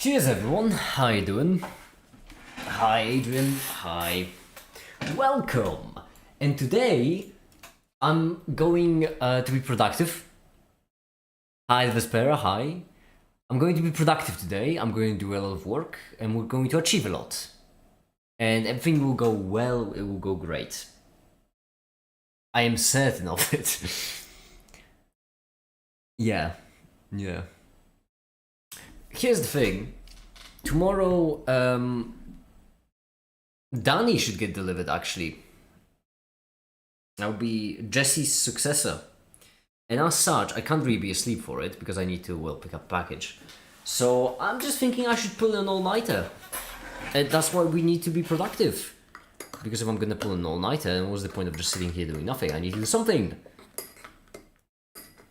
Cheers everyone, how you doing? Hi Adrian, hi. Welcome! And today I'm going to be productive. Hi Vespera, hi. I'm going to be productive today, I'm going to do a lot of work and we're going to achieve a lot. And everything will go well, it will go great. I am certain of it. Yeah. Here's the thing. Tomorrow, Danny should get delivered, actually. I'll be Jesse's successor. And as such, I can't really be asleep for it, because I need to, well, pick up a package. So, I'm just thinking I should pull an all-nighter. And that's why we need to be productive. Because if I'm gonna pull an all-nighter, then what's the point of just sitting here doing nothing? I need to do something.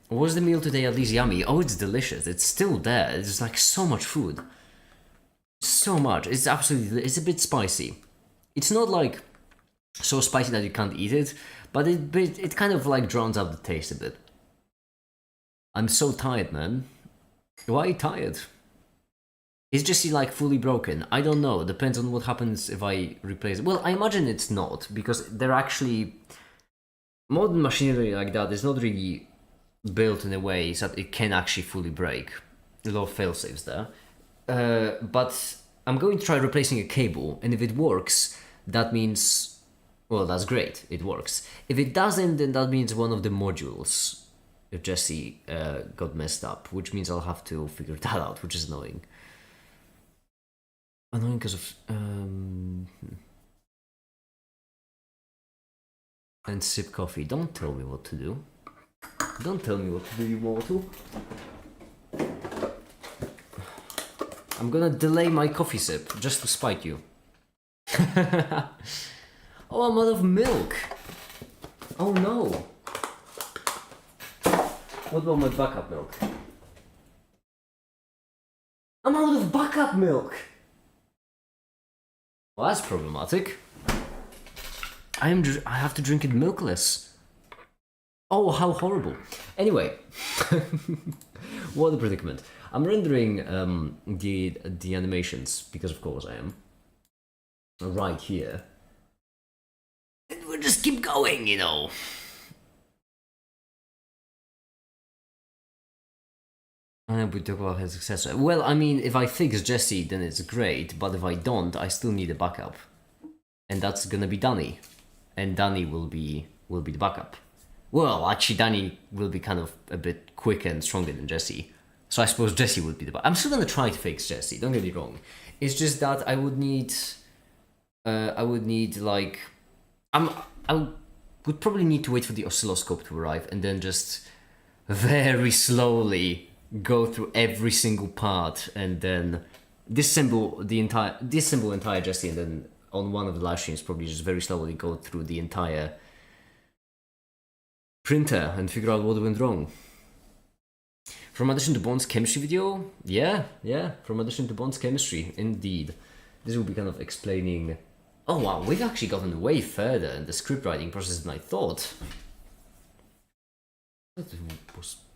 Was the meal today at least yummy? Oh, it's delicious. It's still there. It's like so much food. So much. It's absolutely... It's a bit spicy. It's not like so spicy that you can't eat it, but it kind of like drowns out the taste a bit. I'm so tired, man. Why are you tired? Is Jesse like fully broken? I don't know. Depends on what happens if I replace it. Well, I imagine it's not, because they're actually... Modern machinery like that is not really built in a way so that it can actually fully break. A lot of fail-safes there. But I'm going to try replacing a cable, and if it works, that means... Well, that's great, it works. If it doesn't, then that means one of the modules of Jesse got messed up, which means I'll have to figure that out, which is annoying. Annoying because of... And sip coffee. Don't tell me what to do. Don't tell me what to do, you mortal. I'm gonna delay my coffee sip, just to spite you. Oh, I'm out of milk! Oh no! What about my backup milk? I'm out of backup milk! Well, that's problematic. I have to drink it milkless. Oh, how horrible. Anyway, what a predicament. I'm rendering the animations, because of course I am, right here. And we'll just keep going, you know. And we talk about his successor. Well, I mean, if I fix Jesse, then it's great, but if I don't, I still need a backup. And that's gonna be Danny. And Danny will be the backup. Well, actually, Danny will be kind of a bit quicker and stronger than Jesse. So I suppose Jesse would be the backup. I'm still gonna try to fix Jesse, don't get me wrong. It's just that I would need like... I would probably need to wait for the oscilloscope to arrive and then just very slowly go through every single part and then disassemble entire Jesse, and then on one of the live streams probably just very slowly go through the entire printer and figure out what went wrong. From addition to Bond's chemistry video? Yeah, from addition to Bond's chemistry, indeed. This will be kind of explaining... Oh wow, we've actually gotten way further in the script writing process than I thought.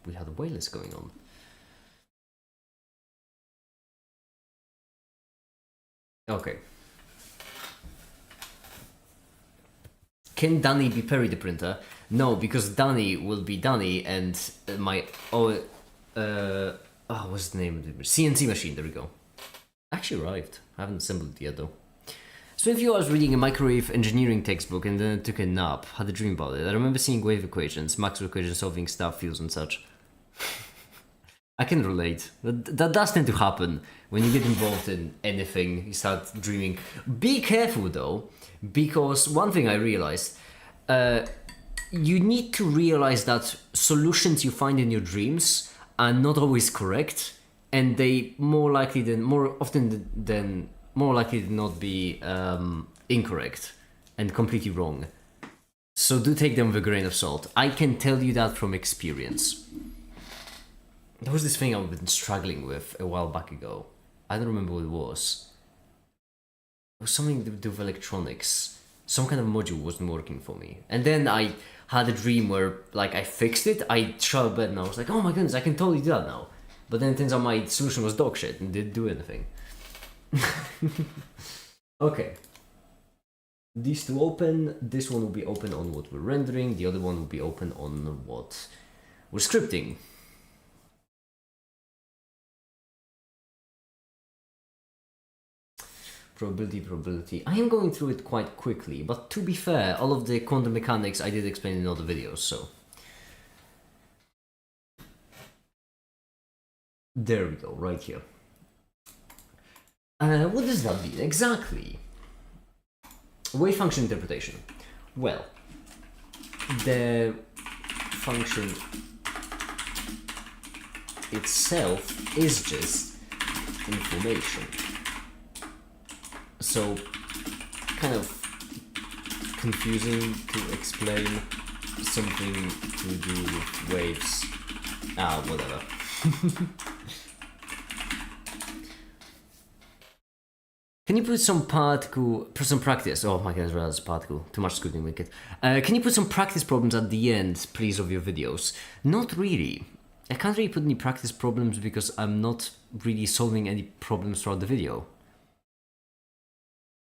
We had a waylist going on. Okay. Can Danny be Perry the printer? No, because Danny will be Danny and my... what's the name of it? CNC machine, there we go. Actually arrived. I haven't assembled it yet though. Spent a few hours reading a microwave engineering textbook and then took a nap. Had a dream about it. I remember seeing wave equations, Maxwell equations, solving stuff, fields and such. I can relate. That does tend to happen when you get involved in anything. You start dreaming. Be careful though, because one thing I realized, you need to realize that solutions you find in your dreams are not always correct, and they more likely than not be incorrect and completely wrong. So do take them with a grain of salt. I can tell you that from experience. There was this thing I've been struggling with a while back ago. I don't remember what it was. It was something to do with electronics. Some kind of module wasn't working for me. And then I had a dream where, like, I fixed it. I shot out of bed and I was like, oh my goodness, I can totally do that now. But then it turns out my solution was dog shit and didn't do anything. Okay. These two open. This one will be open on what we're rendering. The other one will be open on what we're scripting. Probability. I am going through it quite quickly, but to be fair, all of the quantum mechanics I did explain in other videos, so. There we go, right here. What does that mean exactly? Wave function interpretation. Well, the function itself is just information. So, kind of confusing to explain something to do with waves. Whatever. Can you put some practice? Oh my goodness, that's particle. Too much scooting wicked. Can you put some practice problems at the end, please, of your videos? Not really. I can't really put any practice problems because I'm not really solving any problems throughout the video.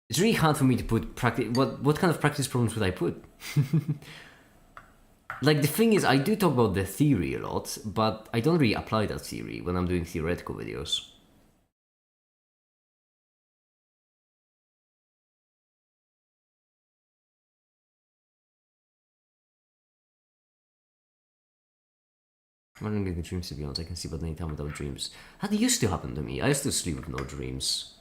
It's really hard for me to put practice. What kind of practice problems would I put? Like, the thing is, I do talk about the theory a lot, but I don't really apply that theory when I'm doing theoretical videos. I'm not getting dreams, to be honest. I can see about any time without dreams. That used to happen to me. I used to sleep with no dreams.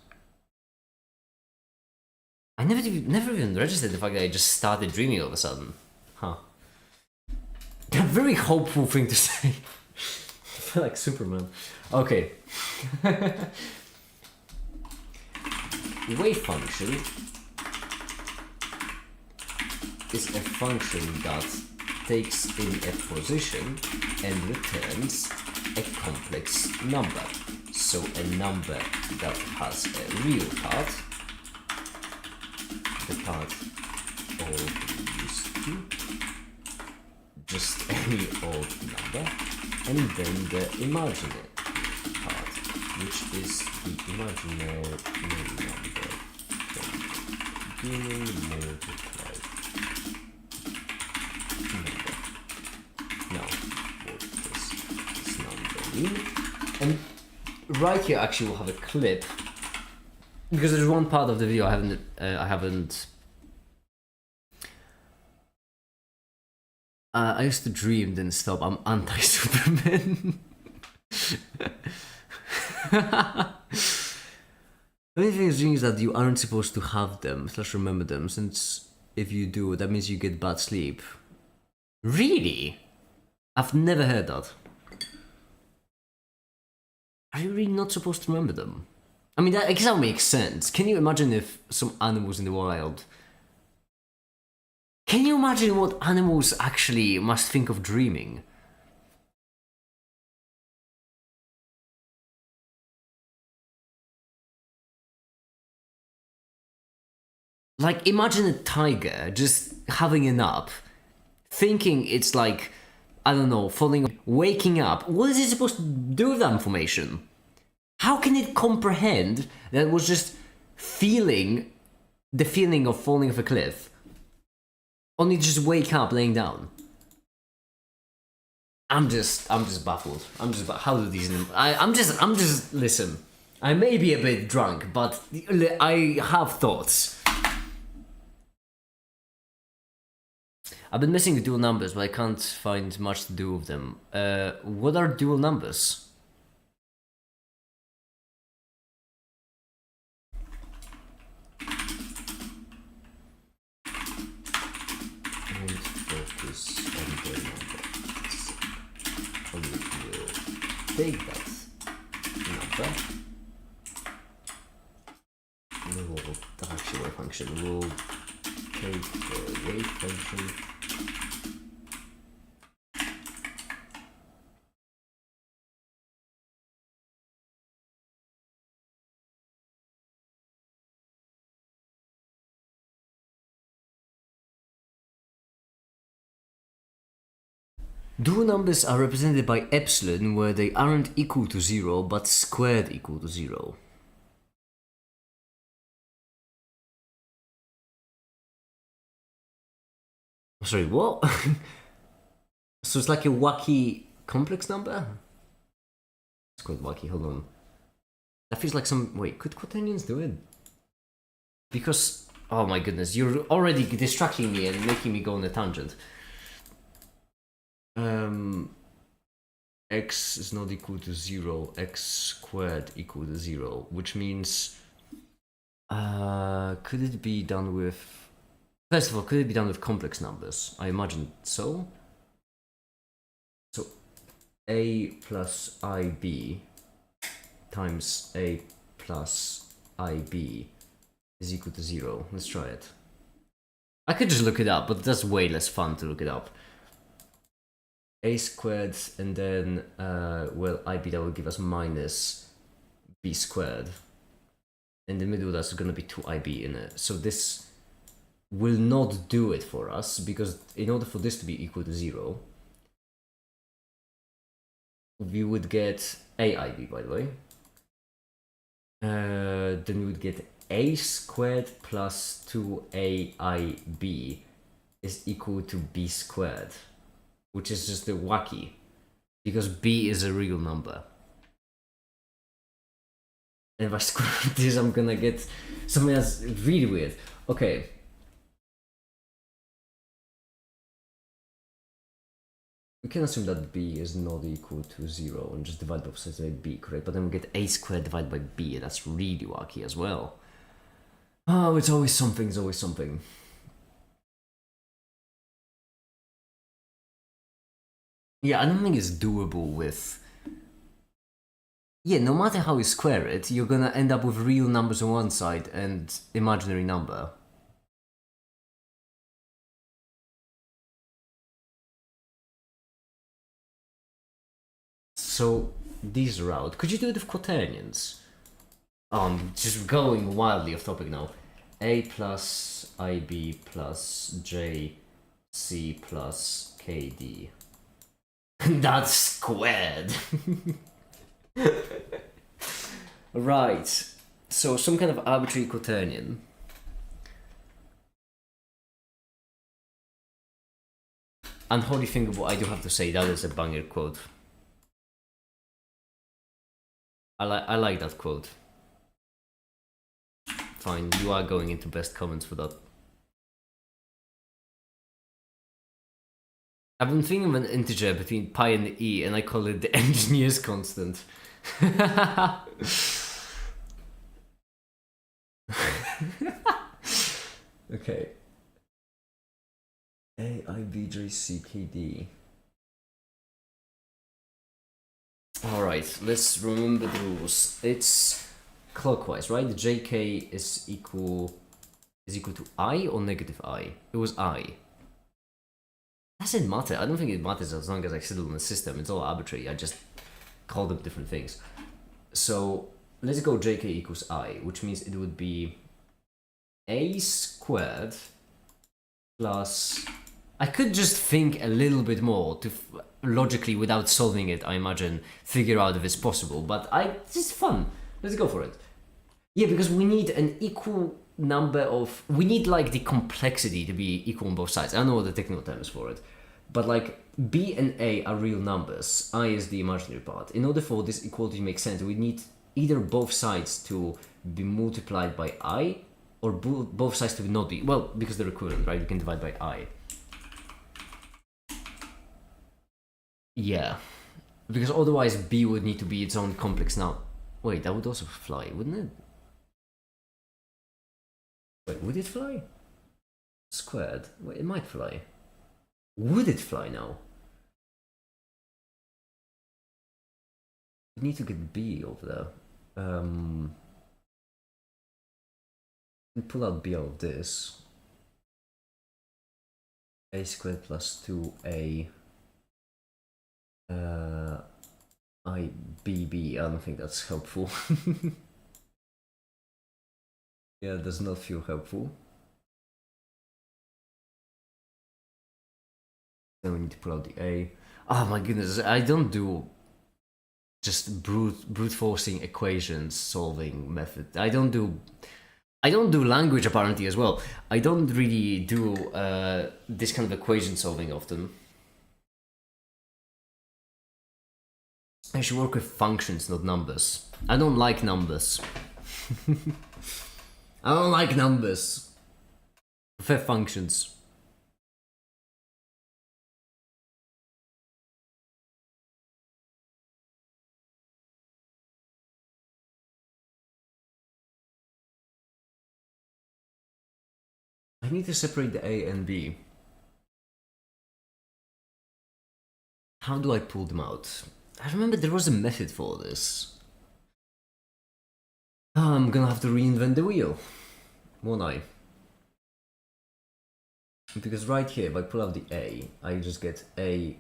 I never even registered the fact that I just started dreaming all of a sudden. Huh. A very hopeful thing to say. I feel like Superman. Okay. Wave function is a function that takes in a position and returns a complex number. So a number that has a real part, the part all used to, just any odd number, and then the imaginary part, which is the imaginary number from beginning multiplied number. Now, what does this number mean? And right here, actually, we'll have a clip, because there's one part of the video I used to dream, then stop. I'm anti-Superman. The only thing is dreams that you aren't supposed to have them / remember them, since if you do, that means you get bad sleep. Really? I've never heard that. Are you really not supposed to remember them? I mean, I guess that makes sense. Can you imagine if some animals in the wild... Can you imagine what animals actually must think of dreaming? Like, imagine a tiger just having a nap, thinking it's like, I don't know, waking up. What is it supposed to do with that information? How can it comprehend that it was just feeling the feeling of falling off a cliff? Only to just wake up laying down. I'm just baffled. How do these... I'm just, listen. I may be a bit drunk, but I have thoughts. I've been missing dual numbers, but I can't find much to do with them. What are dual numbers? Take that number. That's actually wave function. We'll take the wave function. Do numbers are represented by epsilon where they aren't equal to 0 but squared equal to 0? Sorry, what? So it's like a wacky complex number? It's quite wacky, hold on. That feels like some... Wait, could quaternions do it? Because... Oh my goodness, you're already distracting me and making me go on a tangent. X is not equal to 0, x squared equal to 0, which means... could it be done with... First of all, could it be done with complex numbers? I imagine so. So, a plus ib times a plus ib is equal to 0. Let's try it. I could just look it up, but that's way less fun to look it up. A squared, and then, well, ib, that will give us minus b squared. In the middle, that's going to be 2ib in it. So this will not do it for us, because in order for this to be equal to 0, we would get aib, by the way. Then we would get a squared plus 2aib is equal to b squared, which is just a wacky, because b is a real number. And if I square this, I'm gonna get something that's really weird. Okay. We can assume that b is not equal to 0 and just divide both sides by b, correct? But then we get a squared divided by b, and that's really wacky as well. Oh, it's always something, it's always something. Yeah, I don't think it's doable with... Yeah, no matter how you square it, you're gonna end up with real numbers on one side and imaginary number. So, these are out. Could you do it with quaternions? I'm just going wildly off topic now. A plus IB plus JC plus KD. That's squared. Right. So some kind of arbitrary quaternion. Unholy Fingerboard, I do have to say, that is a banger quote. I like that quote. Fine, you are going into best comments for that. I've been thinking of an integer between pi and e, and I call it the engineer's constant. Okay. A, I, B, J, C, K, D. Alright, let's remember the rules. It's clockwise, right? The JK is equal to I or negative I? It was I. Doesn't matter. I don't think it matters as long as I settle on the system. It's all arbitrary. I just call them different things. So let's go JK equals I, which means it would be A squared plus... I could just think a little bit more to logically, without solving it, I imagine, figure out if it's possible. But it's just fun. Let's go for it. Yeah, because we need an equal number of... We need, like, the complexity to be equal on both sides. I don't know what the technical term is for it. But, like, B and A are real numbers. I is the imaginary part. In order for this equality to make sense, we need either both sides to be multiplied by I, or both sides to not be... Well, because they're equivalent, right? You can divide by I. Yeah. Because otherwise B would need to be its own complex now. Wait, that would also fly, wouldn't it? Wait, would it fly? Squared. Wait, it might fly. Would it fly now? We need to get B over there. Pull out B out of this. A squared plus 2A. IBB. I don't think that's helpful. Yeah, does not feel helpful. Then we need to pull out the A. Oh my goodness, I don't do just brute forcing equations solving method. I don't do language apparently as well. I don't really do this kind of equation solving often. I should work with functions, not numbers. I don't like numbers. I don't like numbers. I prefer functions. I need to separate the A and B. How do I pull them out? I remember there was a method for this. Oh, I'm gonna have to reinvent the wheel, won't I? Because right here, if I pull out the A, I just get A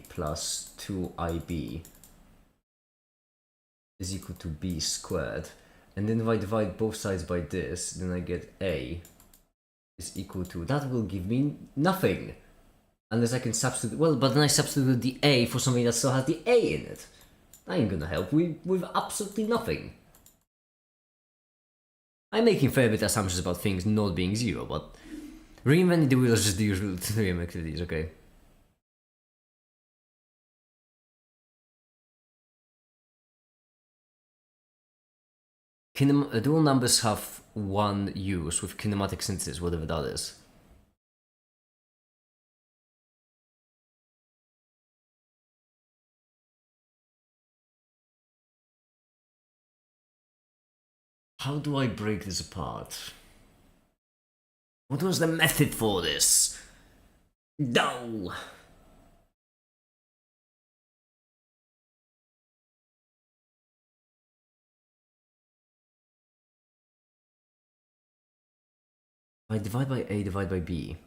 plus 2IB is equal to B squared. And then if I divide both sides by this, then I get A is equal to... That will give me nothing. Unless I can substitute... Well, but then I substitute the A for something that still has the A in it. That ain't gonna help with absolutely nothing. I'm making fair bit assumptions about things not being zero, but... Reinventing the wheel is just the usual 3M activities, okay? Dual numbers have one use with kinematic synthesis, whatever that is. How do I break this apart? What was the method for this? No! I divide by A, divide by B.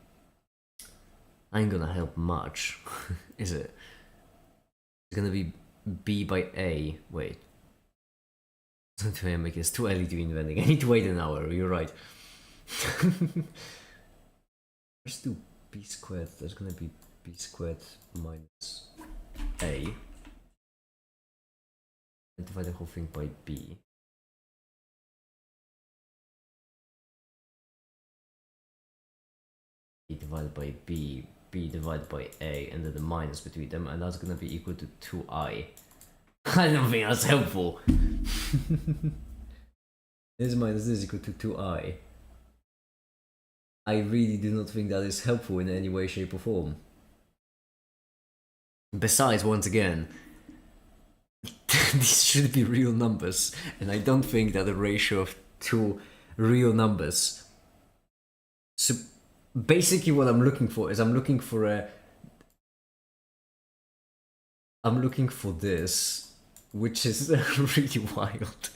Ain't gonna help much, is it? It's gonna be B by A. Wait. It's too early to be inventing. I need to wait an hour, you're right. Let's do B squared. There's gonna be B squared minus A. And divide the whole thing by B. B divided by B, B divided by A, and then the minus between them, and that's gonna be equal to 2I. I don't think that's helpful. This minus this is equal to 2I. I really do not think that is helpful in any way, shape, or form. Besides, once again, these should be real numbers, and I don't think that a ratio of two real numbers. So basically what I'm looking for is I'm looking for this, which is really wild.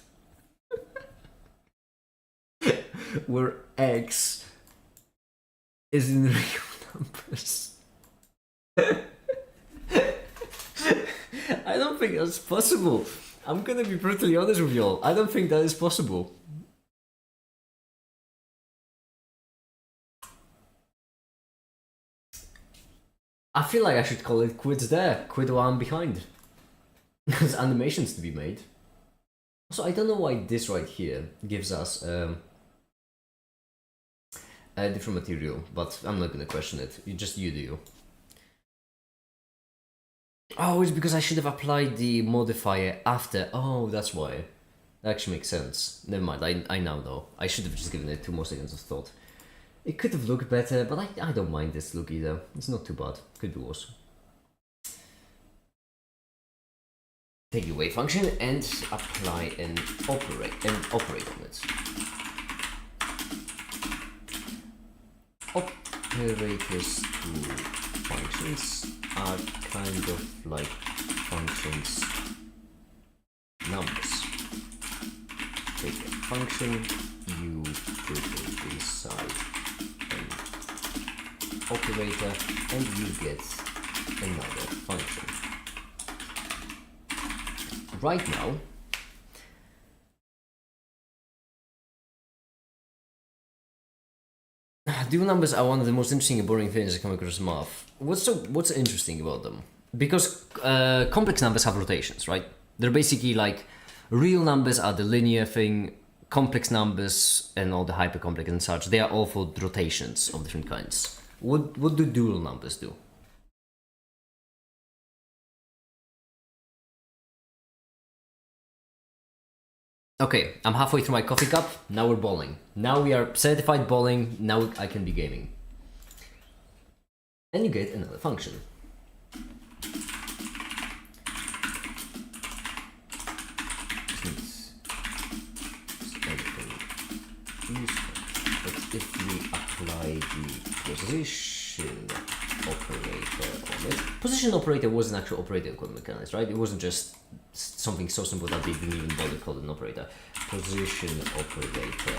Where X is in real numbers. I don't think that's possible. I'm gonna be brutally honest with y'all. I don't think that is possible. I feel like I should call it quits there. Quit while I'm behind. There's animations to be made. So I don't know why this right here gives us a different material, but I'm not gonna question it. You do. Oh, it's because I should have applied the modifier after. Oh, that's why. That actually makes sense. Never mind, I now know. I should have just given it 2 more seconds of thought. It could have looked better, but I don't mind this look either. It's not too bad. Could be worse. Take the wave function and apply and operate on it. Operators to functions are kind of like functions numbers. Take a function, you put it inside an operator, and you get another function. Right now, Dual numbers are one of the most interesting and boring things I come across in math. What's interesting about them? Because complex numbers have rotations, right? They're basically like real numbers are the linear thing. Complex numbers and all the hypercomplex and such, they are all for rotations of different kinds. What do dual numbers do? Okay, I'm halfway through my coffee cup. Now we're bowling. Now we are certified bowling. Now I can be gaming. And you get another function. But if we apply the position operator on it, position operator was an actual operator in quantum mechanics, right? It wasn't just something so simple that they didn't even bother calling an operator. Position operator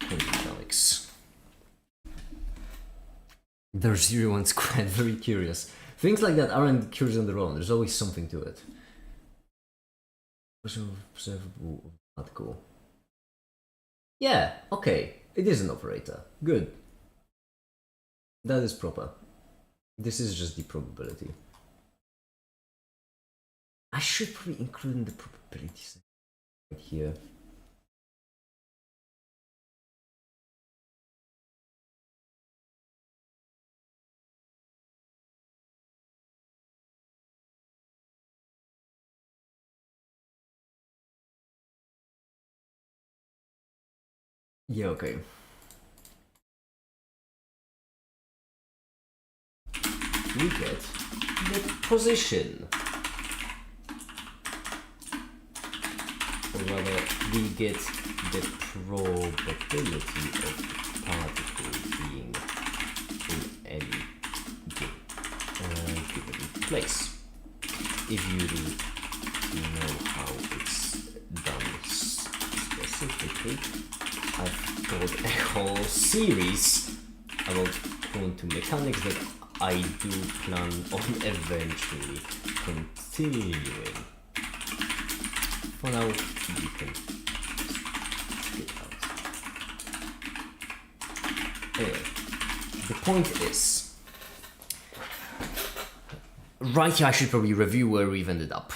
quantum mechanics. There's 0 and squared, very curious. Things like that aren't curious on their own, there's always something to it. Observable article. Yeah, okay, it is an operator. Good. That is proper. This is just the probability. I should probably include in the probabilities right here. Yeah, okay. We get the position. Or rather, we get the probability of particles being in any given place. If you know how it's done specifically, I've got a whole series about quantum mechanics that I do plan on eventually continuing. For now, you can get out. Anyway, the point is, right here I should probably review where we've ended up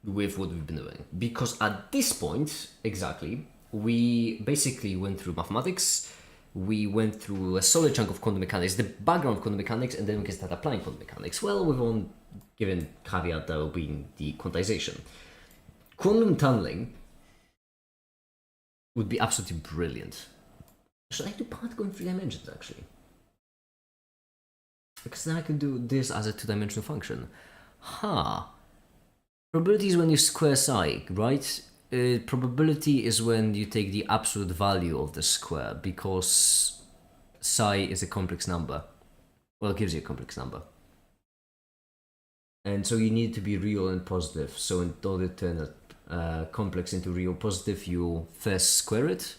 with what we've been doing. Because at this point, exactly, we basically went through mathematics, we went through a solid chunk of quantum mechanics, the background of quantum mechanics, and then we can start applying quantum mechanics. Well, with one given caveat that will be the quantization. Quantum tunneling would be absolutely brilliant. Should I do particle in 3 dimensions, actually? Because then I can do this as a 2-dimensional function. Probability is when you square psi, right? Probability is when you take the absolute value of the square, because psi is a complex number. Well, it gives you a complex number. And so you need to be real and positive. So in order to turn a complex into real positive, you first square it,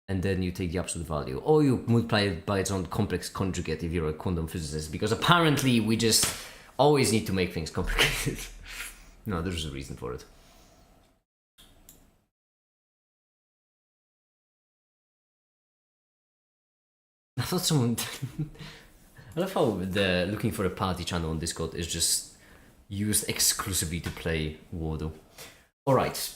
and then you take the absolute value. Or you multiply it by its own complex conjugate if you're a quantum physicist, because apparently we just always need to make things complicated. No, there's a reason for it. I thought someone... I love how the looking for a party channel on Discord is just used exclusively to play Wordle. Alright.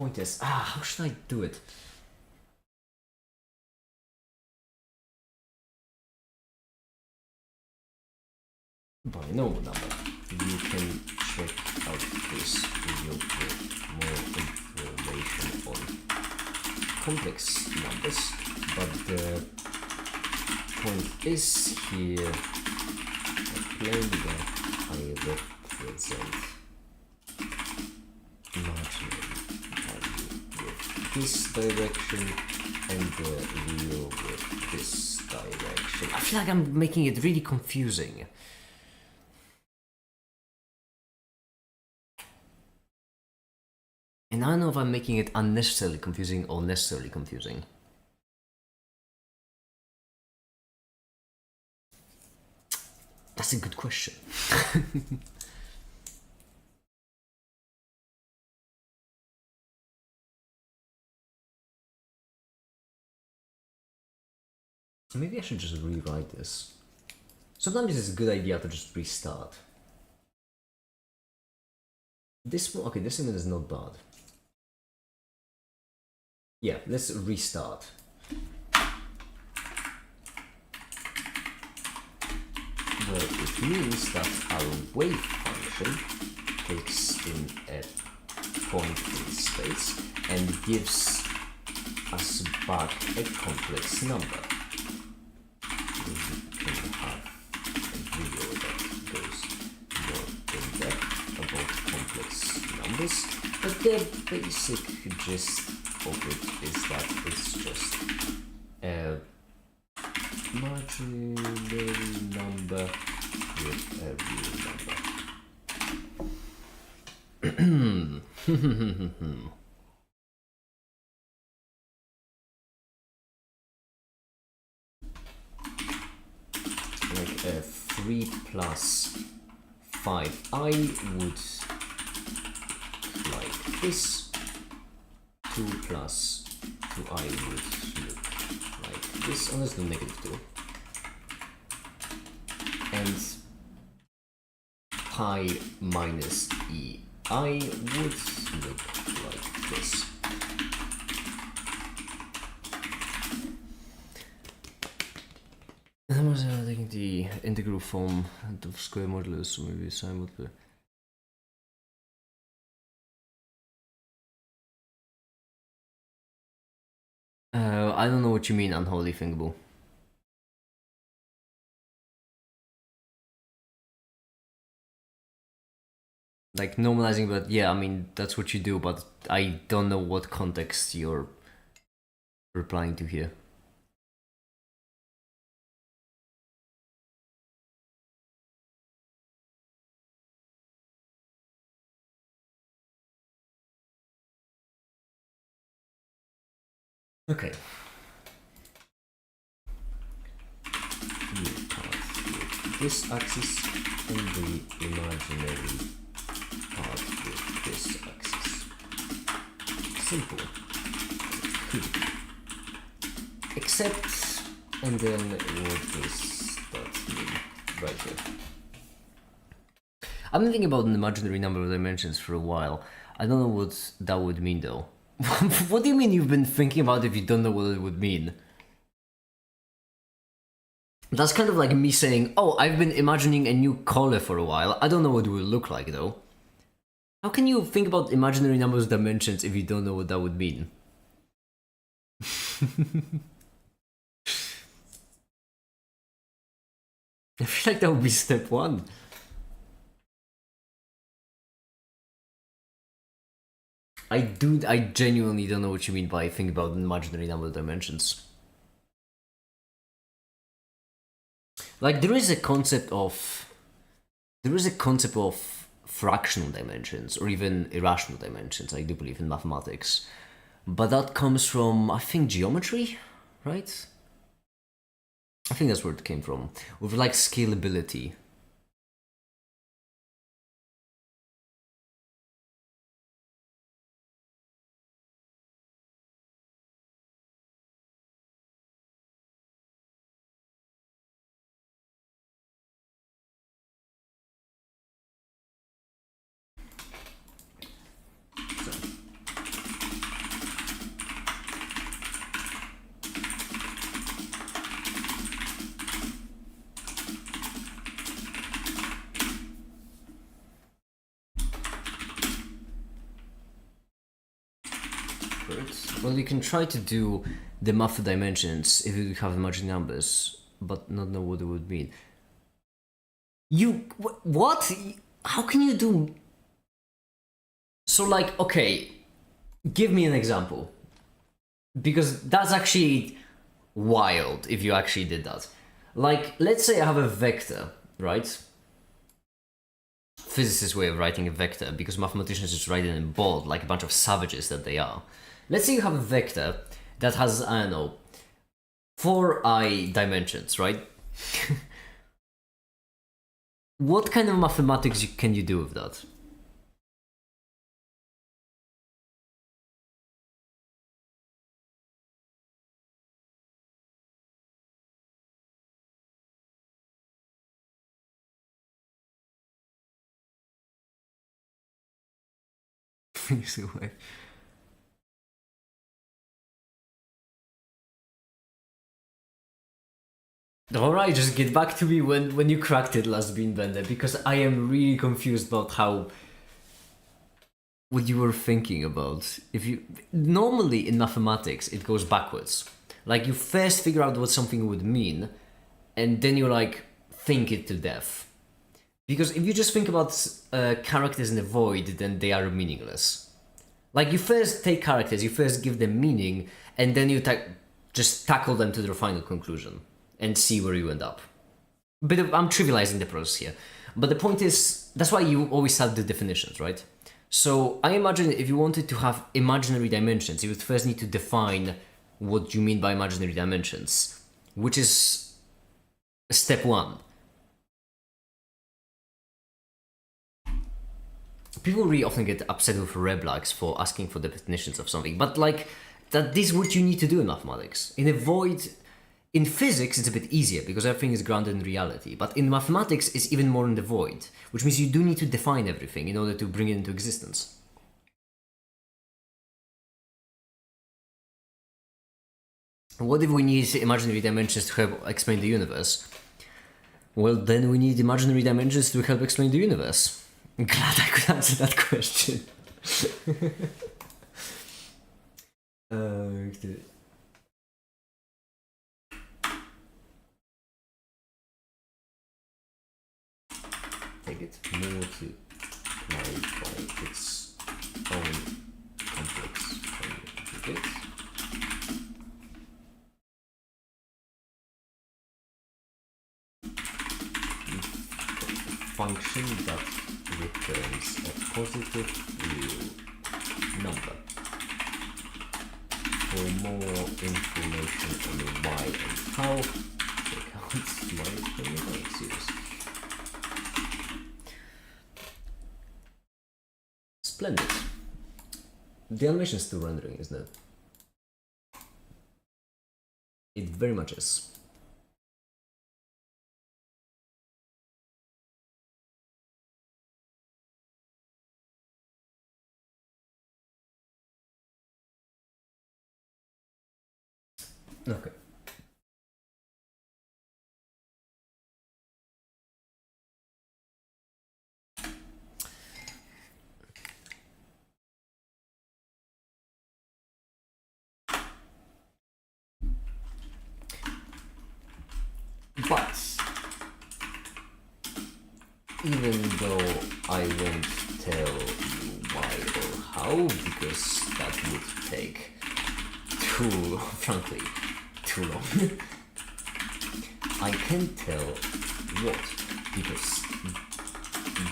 Point is, how should I do it? Binomial number. You can check out this video for more information on complex numbers, but the point is here plain that I represent imaginary value with this direction and the real with this direction. I feel like I'm making it really confusing. And I don't know if I'm making it unnecessarily confusing or necessarily confusing. That's a good question. Maybe I should just rewrite this. Sometimes it's a good idea to just restart. This one, okay, this one is not bad. Yeah, let's restart. Well, it means that our wave function takes in a point in space and gives us back a complex number. We can have a video that goes more in depth about complex numbers, but the basic gist of it is that it's just a imaginary number with a real number. Like a 3 plus 5i would like this. 2 plus 2i would look like this. Oh, let's do -2. And pi minus ei would look like this. Then was taking the integral form of square modulus, so maybe sine modulus. I don't know what you mean, unholy thinkable. Like normalizing, but yeah, I mean that's what you do, but I don't know what context you're replying to here. Okay. This axis and the imaginary part with this axis. Simple. Could be. Except, and then what does that mean right here? I've been thinking about an imaginary number of dimensions for a while. I don't know what that would mean though. What do you mean you've been thinking about if you don't know what it would mean? That's kind of like me saying, oh, I've been imagining a new color for a while. I don't know what it will look like though. How can you think about imaginary numbers dimensions if you don't know what that would mean? I feel like that would be step one. I genuinely don't know what you mean by think about imaginary number dimensions. Like there is a concept of fractional dimensions or even irrational dimensions. I do believe in mathematics, but that comes from, I think, geometry, right? I think that's where it came from, with like scalability. Well, you can try to do the math of dimensions if you have imaginary numbers, but not know what it would mean. What? How can you do? So like, okay, give me an example, because that's actually wild if you actually did that. Like, let's say I have a vector, right? Physicist's way of writing a vector, because mathematicians just write it in bold like a bunch of savages that they are. Let's say you have a vector that has, I don't know, 4i dimensions, right? What kind of mathematics can you do with that? Please away. Alright, just get back to me when you cracked it last Bean Bender, because I am really confused about what you were thinking about. If you normally in mathematics it goes backwards. Like you first figure out what something would mean, and then you like think it to death. Because if you just think about characters in a void, then they are meaningless. Like you first take characters, you first give them meaning, and then you just tackle them to their final conclusion and see where you end up. But I'm trivializing the process here. But the point is, that's why you always have the definitions, right? So I imagine if you wanted to have imaginary dimensions, you would first need to define what you mean by imaginary dimensions, which is step one. People really often get upset with reblags for asking for the definitions of something, but like, that is what you need to do in mathematics. In a void, in physics, it's a bit easier because everything is grounded in reality, but in mathematics, it's even more in the void, which means you do need to define everything in order to bring it into existence. What if we need imaginary dimensions to help explain the universe? Well, then we need imaginary dimensions to help explain the universe. I'm glad I could answer that question. Take it more to clarify its own complex bits. Function that returns a positive real number. For more information on why and how, check out my experimental series. Splendid. The animation is still rendering, isn't it? It very much is. Okay. But even though I won't tell you why or how, because that would take frankly, too long, I can tell what, because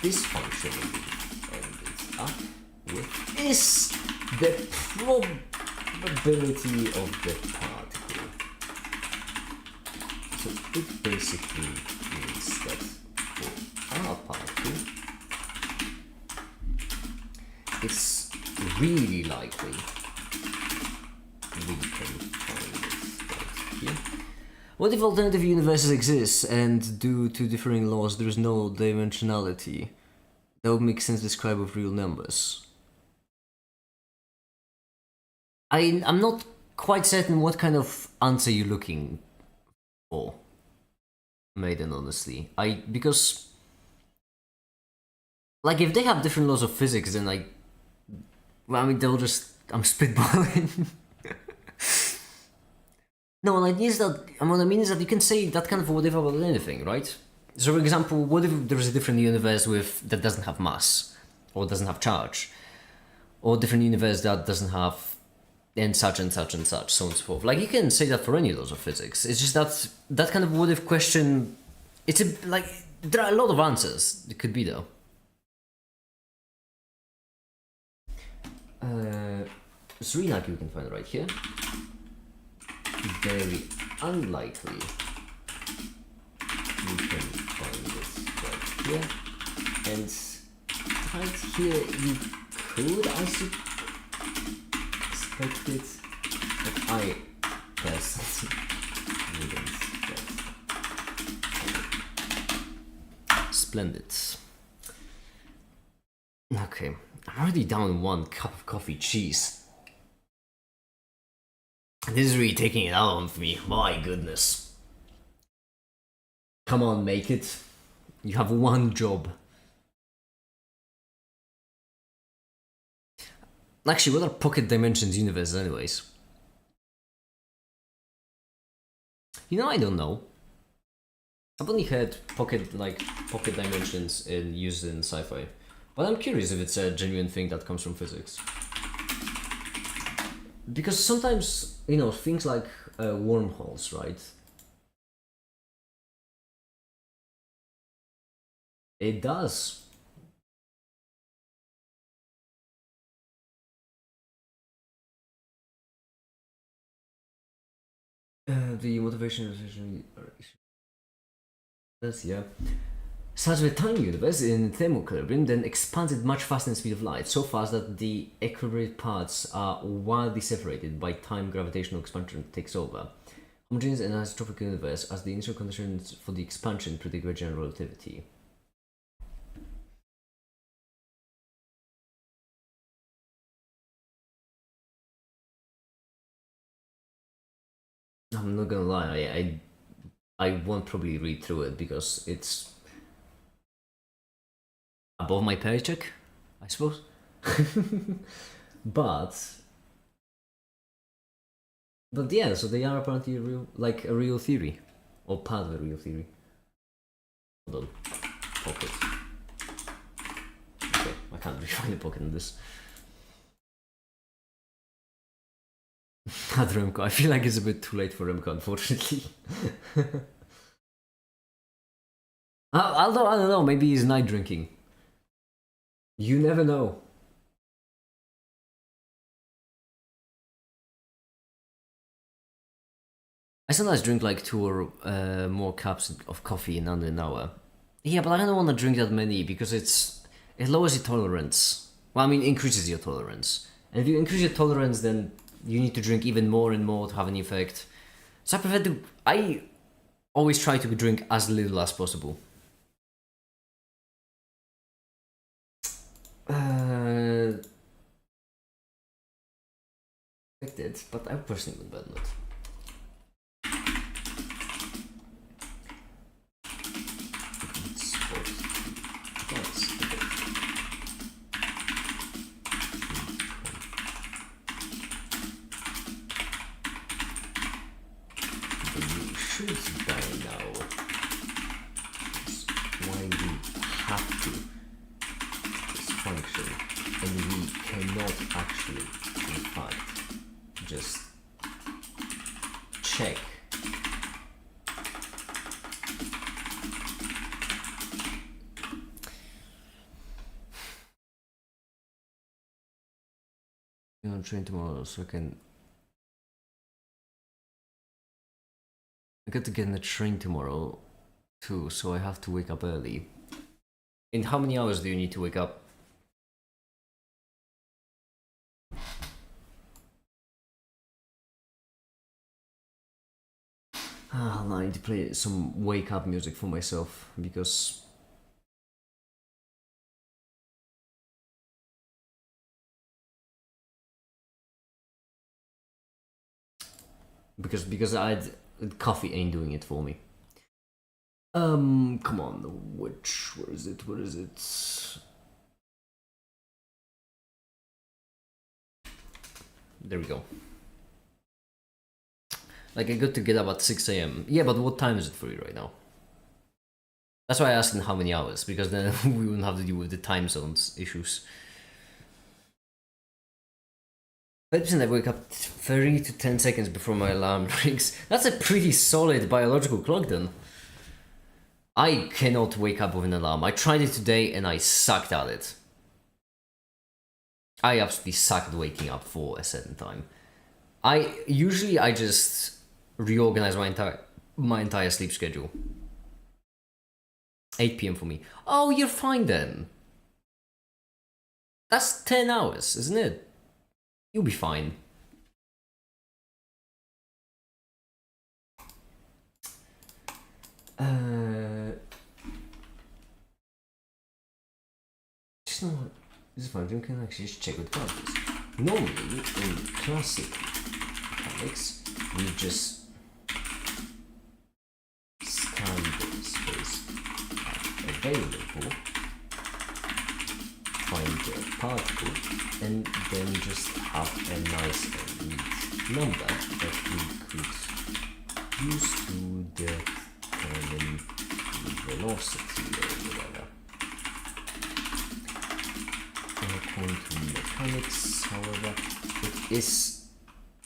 this function ended up with is the probability of the particle. So it basically means that for our particle, it's really likely we can find it right here. What if alternative universes exist and due to differing laws there is no dimensionality? That would make sense to describe with real numbers. I'm not quite certain what kind of answer you're looking for, Maiden, honestly. Because like if they have different laws of physics, then well, I mean they'll just, I'm spitballing. No, what I mean is that you can say that kind of whatever about anything, right? So for example, what if there's a different universe that doesn't have mass, or doesn't have charge, or a different universe that doesn't have and such and such and such, so on and so forth. Like you can say that for any laws of physics. It's just that kind of what if question, there are a lot of answers it could be though. It's really likely we can find it right here. Very unlikely we can find it right here and right here you could, I suspect it, but I personally wouldn't. Splendid. Okay, I'm already down 1 cup of coffee. Cheese. This is really taking it out on me. My goodness. Come on, make it. You have one job. Actually, what are pocket dimensions universes anyways? You know, I don't know. I've only heard pocket dimensions used in sci-fi. But I'm curious if it's a genuine thing that comes from physics. Because sometimes, you know, things like wormholes, right? It does. The motivation decision. Yeah. Such a tiny universe in thermoequilibrium then expanded much faster than the speed of light, so fast that the equilibrated parts are wildly separated by time gravitational expansion takes over. Homogeneous and isotropic universe as the initial conditions for the expansion predict general relativity. I'm not gonna lie, I won't probably read through it because it's above my paycheck, I suppose. but yeah, so they are apparently a real theory, or part of a real theory. Hold on, pocket. Okay, I can't really find a pocket in this. Not Remco. I feel like it's a bit too late for Remco, unfortunately. Although I don't know, maybe he's night drinking. You never know. I sometimes drink like 2 or more cups of coffee in under an hour. Yeah, but I don't want to drink that many because it lowers your tolerance. Well, I mean, increases your tolerance. And if you increase your tolerance, then you need to drink even more and more to have an effect. So I always try to drink as little as possible. Expected, but I personally would bet not. Check. I'm on train tomorrow, so I got to get in the train tomorrow too, so I have to wake up early. In how many hours do you need to wake up? I need to play some wake up music for myself because coffee ain't doing it for me. Come on, where is it? There we go. Like, I got to get up at 6 a.m. Yeah, but what time is it for you right now? That's why I asked in how many hours, because then we wouldn't have to deal with the time zones issues. 5% I wake up 30 to 10 seconds before my alarm rings. That's a pretty solid biological clock then. I cannot wake up with an alarm. I tried it today and I sucked at it. I absolutely suck at waking up for a certain time. I just reorganize my entire sleep schedule. 8 p.m. for me. Oh, you're fine then. That's 10 hours, isn't it? You'll be fine. Just know what? This is fine. You can actually just check what the part is. Normally, in classic mechanics, we just scan the space available, find the particle, and then just have a nice and neat number that we could use to determine the velocity or whatever. Quantum mechanics, however, it is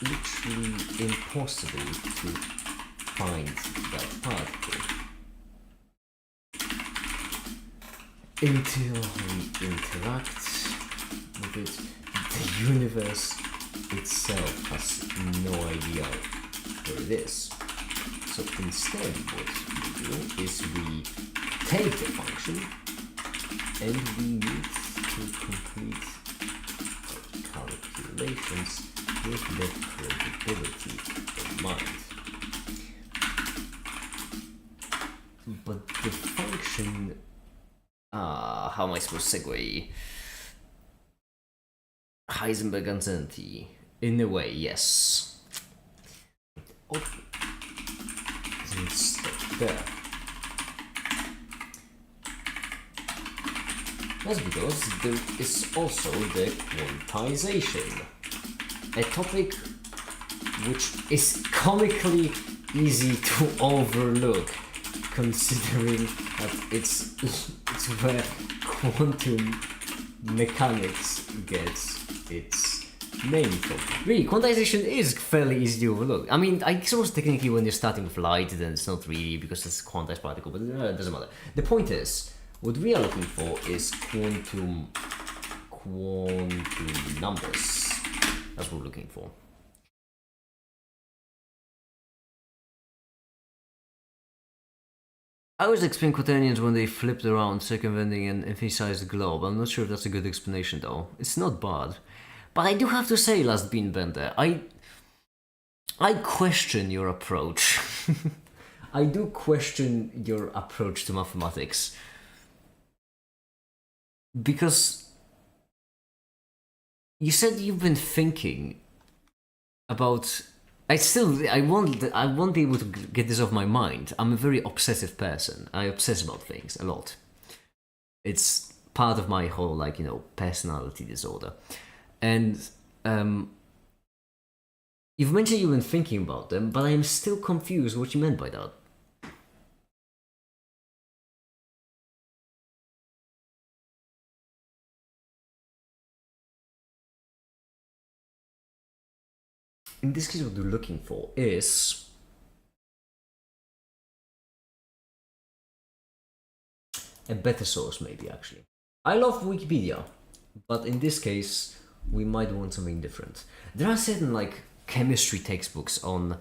literally impossible to find that particle until we interact with it. The universe itself has no idea where it is. So instead, what we do is we take the function and we need to complete calculations with the probability in mind. But the function... how am I supposed to segue? Heisenberg uncertainty. In a way, yes. Oh, isn't stuck there. That's because there is also the quantization, a topic which is comically easy to overlook, considering that it's where quantum mechanics gets its name from. Really, quantization is fairly easy to overlook. I mean, I suppose technically when you're starting with light, then it's not really because it's a quantized particle, but it doesn't matter. The point is, what we are looking for is quantum numbers. That's what we're looking for. I always explain quaternions when they flipped around, circumventing an infinite-sized globe. I'm not sure if that's a good explanation though. It's not bad. But I do have to say, Last Beanbender, I question your approach. I do question your approach to mathematics. Because you said you've been thinking about... I won't be able to get this off my mind. I'm a very obsessive person. I obsess about things a lot. It's part of my whole, personality disorder. And you've mentioned you've been thinking about them, but I'm still confused what you meant by that. In this case, what we're looking for is a better source, maybe, actually. I love Wikipedia, but in this case, we might want something different. There are certain, chemistry textbooks on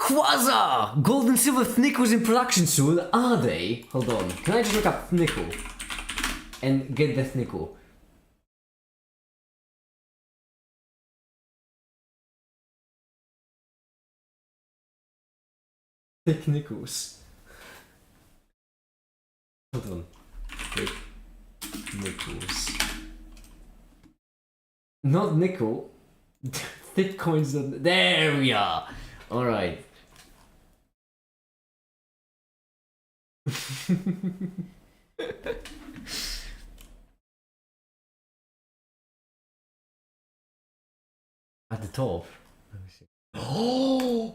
Quasar! Gold and silver thnickles in production soon, are they? Hold on, can I just look up thnickel and get the thnickel? Thick nickels. Hold on. Thick nickels. Not nickel. Thick coins. There we are. All right. At the top. Let me see. Oh.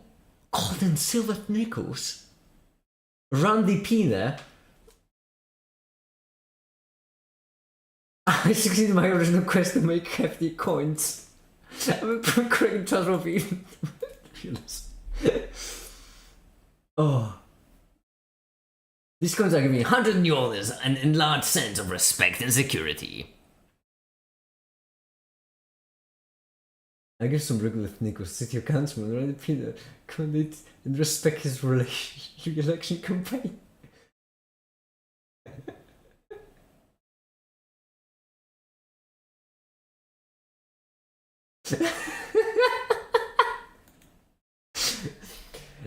Gold and silver nickels. Randy P there. I succeeded in my original quest to make hefty coins. I'm creating transfer. Oh. These coins are giving me 100 New Orleans and an enlarged sense of respect and security. I guess some regular nickels, city councilman, Randy P. Condit and respect his re-election campaign.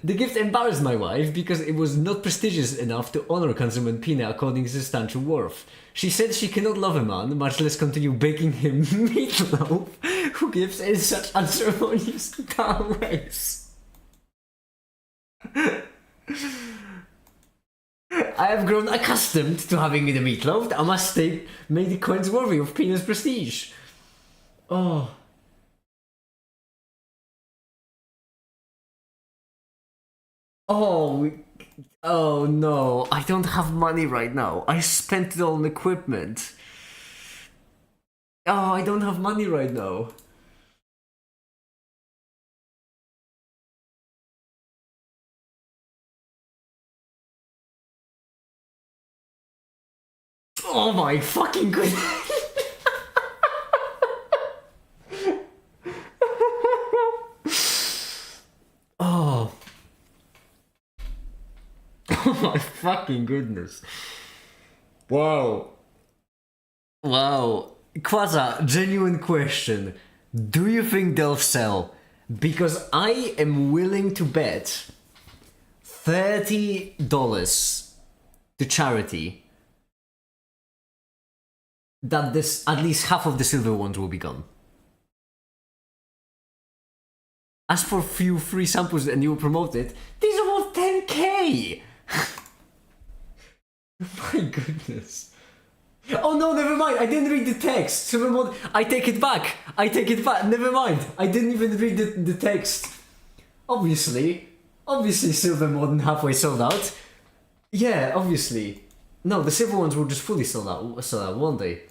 The gift embarrassed my wife because it was not prestigious enough to honor Councilman Pina according to his substantial worth. She said she cannot love a man, much less continue baking him meatloaf, who gives in such unceremonious ways. I have grown accustomed to having the meatloaf. I must say, made the coins worthy of Pina's prestige. Oh. Oh no, I don't have money right now. I spent it all on equipment. Oh, I don't have money right now. Oh my fucking goodness. Oh. Oh my fucking goodness. Wow. Wow. Quaza, genuine question. Do you think they'll sell? Because I am willing to bet $30 to charity that this at least half of the silver ones will be gone. As for few free samples and you will promote it, these are all 10k! My goodness. Oh no, never mind, I didn't read the text. Silvermod, I take it back. Never mind. I didn't even read the text. Obviously silver more than halfway sold out. Yeah, obviously. No, the silver ones were just fully sold out one day.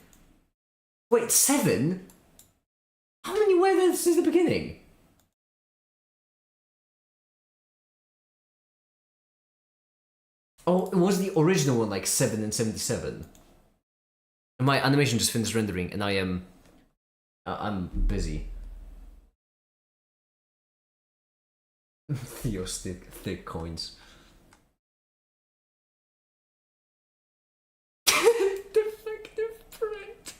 Wait, 7? How many were there since the beginning? Oh, it was the original one like 7 and 77. And my animation just finished rendering and I am... I'm busy. Theostic thick coins. Defective print.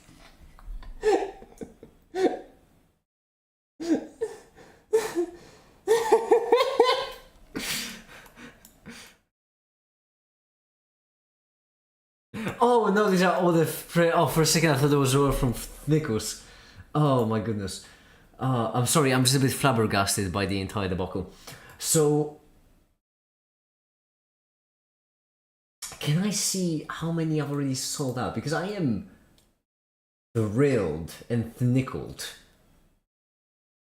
Oh no, these are all the... Oh, for a second I thought it was all from Nichols. Oh my goodness. I'm sorry, I'm just a bit flabbergasted by the entire debacle. So... Can I see how many I've already sold out? Because I am thrilled and nickeled.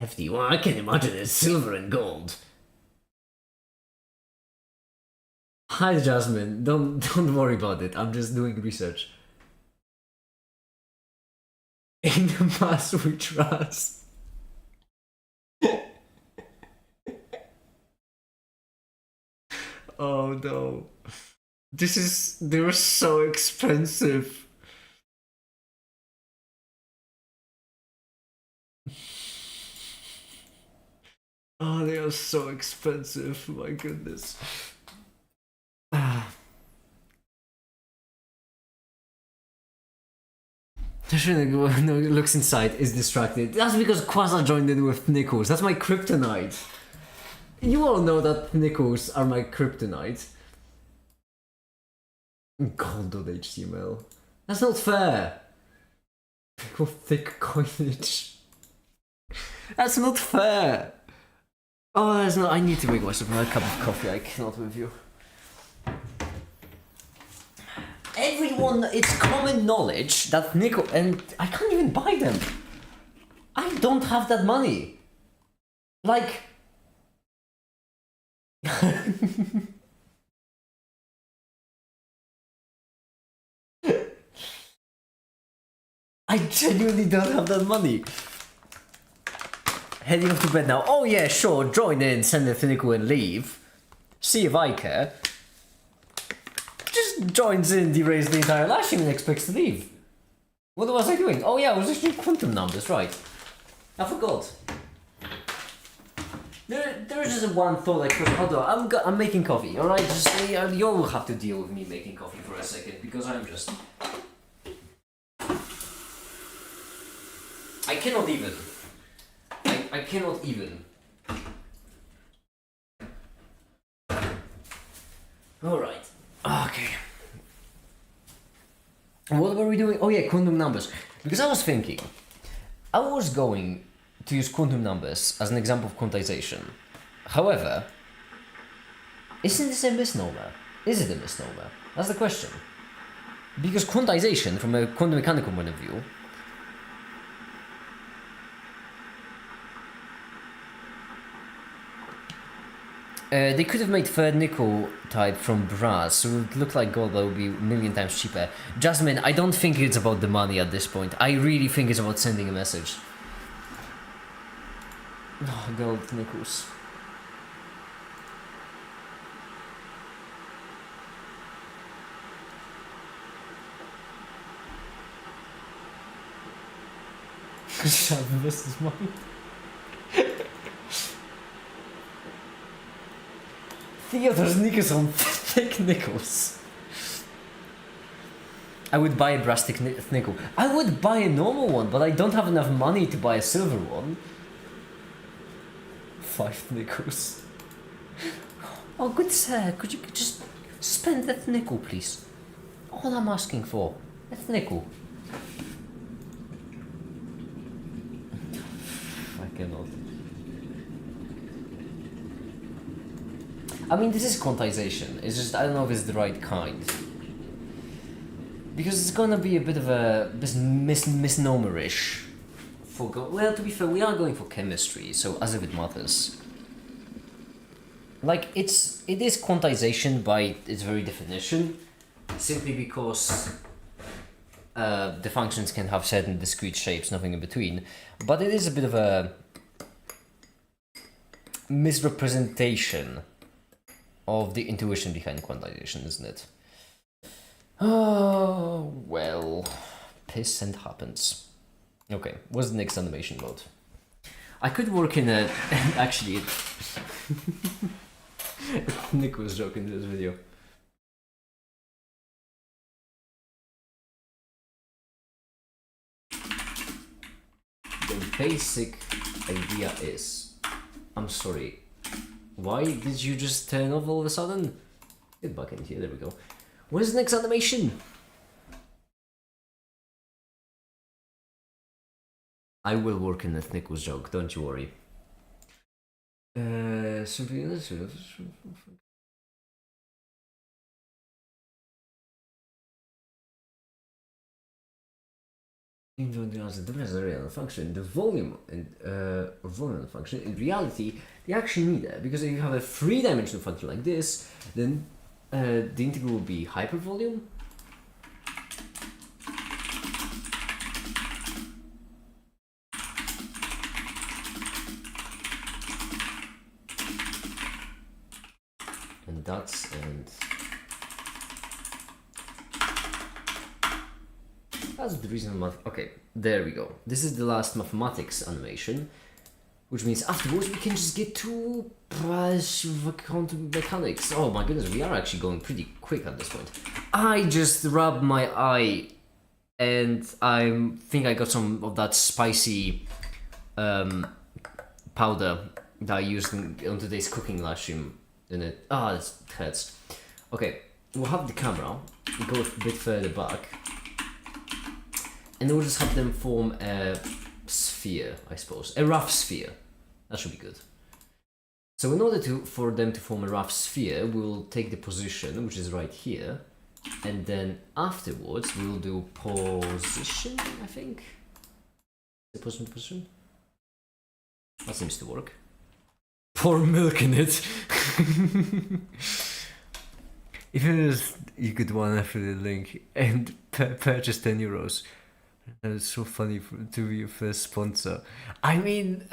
Hefty. Well, I can imagine it's silver and gold. Hi Jasmine, don't worry about it. I'm just doing research. In the past we trust. Oh no. They were so expensive. Oh, they are so expensive, my goodness. No, looks inside, is distracted. That's because Quasar joined in with Nichols. That's my kryptonite. You all know that Nichols are my kryptonite. Gold.html. That's not fair. People thick coinage. That's not fair. Oh, that's not. I need to make myself a cup of coffee. I cannot with you. Everyone, it's common knowledge that Nico, and I can't even buy them. I don't have that money. Like, I genuinely don't have that money. Heading off to bed now. Oh yeah, sure, join in, send it to Nico and leave. See if I care. Just joins in, derails the entire lashing and expects to leave. What was I doing? Oh yeah, I was actually quantum numbers, right. I forgot. There is just one thought like, hold on, I'm making coffee, alright? Just you'll have to deal with me making coffee for a second, because I'm just... I cannot even. I cannot even. Alright. Okay. What were we doing? Oh yeah, quantum numbers. Because I was thinking, I was going to use quantum numbers as an example of quantization. However, isn't this a misnomer? Is it a misnomer? That's the question. Because quantization, from a quantum mechanical point of view, they could have made third nickel type from brass, so it would look like gold, but it would be a million times cheaper. Jasmine, I don't think it's about the money at this point. I really think it's about sending a message. Oh, gold nickels. Shut this is mine. Theodore's nickels on thick nickels. I would buy a brass thick nickel. I would buy a normal one, but I don't have enough money to buy a silver one. 5 nickels. Oh, good sir, could you just spend that nickel, please? All I'm asking for, that nickel. I cannot. I mean, this is quantization. It's just, I don't know if it's the right kind. Because it's gonna be a bit of a misnomer-ish. Well, to be fair, we are going for chemistry, so as if it matters. Like, it is quantization by its very definition, simply because the functions can have certain discrete shapes, nothing in between. But it is a bit of a misrepresentation of the intuition behind quantization, isn't it? Oh, well, piss and happens. Okay, what's the next animation mode? I could work in a... actually, Nick was joking in this video. The basic idea is... I'm sorry, why did you just turn off all of a sudden? Get back in here, there we go. What is the next animation? I will work in that Nichols joke, don't you worry. Something else. The function, the volume and volume function. In reality, they actually need that, because if you have a three-dimensional function like this, then the integral will be hypervolume. And dots and that's the reason. Okay, there we go. This is the last mathematics animation, which means afterwards we can just get to quantum mechanics. Oh my goodness, we are actually going pretty quick at this point. I just rubbed my eye, and I think I got some of that spicy powder that I used on today's cooking live stream. In it, it hurts. Okay, we'll have the camera go a bit further back, and then we'll just have them form a sphere, I suppose, a rough sphere. That should be good. So in order for them to form a rough sphere, we'll take the position, which is right here, and then afterwards we'll do position, I think. Position. That seems to work. Pour milk in it. If it is, you could one after the link and purchase 10 euros. That is so funny to be your first sponsor. I mean,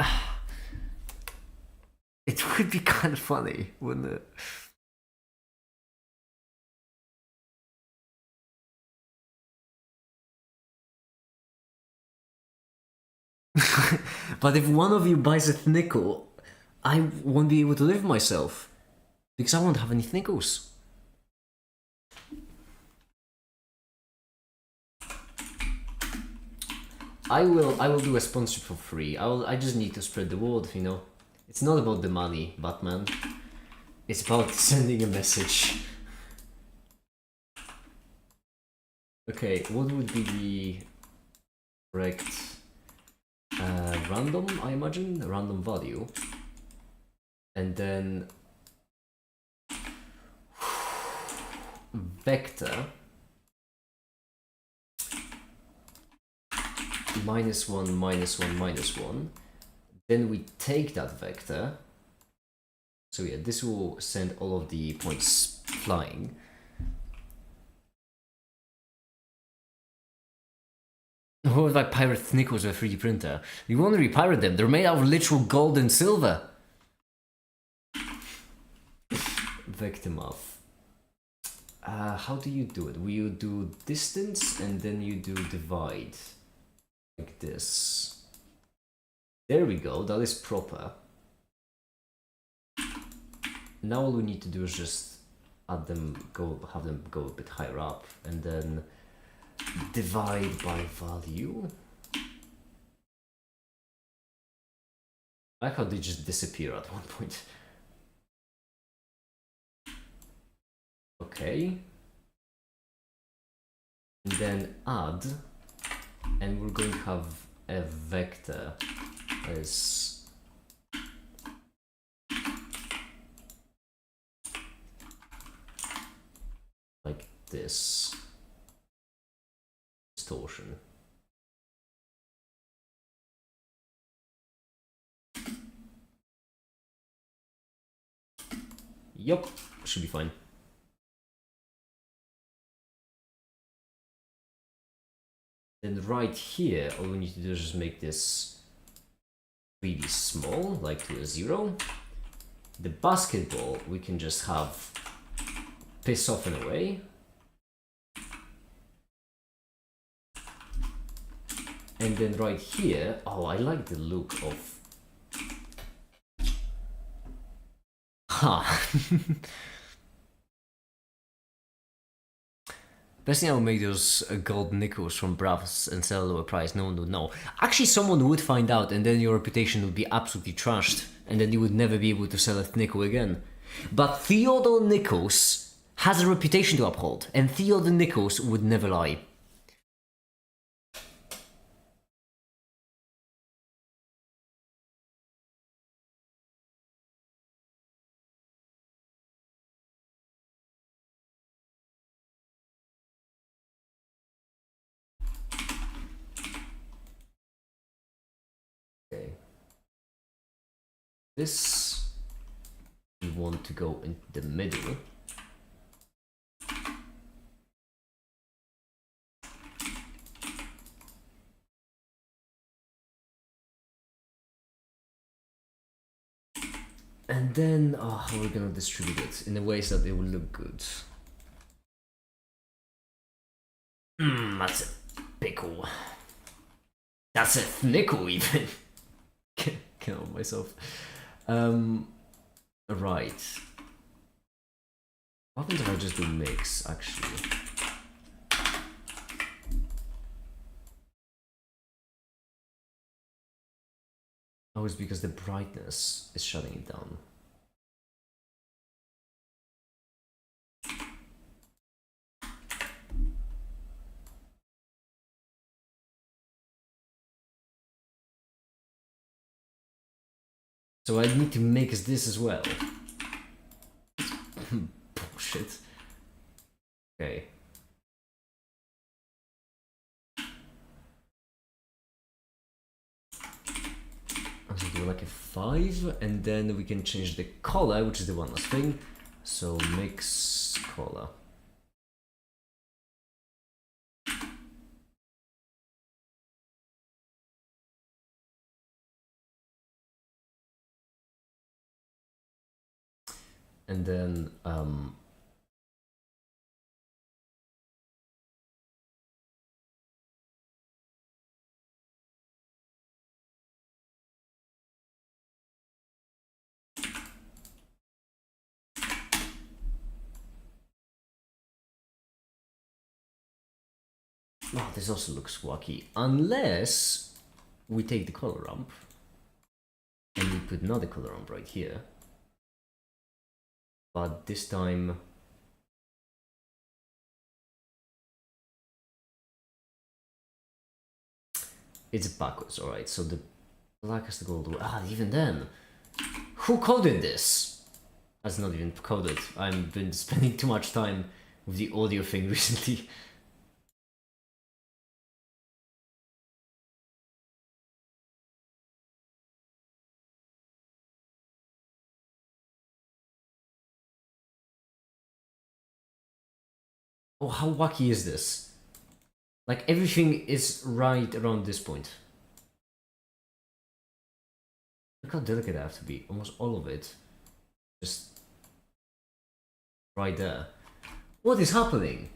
it would be kind of funny, wouldn't it? But if one of you buys a nickel, I won't be able to live myself, because I won't have any nickels. I will do a sponsorship for free. I just need to spread the word, you know. It's not about the money, Batman. It's about sending a message. Okay, what would be the correct random, I imagine? Random value. And then vector -1, -1, -1. Then we take that vector. So yeah, this will send all of the points flying. What if I pirate nickels with a 3D printer? You won't repirate them, they're made out of literal gold and silver. Vector math. How do you do it? Will you do distance and then you do divide? Like this. There we go, that is proper. Now all we need to do is just have them go a bit higher up and then divide by value. I like how they just disappear at one point. Okay. And then add, and we're going to have a vector as like this. Distortion. Yup, should be fine. Then right here, all we need to do is just make this really small, like to a 0. The basketball, we can just have piss off in a way. And then right here, oh, I like the look of... Ha! Best thing I would make those gold nickels from brass and sell at a lower price. No one would know. Actually, someone would find out, and then your reputation would be absolutely trashed, and then you would never be able to sell a nickel again. But Theodore Nichols has a reputation to uphold, and Theodore Nichols would never lie. Okay. This we want to go in the middle. And then we're gonna distribute it in a way so that it will look good. That's a pickle. That's a nickel even. Can't help myself. Right. What happens if I just do mix, actually? Oh, it's because the brightness is shutting it down. So I need to mix this as well. Bullshit. Okay. I'm gonna do like a 5, and then we can change the color, which is the one last thing. So mix color. And then Oh, this also looks wacky. Unless we take the color ramp and we put another color ramp right here. But this time... it's backwards, alright. So the black has to go all the way. Ah, even then. Who coded this? That's not even coded. I've been spending too much time with the audio thing recently. Oh, how wacky is this? Like, everything is right around this point. Look how delicate I have to be. Almost all of it. Just... right there. What is happening?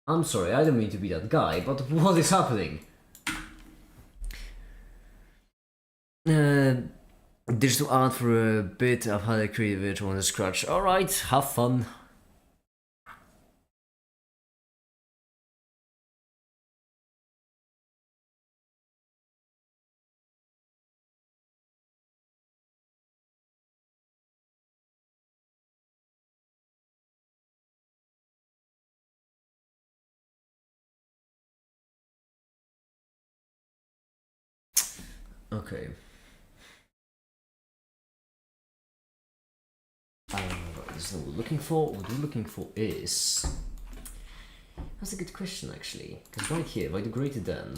I'm sorry, I don't mean to be that guy, but what is happening? Digital art for a bit. I've had a creative itch on the scratch. Alright, have fun. Okay. Right, this is what we're looking for. What we're looking for is... that's a good question, actually. Because right here, if I do greater than...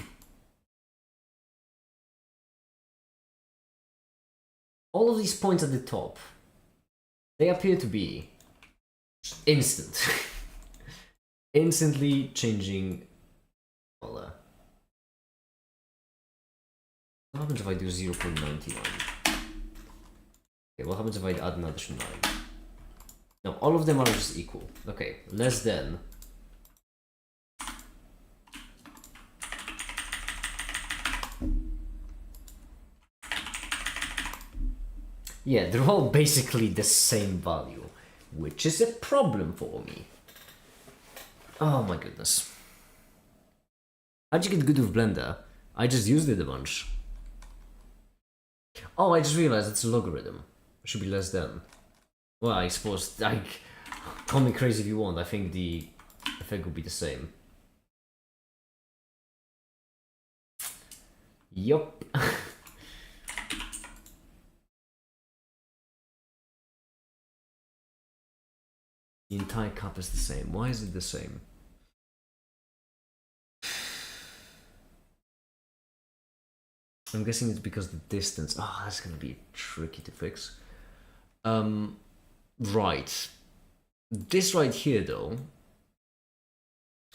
all of these points at the top, they appear to be instant. Instantly changing color. What happens if I do 0.99? Okay, what happens if I add an additional 9? No, all of them are just equal. Okay, less than. Yeah, they're all basically the same value, which is a problem for me. Oh my goodness. How'd you get good with Blender? I just used it a bunch. Oh, I just realized it's a logarithm. It should be less than. Well, I suppose, like, call me crazy if you want. I think the effect will be the same. Yup. The entire cup is the same. Why is it the same? I'm guessing it's because the distance. Oh, that's gonna be tricky to fix. Right. This right here, though.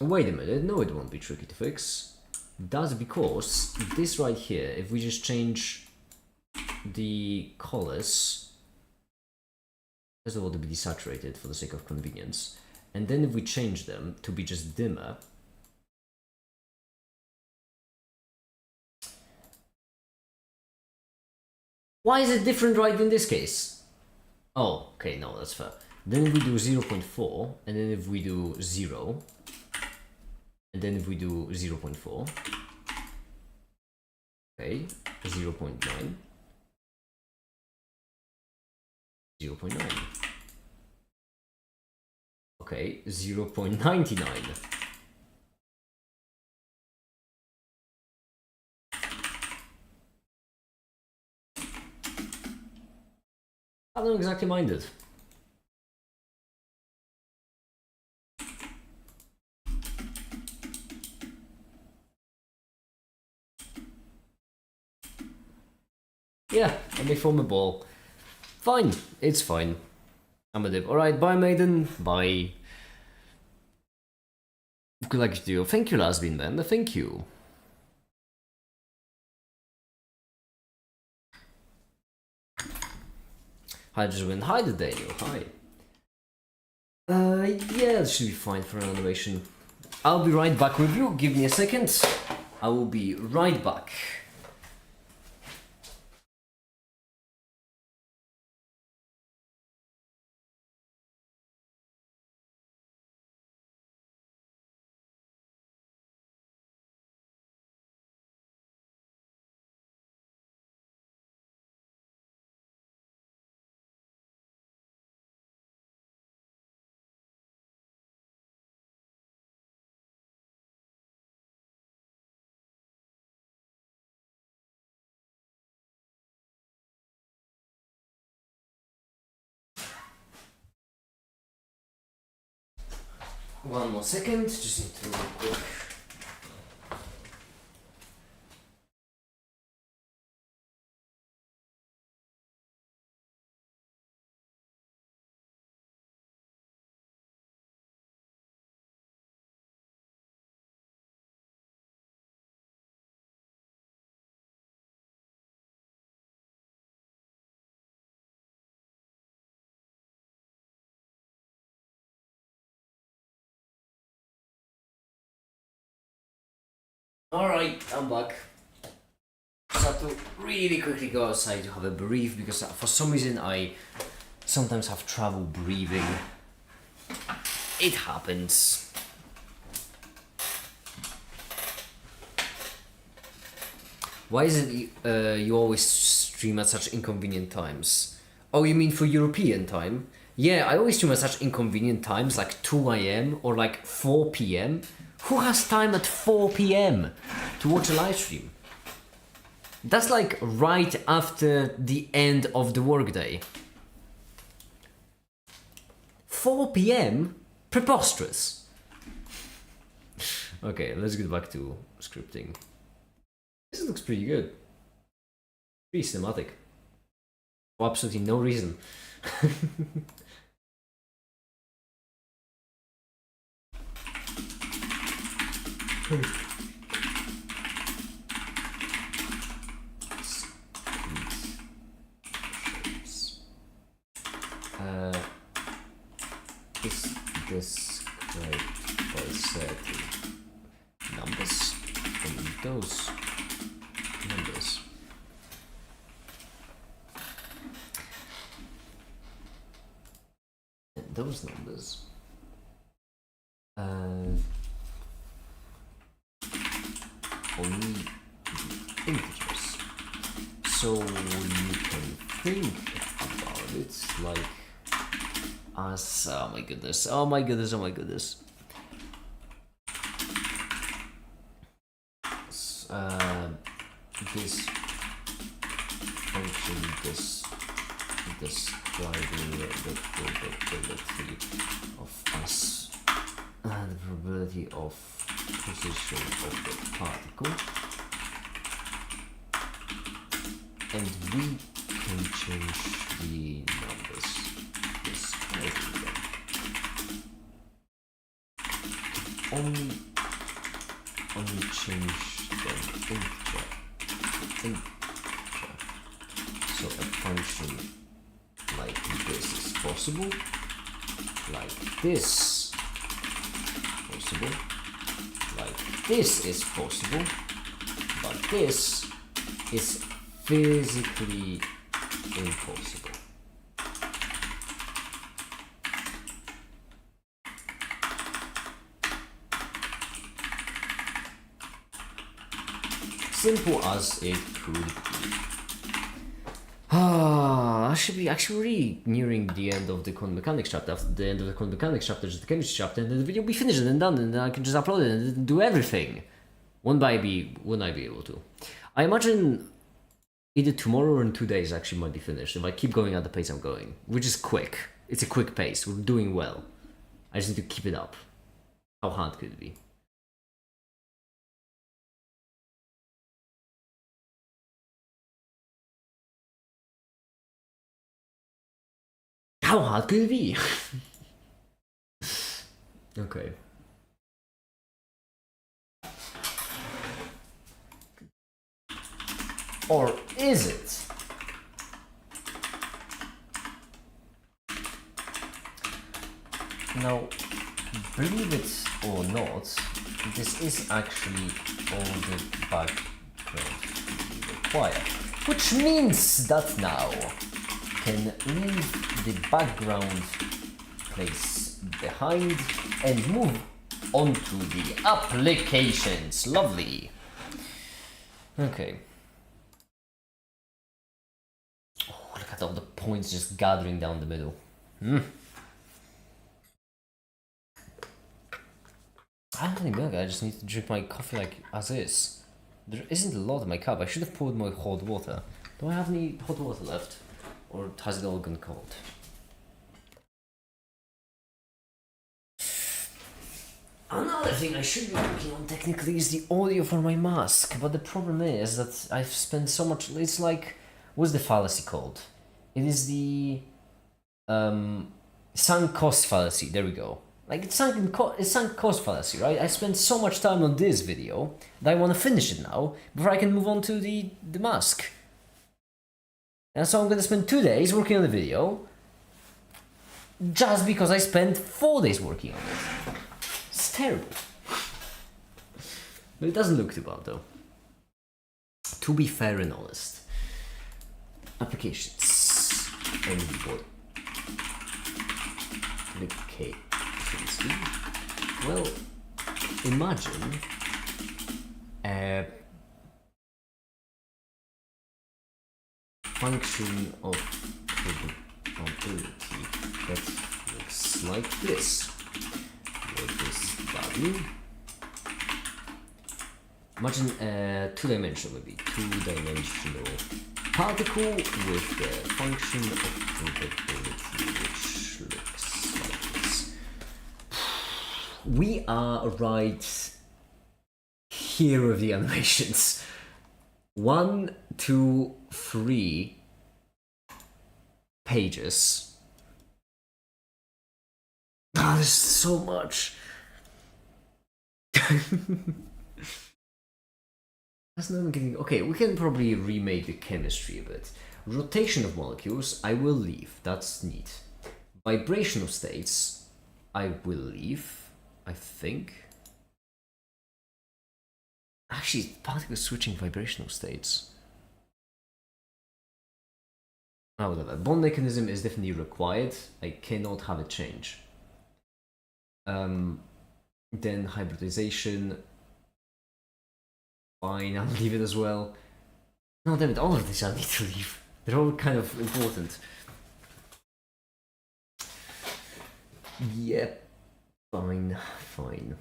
Wait a minute. No, it won't be tricky to fix. That's because this right here, if we just change the colors, first of all, to be desaturated for the sake of convenience, and then if we change them to be just dimmer, why is it different right in this case? Oh, okay, no, that's fair. Then if we do 0.4, and then if we do 0, and then if we do 0.4, okay, 0.9, 0.9, okay, 0.99. I don't exactly mind it. Yeah, and they form a ball. Fine, it's fine. I'm a dip. Alright, bye maiden, bye. Good luck to you. Thank you, Lasbin then, thank you. Hi, Jasmine. Hi, Daniel. Hi. Yeah, it should be fine for an animation. I'll be right back with you. Give me a second. I will be right back. One more second, just need to real quick. Alright, I'm back. Just have to really quickly go outside to have a breathe because for some reason I sometimes have trouble breathing. It happens. Why is it you always stream at such inconvenient times? Oh, you mean for European time? Yeah, I always stream at such inconvenient times, like 2 a.m. or like 4 p.m. Who has time at 4 p.m. to watch a live stream? That's like right after the end of the workday. 4 p.m? Preposterous. Okay, let's get back to scripting. This looks pretty good. Pretty cinematic. For absolutely no reason. Is described by certain numbers and those numbers only integers, so you can think about it like as oh my goodness this function describing the probability of us the probability of position of the particle, and we can change the numbers describing them. Only change them integer. So a function like this is possible, like this possible, like this is possible, but this is physically impossible. Simple as it could be. I should be actually really nearing the end of the quantum mechanics chapter. After the end of the quantum mechanics chapter, just the chemistry chapter, and then the video will be finished and done, and then I can just upload it and do everything. Wouldn't I be able to? I imagine either tomorrow or in 2 days actually might be finished if I keep going at the pace I'm going, which is quick. It's a quick pace. We're doing well. I just need to keep it up. How hard could it be? How hard could it be? Okay. Or is it? Now, believe it or not, this is actually all the background we require. Which means that now can leave the background place behind and move on to the applications. Lovely. Okay. Oh, look at all the points just gathering down the middle. I don't have any milk, I just need to drink my coffee like as is. There isn't a lot in my cup. I should have poured more hot water. Do I have any hot water left? Or has it all gone cold? Another thing I should be working on technically is the audio for my mask, but the problem is that I've spent so much. It's like, what's the fallacy called? It is the sunk cost fallacy. There we go. Like it's sunk cost fallacy, right? I spent so much time on this video that I want to finish it now before I can move on to the mask. And so I'm gonna spend 2 days working on the video just because I spent 4 days working on it. It's terrible. But it doesn't look too bad though. To be fair and honest. Applications. MD Okay. Well, imagine a function of probability that looks like this. With this value. Imagine a two-dimensional, maybe two-dimensional particle with the function of probability which looks like this. We are right here with the animations. 1, 2, 3 pages. Oh, there's so much. That's not even getting. Okay, we can probably remake the chemistry a bit. Rotation of molecules, I will leave. That's neat. Vibrational states, I will leave. I think. Actually, particles switching vibrational states. Oh, whatever. Bond mechanism is definitely required. I cannot have it change. Then hybridization. Fine, I'll leave it as well. No, damn it, all of these I need to leave. They're all kind of important. Yep. Fine, fine.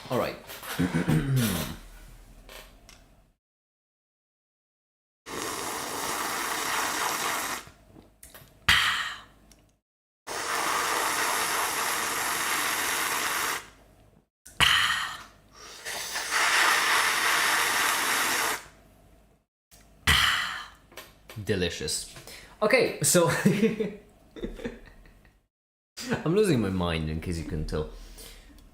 All right. Delicious. Okay, so I'm losing my mind in case you couldn't tell.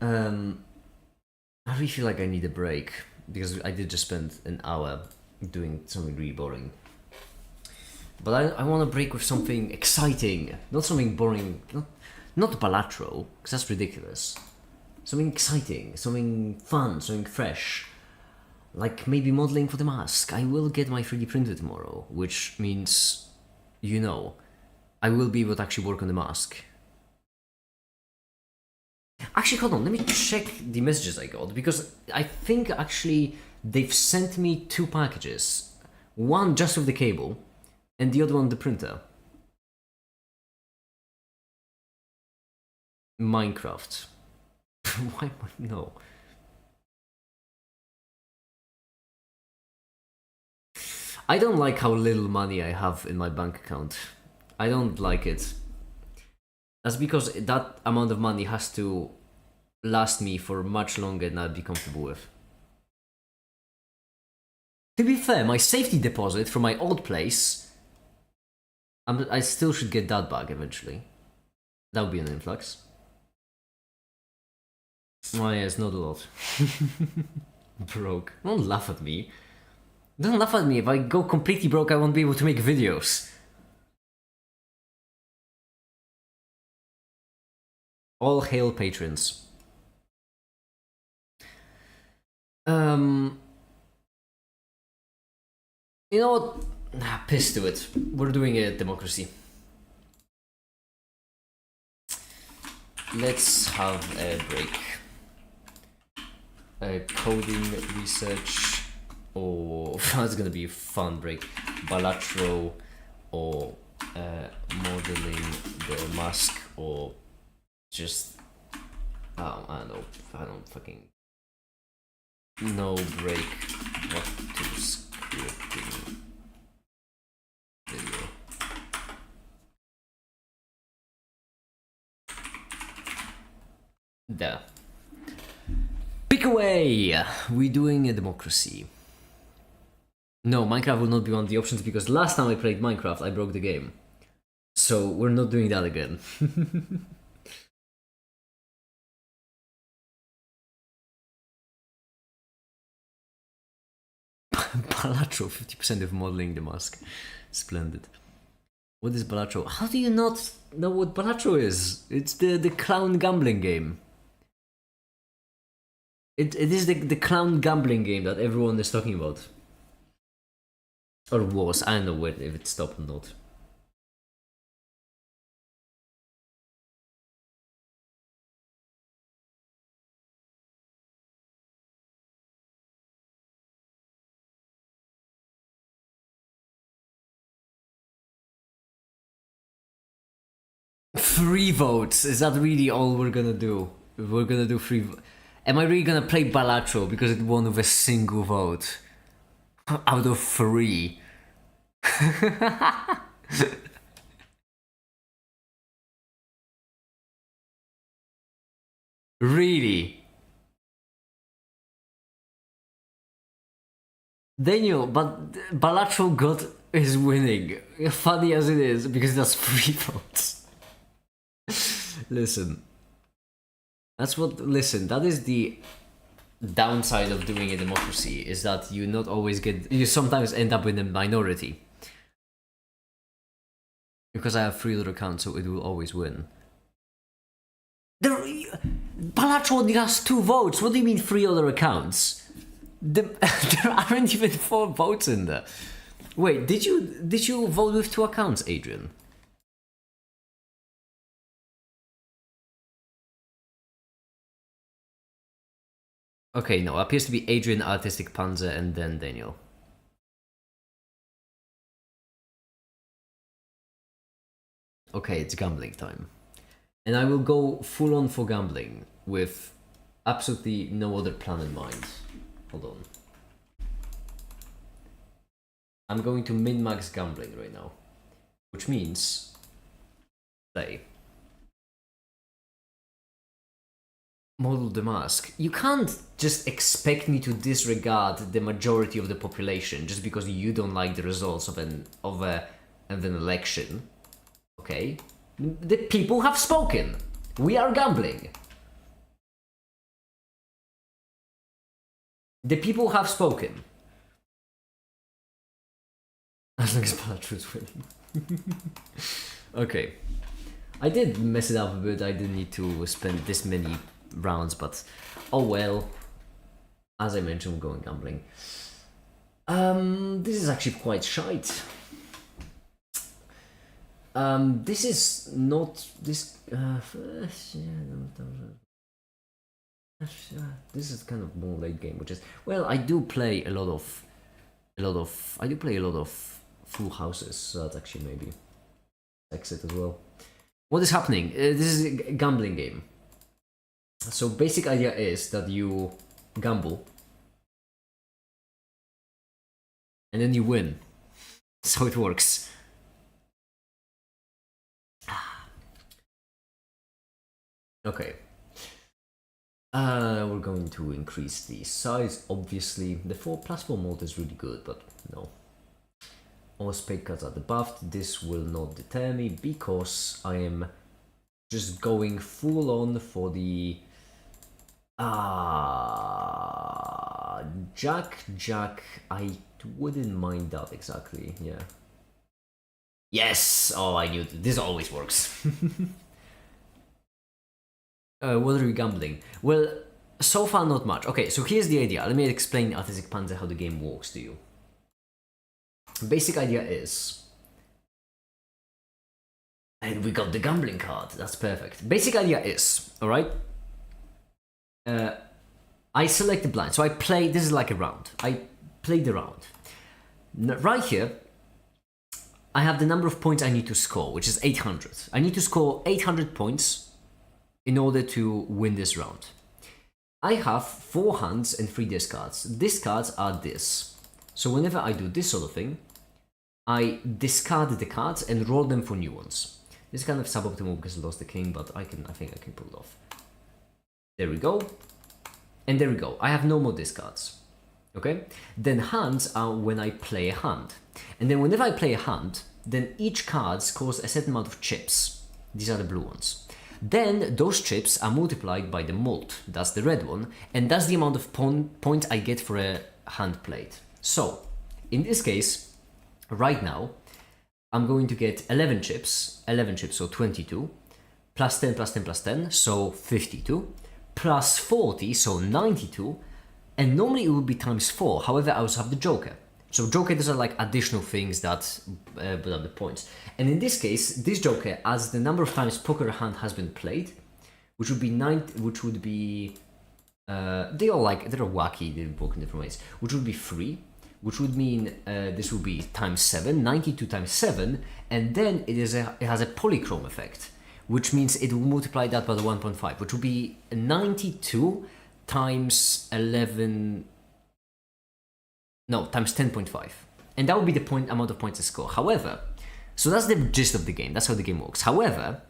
I really feel like I need a break because I did just spend an hour doing something really boring. But I want to break with something exciting, not something boring, not Balatro, because that's ridiculous. Something exciting, something fun, something fresh. Like maybe modeling for the mask. I will get my 3D printer tomorrow, which means, you know, I will be able to actually work on the mask. Actually, hold on, let me check the messages I got, because I think actually they've sent me 2 packages. One just with the cable, and the other one the printer. Minecraft. Why? No. I don't like how little money I have in my bank account. I don't like it. That's because that amount of money has to last me for much longer than I'd be comfortable with. To be fair, my safety deposit from my old place, I still should get that back eventually. That would be an influx. Oh yeah, it's not a lot. Broke. Don't laugh at me. Don't laugh at me. If I go completely broke, I won't be able to make videos. All hail patrons. You know what? Piss to it. We're doing a democracy. Let's have a break. Coding research, or that's gonna be a fun break. Balatro, or modeling the mask, or just I don't know. I don't fucking No break. What to scripting video. There. Pick away! We're doing a democracy. No, Minecraft will not be one of the options because last time I played Minecraft, I broke the game. So we're not doing that again. Balatro, 50% of modeling the mask. Splendid. What is Balatro? How do you not know what Balatro is? It's the clown gambling game. It is the clown gambling game that everyone is talking about. Or was. I don't know if it stopped or not. Free votes. Is that really all we're gonna do? We're gonna do free. Am I really gonna play Balatro because it won with a single vote out of 3? Really? Daniel, but Balatro got is winning. Funny as it is, because that's 3 votes. Listen. That is the downside of doing a democracy, is that you sometimes end up in a minority. Because I have 3 other accounts, so it will always win. Balatro only has 2 votes. What do you mean 3 other accounts? There aren't even 4 votes in there. Wait, did you vote with 2 accounts, Adrian? Okay, no, appears to be Adrian, Artistic Panzer, and then Daniel. Okay, it's gambling time. And I will go full on for gambling with absolutely no other plan in mind. Hold on. I'm going to min-max gambling right now. Which means... play. Model the mask. You can't just expect me to disregard the majority of the population just because you don't like the results of an election. Okay? The people have spoken. We are gambling. The people have spoken. As long as Palatro's winning. Okay. I did mess it up a bit. I didn't need to spend this many rounds, but oh well. As I mentioned, we're going gambling. This is actually quite shite. This is not this. This is kind of more late game, which is well. I do play a lot of full houses, so that's actually maybe exit as well. What is happening? This is a gambling game. So basic idea is that you gamble and then you win. That's how it works. Okay. We're going to increase the size, obviously. The 4+4 mode is really good, but no. All spade cards are debuffed. This will not deter me because I am just going full on for the Jack. I wouldn't mind that exactly. Yeah. Yes. Oh, I knew this always works. What are we gambling? Well, so far not much. Okay, so here's the idea. Let me explain Artistic Panzer how the game works to you. Basic idea is... and we got the gambling card. That's perfect. Basic idea is, alright? I select the blind. So I play... this is like a round. I play the round. Right here, I have the number of points I need to score, which is 800. I need to score 800 points in order to win this round. I have 4 hands and 3 discards. Discards are this. So whenever I do this sort of thing, I discard the cards and roll them for new ones. This is kind of suboptimal because I lost the king, but I think I can pull it off. There we go. And there we go. I have no more discards. Okay? Then hands are when I play a hand. And then whenever I play a hand, then each card scores a certain amount of chips. These are the blue ones. Then those chips are multiplied by the mult. That's the red one. And that's the amount of points I get for a hand played. So, in this case, right now, I'm going to get 11 chips, so 22, plus 10, plus 10, plus 10, so 52, plus 40, so 92, and normally it would be times 4, however I also have the joker. So joker, those are like additional things that build up the points. And in this case, this joker as the number of times poker hand has been played, which would be they're wacky, they're broken different ways, which would be 3. Which would mean this would be times 7, 92 times 7, and then it has a polychrome effect, which means it will multiply that by the 1.5, which would be 92 times 11, no, times 10.5. And that would be the amount of points to score. However, so that's the gist of the game, that's how the game works. However,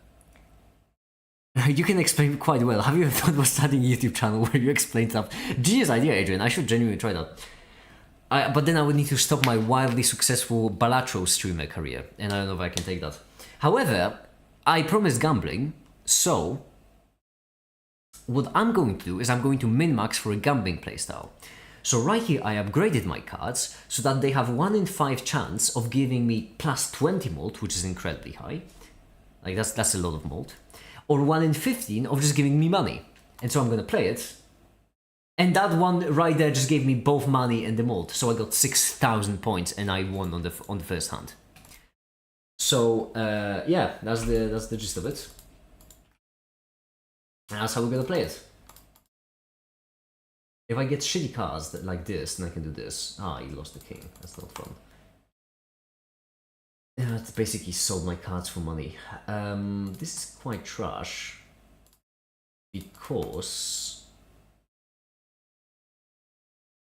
you can explain quite well. Have you ever thought about starting a YouTube channel where you explain stuff? Genius idea, Adrian, I should genuinely try that. But then I would need to stop my wildly successful Balatro streamer career, and I don't know if I can take that. However, I promised gambling, so what I'm going to do is I'm going to min-max for a gambling playstyle. So right here I upgraded my cards so that they have 1 in 5 chance of giving me plus 20 mult, which is incredibly high. Like that's a lot of mult. Or 1 in 15 of just giving me money. And so I'm gonna play it. And that one right there just gave me both money and the mult, so I got 6,000 points and I won on the first hand. So yeah, that's the gist of it. And that's how we're gonna play it. If I get shitty cards like this, then I can do this. Ah, you lost the king. That's not fun. That basically sold my cards for money. This is quite trash because.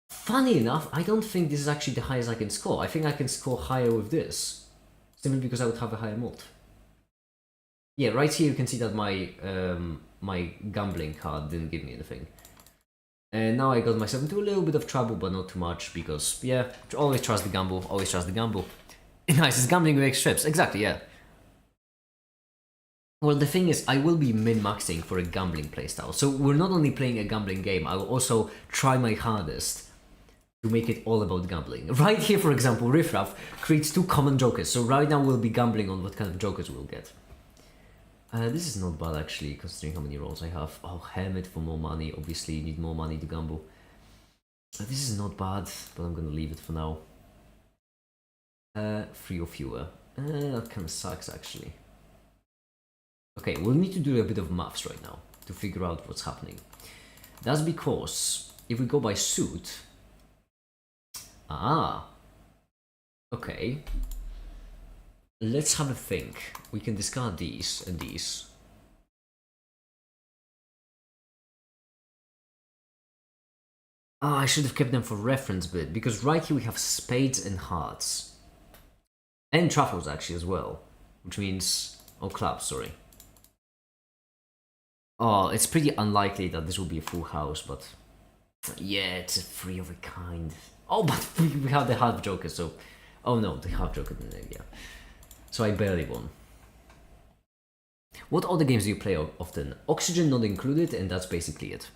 Funny enough, I don't think this is actually the highest I can score. I think I can score higher with this. Simply because I would have a higher mult. Yeah, right here you can see that my my gambling card didn't give me anything. And now I got myself into a little bit of trouble, but not too much, because, yeah, always trust the gamble, always trust the gamble. Nice, it's gambling with strips, exactly, yeah. Well, the thing is, I will be min-maxing for a gambling playstyle. So we're not only playing a gambling game, I will also try my hardest to make it all about gambling. Right here, for example, Riffraff creates 2 common jokers. So right now we'll be gambling on what kind of jokers we'll get. This is not bad actually, considering how many rolls I have. Oh, Hermit for more money. Obviously, you need more money to gamble. This is not bad, but I'm gonna leave it for now. 3 or fewer. That kind of sucks actually. Okay, we'll need to do a bit of maths right now to figure out what's happening. That's because if we go by suit... Ah! Okay. Let's have a think. We can discard these and these. Ah, I should have kept them for reference bit, because right here we have spades and hearts. And truffles actually as well. Which means... Oh, clubs, sorry. Oh, it's pretty unlikely that this will be a full house, but... Yeah, it's a 3 of a kind. Oh, but we have the half joker, so... Oh no, the half joker didn't, yeah. So I barely won. What other games do you play often? Oxygen not included, and that's basically it.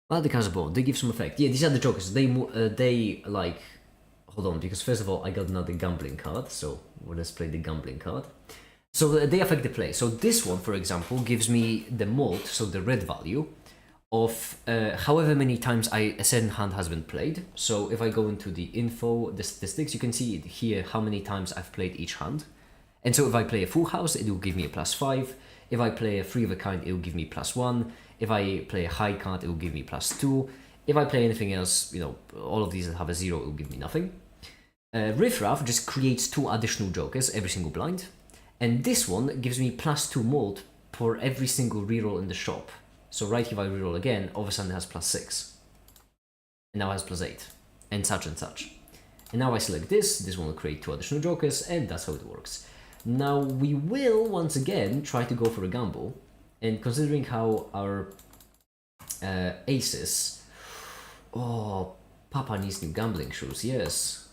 Well, the cards are both. They give some effect. Yeah, these are the jokers. They like... Hold on, because first of all, I got another gambling card, so let's play the gambling card. So they affect the play. So this one, for example, gives me the mult, so the red value, of however many times a certain hand has been played. So if I go into the info, the statistics, you can see here how many times I've played each hand. And so if I play a full house, it will give me a +5. If I play a 3 of a kind, it will give me +1. If I play a high card, it will give me +2. If I play anything else, you know, all of these that have a 0, it will give me nothing. Riffraff just creates 2 additional jokers every single blind. And this one gives me +2 mold for every single reroll in the shop. So right here if I reroll again, all of a sudden it has +6. And now it has +8. And such and such. And now I select this one will create 2 additional jokers, and that's how it works. Now we will, once again, try to go for a gamble. And considering how our aces... Oh, Papa needs new gambling shoes, yes.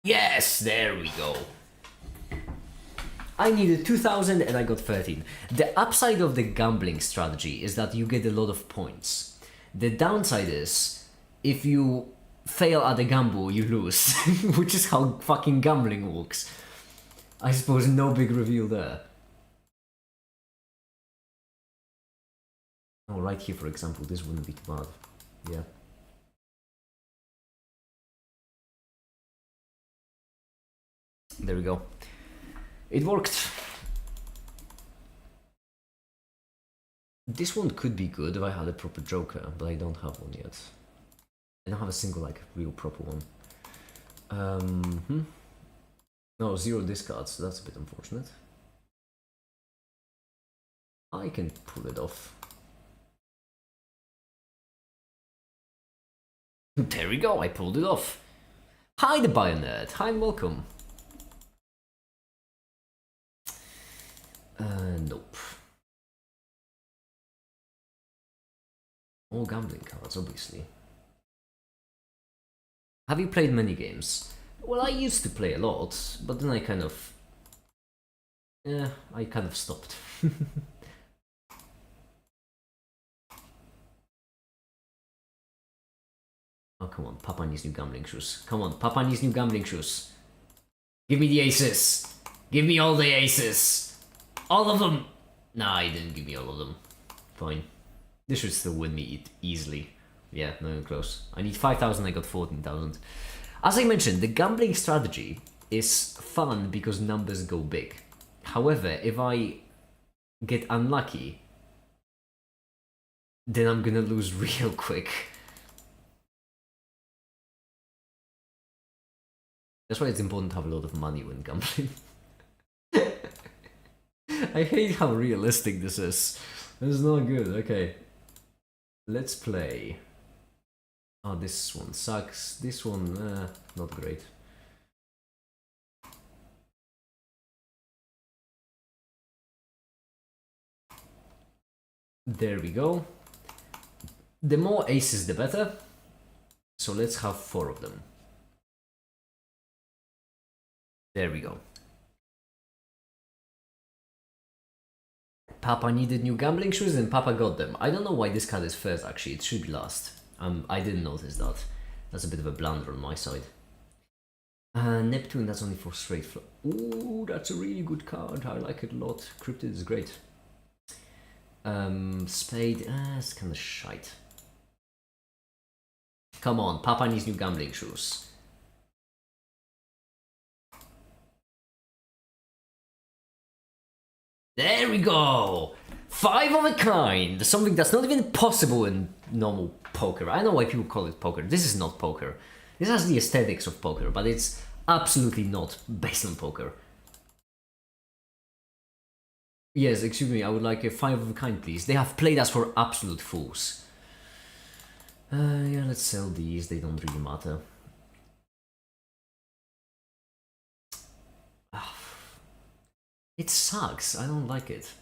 Yes, there we go. I needed 2,000 and I got 13. The upside of the gambling strategy is that you get a lot of points. The downside is, if you fail at a gamble, you lose. Which is how fucking gambling works. I suppose no big reveal there. Oh, right here, for example, this wouldn't be too bad. Yeah. There we go. It worked. This one could be good if I had a proper joker, but I don't have one yet. I don't have a single, like, real proper one. No, 0 discards, so that's a bit unfortunate. I can pull it off. There we go, I pulled it off. Hi, the Bayonet. Hi and welcome. Nope. All gambling cards, obviously. Have you played many games? Well, I used to play a lot, but then I kind of... Yeah, I kind of stopped. Oh, come on, Papa needs new gambling shoes. Come on, Papa needs new gambling shoes. Give me the aces. Give me all the aces. All of them. Nah, he didn't give me all of them. Fine. This should still win me easily. Yeah, not even close. I need 5,000, I got 14,000. As I mentioned, the gambling strategy is fun because numbers go big. However, if I get unlucky, then I'm gonna lose real quick. That's why it's important to have a lot of money when gambling. I hate how realistic this is. This is not good. Okay. Let's play. Oh, this one sucks. This one, not great. There we go. The more aces, the better. So let's have 4 of them. There we go. Papa needed new gambling shoes and Papa got them. I don't know why this card is first, actually. It should be last. I didn't notice that. That's a bit of a blunder on my side. Neptune, that's only for straight flow. Ooh, that's a really good card. I like it a lot. Cryptid is great. Spade, it's kind of shite. Come on, Papa needs new gambling shoes. There we go! 5 of a kind! Something that's not even possible in normal poker. I know why people call it poker. This is not poker. This has the aesthetics of poker, but it's absolutely not based on poker. Yes, excuse me, I would like a 5 of a kind, please. They have played us for absolute fools. Yeah, let's sell these. They don't really matter. It sucks. I don't like it.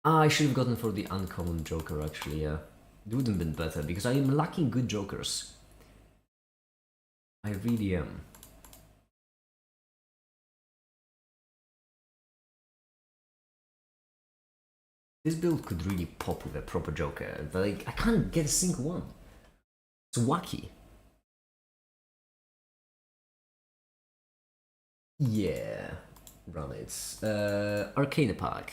I should have gotten for the uncommon joker, actually, yeah. It would have been better, because I am lacking good jokers. I really am. This build could really pop with a proper joker, but like, I can't get a single one. It's wacky. Yeah. Run it. Arcana pack.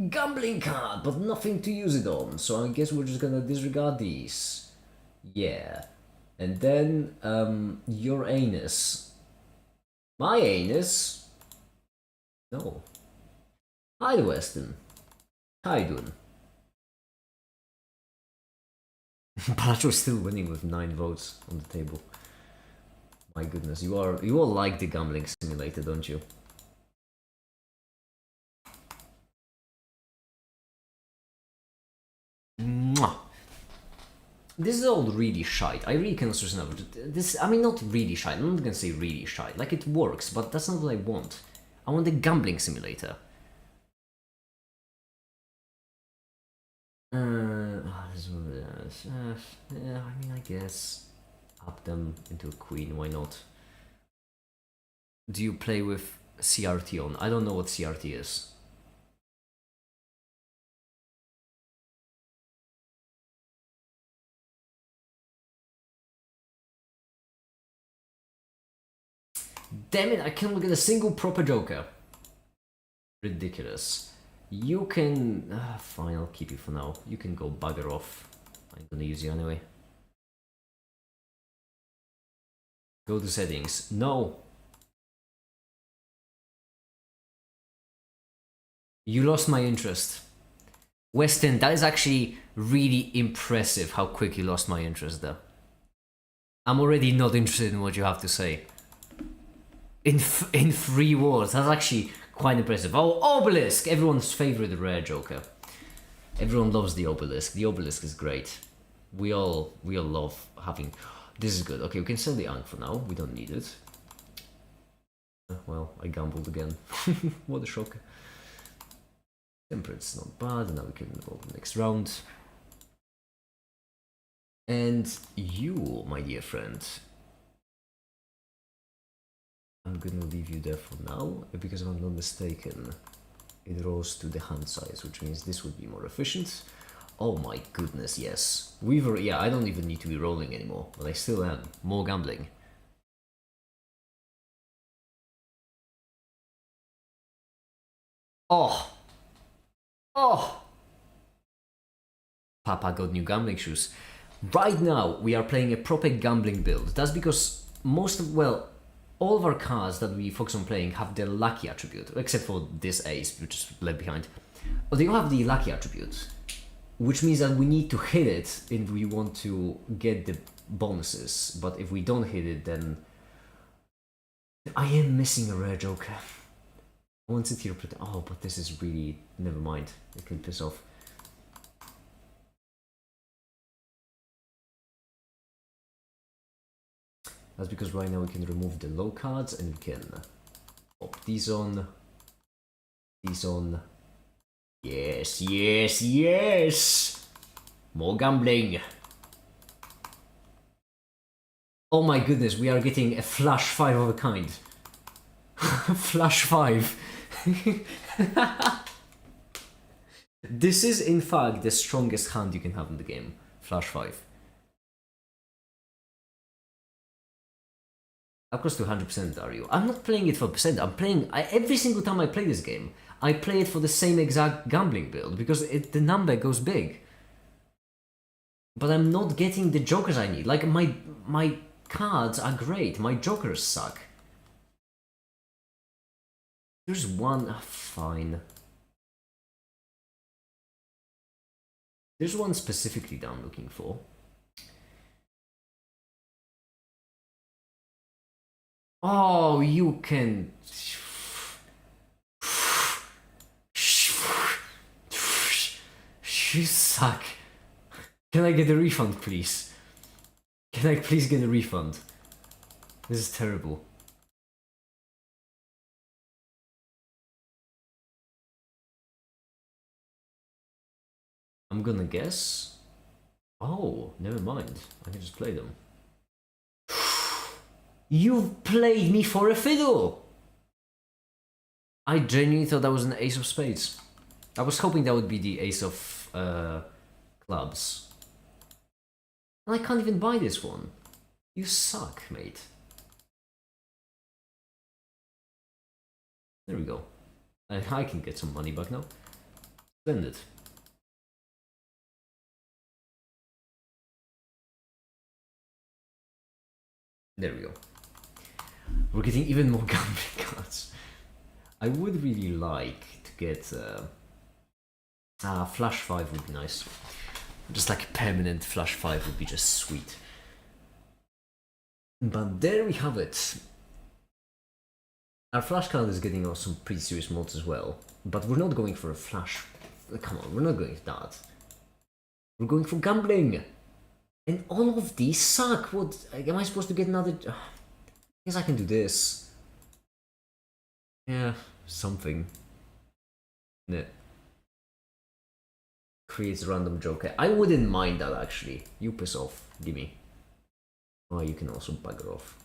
Gambling card, but nothing to use it on, so I guess we're just gonna disregard these. Yeah. And then, your anus. My anus? No. Hi, Weston. How you doing? Palacho's still winning with 9 votes on the table. My goodness, you all like the gambling simulator, don't you? Mwah. This is all really shite. I really cannot stress enough. This, I mean, not really shite. I'm not gonna say really shite. Like, it works, but that's not what I want. I want the gambling simulator. Yeah, I mean, I guess up them into a queen. Why not? Do you play with CRT on? I don't know what CRT is. Damn it! I can't look at a single proper joker. Ridiculous. You can... fine, I'll keep you for now. You can go bugger off. I'm gonna use you anyway. Go to settings. No! You lost my interest. Weston, that is actually really impressive how quick you lost my interest there. I'm already not interested in what you have to say. In 3 words, that's actually quite impressive. Oh, Obelisk! Everyone's favorite rare joker. Everyone loves the Obelisk. The Obelisk is great. We all love having... This is good. Okay, we can sell the Ankh for now. We don't need it. Well, I gambled again. What a shock. Temperance, not bad. Now we can move on to the next round. And you, my dear friend, I'm gonna leave you there for now, because if I'm not mistaken, it rose to the hand size, which means this would be more efficient. Oh my goodness, yes. Yeah, I don't even need to be rolling anymore, but I still am. More gambling. Oh! Oh! Papa got new gambling shoes. Right now, we are playing a proper gambling build. That's because all of our cards that we focus on playing have the lucky attribute, except for this ace, which is left behind. But they all have the lucky attribute, which means that we need to hit it if we want to get the bonuses. But if we don't hit it, then I am missing a rare joker. I want to sit here, oh, but this is really... Never mind, it can piss off. That's because right now we can remove the low cards and we can pop these on. These on. Yes, yes, yes! More gambling! Oh my goodness, we are getting a flush 5 of a kind. Flush 5. This is in fact the strongest hand you can have in the game. Flush 5. Of course, to 100% are you? I'm not playing it for percent. I'm playing... every single time I play this game, I play it for the same exact gambling build, because the number goes big. But I'm not getting the jokers I need. Like, my cards are great. My jokers suck. There's one... fine. There's one specifically that I'm looking for. Oh, you can... You suck. Can I get a refund, please? Can I please get a refund? This is terrible. I'm gonna guess... Oh, never mind. I can just play them. You've played me for a fiddle! I genuinely thought that was an ace of spades. I was hoping that would be the ace of clubs. And I can't even buy this one. You suck, mate. There we go. I can get some money back now. Spend it. There we go. We're getting even more gambling cards. I would really like to get... flash 5 would be nice. Just like a permanent flash 5 would be just sweet. But there we have it. Our flash card is getting us some pretty serious mods as well. But we're not going for a flash. Come on, we're not going for that. We're going for gambling. And all of these suck. What? Am I supposed to get another? I guess I can do this. Yeah, something. Yeah. Creates a random joker. I wouldn't mind that actually. You piss off. Gimme. Oh, you can also bugger off.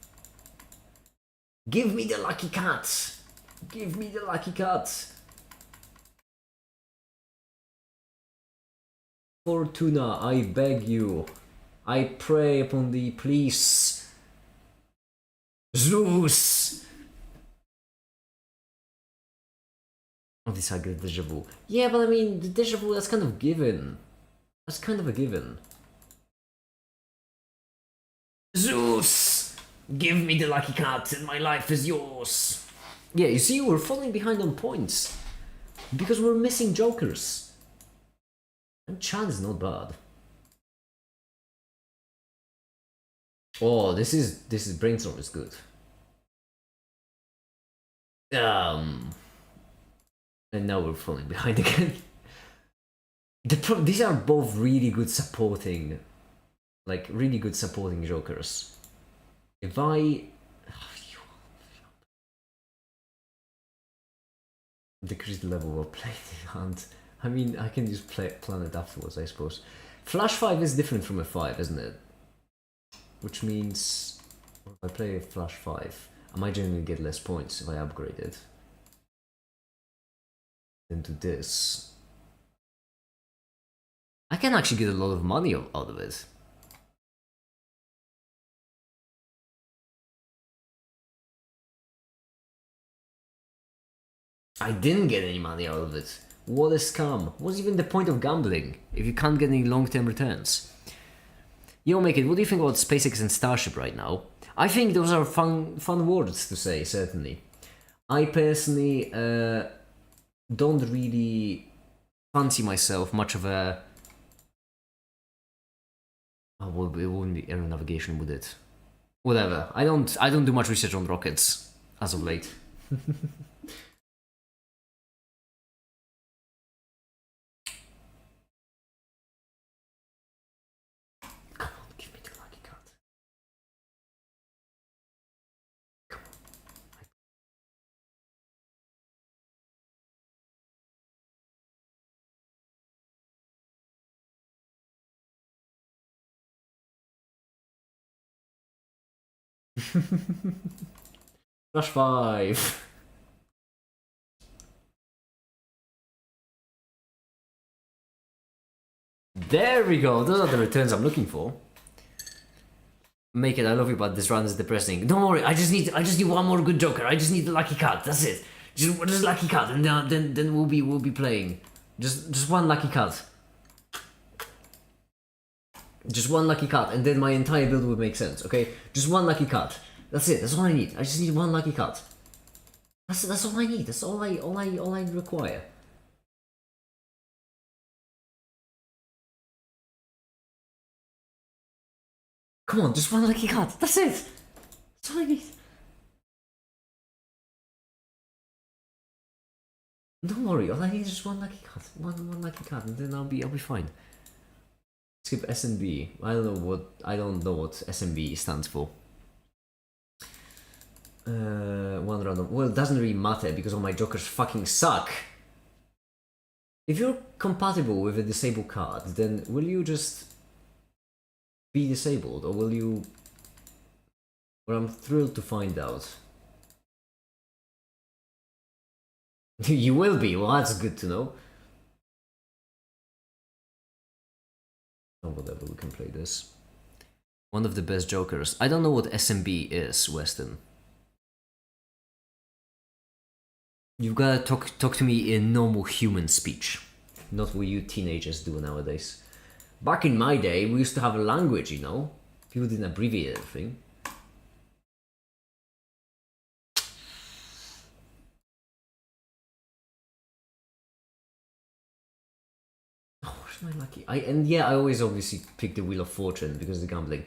Give me the lucky cat! Give me the lucky cat! Fortuna, I beg you. I pray upon thee, please. Zeus! Oh, this I get deja vu. Yeah, but I mean, the deja vu, that's kind of given. That's kind of a given. Zeus! Give me the lucky cat and my life is yours. Yeah, you see, we're falling behind on points. Because we're missing jokers. And Chan is not bad. Oh, this is Brainstorm is good. And now we're falling behind again. These are both really good supporting, like really good supporting jokers. If I decrease the level of play hand, I mean I can just plan it afterwards, I suppose. Flash 5 is different from a 5, isn't it? Which means if I play a Flash 5, I might generally get less points if I upgrade it. Then to this. I can actually get a lot of money out of it. I didn't get any money out of it. What a scam. What's even the point of gambling if you can't get any long-term returns? Yo, Make It, what do you think about SpaceX and Starship right now? I think those are fun words to say, certainly. I personally don't really fancy myself much of a... Oh, well, it wouldn't be aero navigation, would it? Whatever. I don't do much research on rockets as of late. Come on, give me the lucky card. Come on. Flash 5. There we go. Those are the returns I'm looking for. Make It, I love you, but this round is depressing. Don't worry, I just need one more good joker. I just need the lucky card. That's it. Just lucky card, and then we'll be playing. Just one lucky card. Just one lucky card, and then my entire build would make sense. Okay, just one lucky card. That's it. That's all I need. I just need one lucky card. That's all I need. That's all I require. Come on, just one lucky card. That's it. That's all I need. Don't worry. All I need is just one lucky card. One lucky card, and then I'll be fine. Skip SNB. I don't know what SNB stands for. One random. Well, it doesn't really matter because all my jokers fucking suck. If you're compatible with a disabled card, then will you just be disabled, or will you? Well, I'm thrilled to find out. You will be. Well, that's good to know. Oh, whatever. We can play this. One of the best jokers. I don't know what SMB is, Weston. You've gotta talk to me in normal human speech, not what you teenagers do nowadays. Back in my day, we used to have a language, you know? People didn't abbreviate everything. Oh, where's my lucky? I always obviously pick the Wheel of Fortune because of the gambling.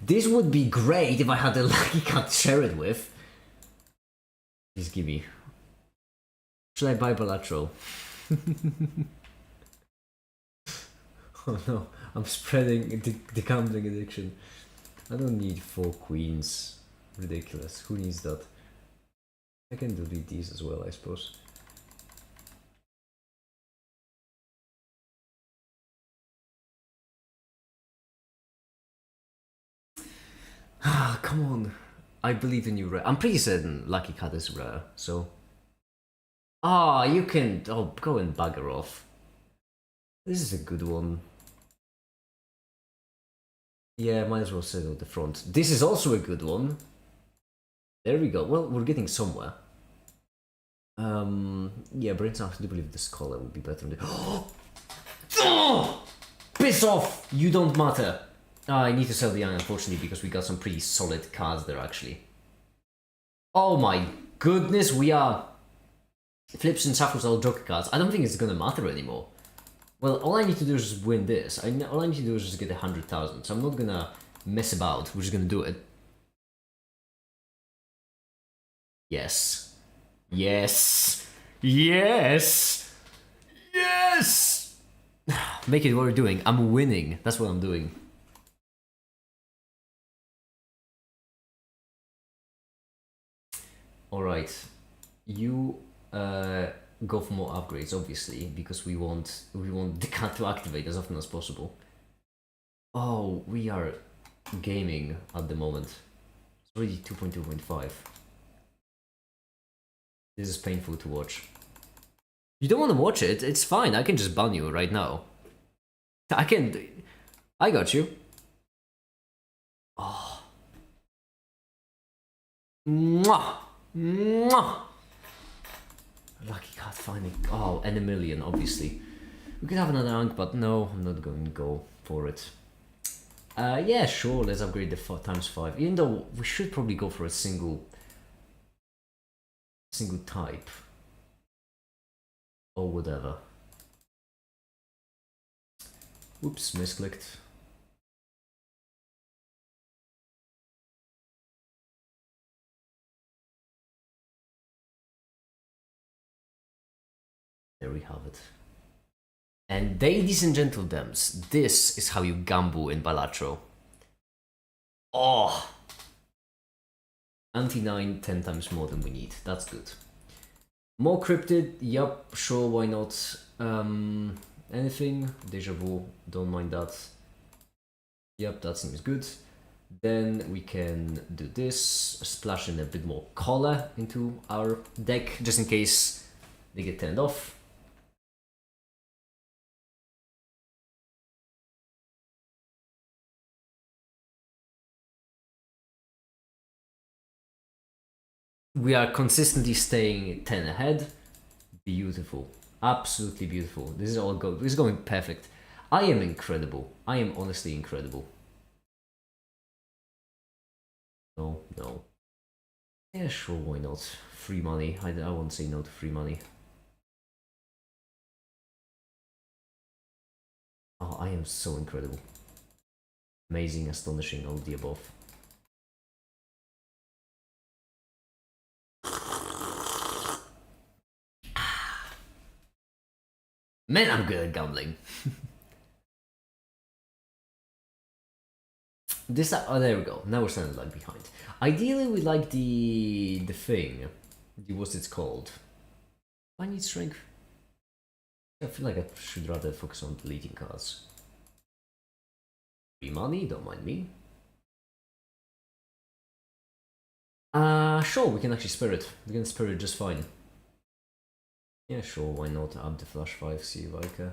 This would be great if I had a lucky card to share it with. Please give me. Should I buy bilateral? Oh no, I'm spreading the gambling addiction. I don't need 4 queens. Ridiculous. Who needs that? I can delete these as well, I suppose. Ah, come on. I believe in you, rare. I'm pretty certain lucky card is rare, so. Ah, you can. Oh, go and bugger off. This is a good one. Yeah, might as well sit at the front. This is also a good one. There we go. Well, we're getting somewhere. Yeah, brains I do believe the scholar would be better than the. Oh! Piss off! You don't matter. I need to sell the young, unfortunately, because we got some pretty solid cards there, actually. Oh my goodness, we are flips and shuffles all joker cards. I don't think it's gonna matter anymore. Well, all I need to do is just win this. All I need to do is just get 100,000. So I'm not gonna mess about. We're just gonna do it. Yes. Yes. Yes. Yes. Make it what we're doing. I'm winning. That's what I'm doing. All right. You go for more upgrades, obviously, because we want the card to activate as often as possible. Oh, we are gaming at the moment. It's already 2.2.5. This is painful to watch. You don't want to watch it? It's fine. I can just ban you right now. I got you. Oh. Mwah! Mwah! Lucky card finally. Oh, and a million, obviously. We could have another rank, but no, I'm not going to go for it. Yeah, sure, let's upgrade the ×5. Even though we should probably go for a single type. Or whatever. Oops, misclicked. There we have it. And ladies and gentlemen, this is how you gamble in bilateral. Oh! Anti-9, 10 times more than we need. That's good. More cryptid, yup, sure, why not? Anything? Deja vu, don't mind that. Yep, that seems good. Then we can do this, splash in a bit more color into our deck, just in case they get turned off. We are consistently staying 10 ahead. Beautiful. Absolutely beautiful. This is all good. This is going perfect. I am incredible. I am honestly incredible. No, no. Yeah, sure, why not? Free money. I won't say no to free money. Oh, I am so incredible. Amazing, astonishing, all of the above. Man, I'm good at gambling. This, oh, there we go. Now we're standing like behind. Ideally, we like the thing. What's it called? I need strength. I feel like I should rather focus on deleting cards. Free money, don't mind me. Sure, we can actually spirit. We can spirit just fine. Yeah, sure, why not? Up the flash 5, see if I can.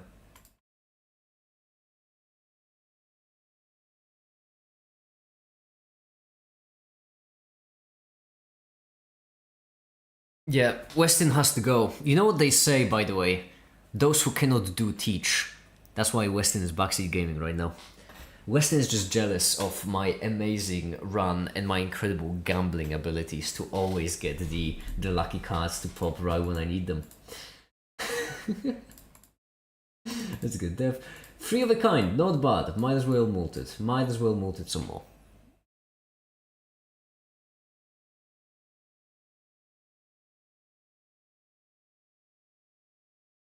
Yeah, Weston has to go. You know what they say, by the way? Those who cannot do teach. That's why Weston is backseat gaming right now. Weston is just jealous of my amazing run and my incredible gambling abilities to always get the lucky cards to pop right when I need them. That's good, Dev. 3 of a kind, not bad. Might as well mult it. Might as well mult it some more.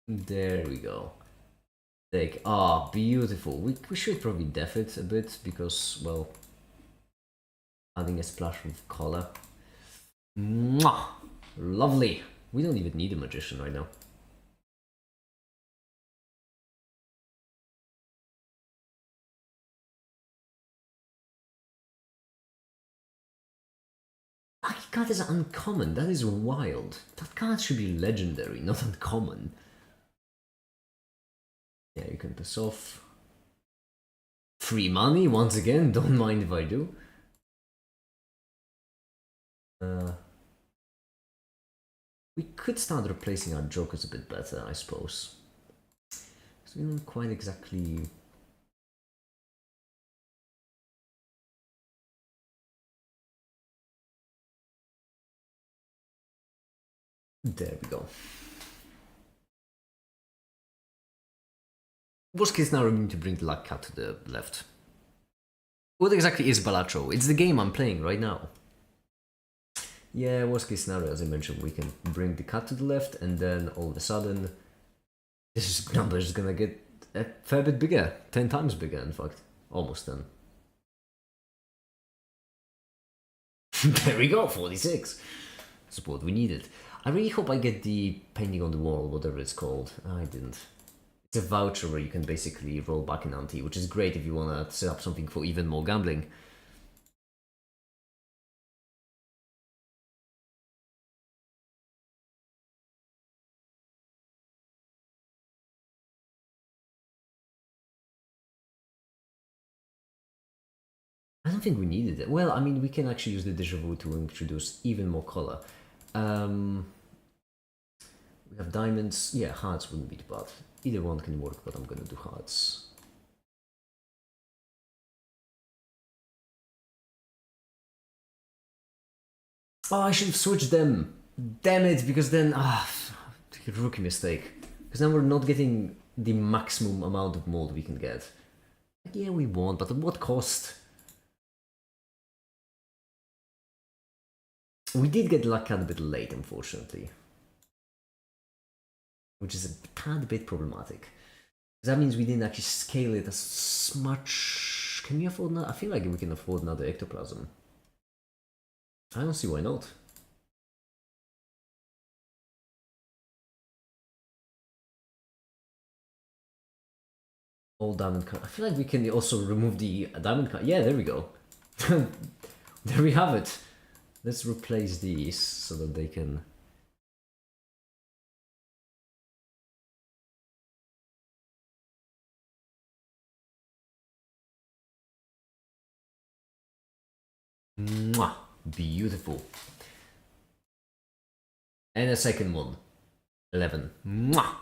There we go. Take. Ah, beautiful. We should probably def it a bit because, well, adding a splash of color. Mwah! Lovely. We don't even need a magician right now. Lucky card is uncommon. That is wild. That card should be legendary, not uncommon. Yeah, you can piss off. Free money, once again. Don't mind if I do. We could start replacing our jokers a bit better, I suppose. So we don't quite exactly... There we go. Worst case now we're going to bring the luck cat to the left. What exactly is Balatro? It's the game I'm playing right now. Yeah, worst case scenario, as I mentioned, we can bring the cat to the left, and then all of a sudden, this number is gonna get a fair bit bigger. 10 times bigger, in fact. Almost 10. There we go, 46. That's what we needed. I really hope I get the painting on the wall, whatever it's called. I didn't. It's a voucher where you can basically roll back an ante, which is great if you want to set up something for even more gambling. I don't think we needed it. Well, I mean, we can actually use the déjà vu to introduce even more color. We have diamonds. Yeah, hearts wouldn't be too bad. Either one can work, but I'm gonna do hearts. Oh, I should have switched them. Damn it, because then... rookie mistake. Because then we're not getting the maximum amount of mold we can get. Yeah, we won't, but at what cost? We did get luck a bit late, unfortunately. Which is a tad bit problematic. That means we didn't actually scale it as much. Can we afford that? I feel like we can afford another ectoplasm. I don't see why not. All diamond card. I feel like we can also remove the diamond card. Yeah, there we go. There we have it. Let's replace these so that they can... Mwah! Beautiful. And a second one. 11. Mwah!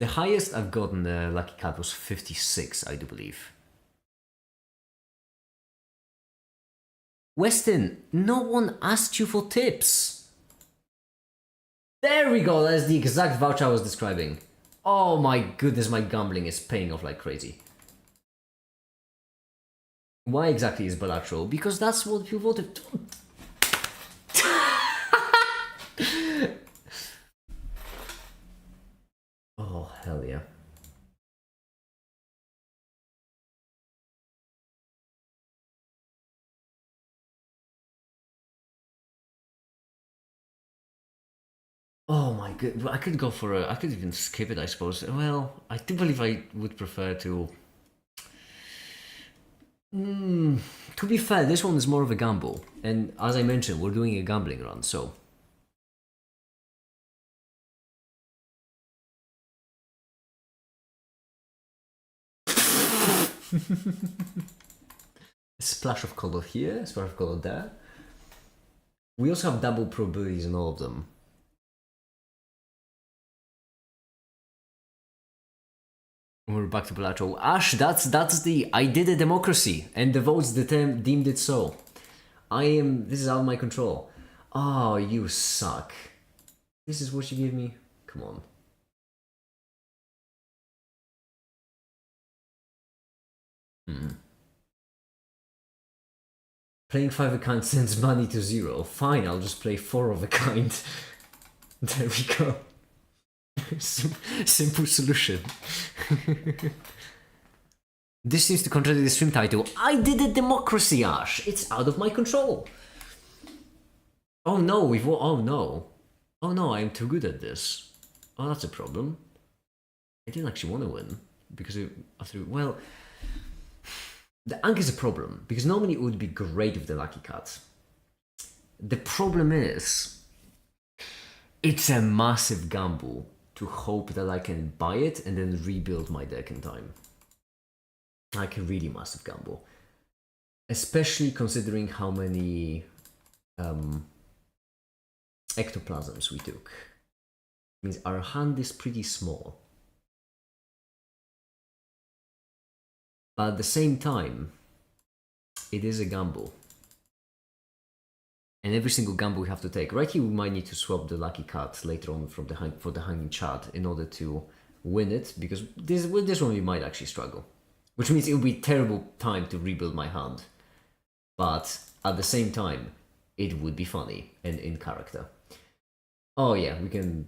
The highest I've gotten a lucky cat was 56, I do believe. Weston, no one asked you for tips. There we go, that's the exact voucher I was describing. Oh my goodness, my gambling is paying off like crazy. Why exactly is Balatro? Because that's what you voted. Oh, hell yeah. Oh my god, I could go for a... I could even skip it, I suppose. Well, I do believe I would prefer to... To be fair, this one is more of a gamble. And as I mentioned, we're doing a gambling run, so... Splash of color here, splash of color there. We also have double probabilities in all of them. We're back to Balatro. Ash, that's the... I did a democracy, and the votes deemed it so. This is out of my control. Oh, you suck. This is what you gave me? Come on. Playing 5 of a kind sends money to 0. Fine, I'll just play 4 of a kind. There we go. Simple solution. This seems to contradict the stream title. I did a democracy, Ash. It's out of my control. Oh no, oh no. Oh no, I'm too good at this. Oh, that's a problem. I didn't actually want to win. Because well... The Ankh is a problem. Because normally it would be great with the Lucky Cut. The problem is... It's a massive gamble to hope that I can buy it and then rebuild my deck in time. Like a really massive gamble. Especially considering how many ectoplasms we took. It means our hand is pretty small. But at the same time, it is a gamble. And every single gamble we have to take. Right here we might need to swap the Lucky Cut later on for the Hanging Chad in order to win it. Because with this one we might actually struggle. Which means it will be a terrible time to rebuild my hand. But at the same time, it would be funny and in character. Oh yeah, we can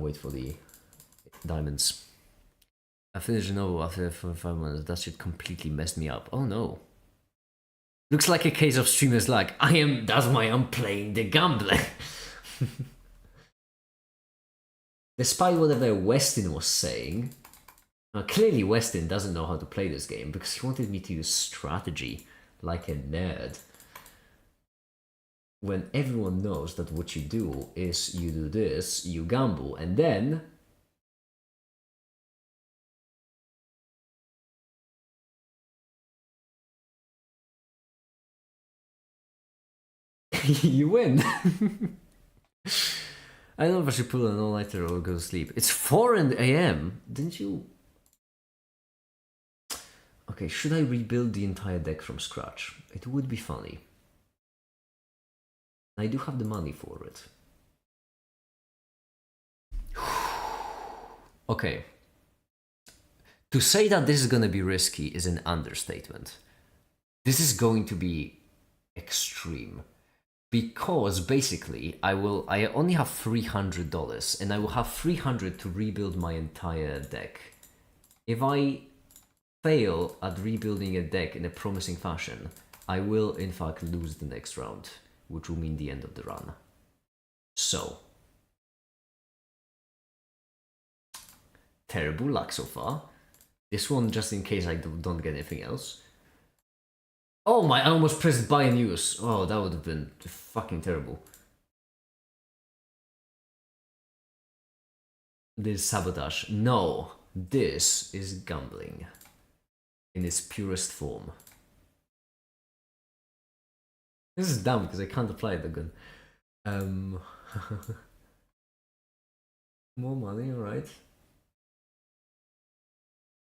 wait for the diamonds. I finished a novel after 5 months. That shit completely messed me up. Oh no. Looks like a case of streamer's lag. That's why I'm playing the gambler. Despite whatever Westin was saying, clearly Westin doesn't know how to play this game because he wanted me to use strategy like a nerd. When everyone knows that what you do is you do this, you gamble, and then... you win. I don't know if I should pull an all-nighter or go to sleep. It's 4 a.m. Didn't you... Okay, should I rebuild the entire deck from scratch? It would be funny. I do have the money for it. Okay. To say that this is gonna be risky is an understatement. This is going to be extreme. Because basically, I only have $300 and I will have $300 to rebuild my entire deck. If I fail at rebuilding a deck in a promising fashion, I will in fact lose the next round, which will mean the end of the run. So, terrible luck so far. This one just in case I don't get anything else. Oh my, I almost pressed buy and use. Oh, that would have been fucking terrible. This is sabotage. No, this is gambling. In its purest form. This is dumb because I can't apply the gun. More money, alright.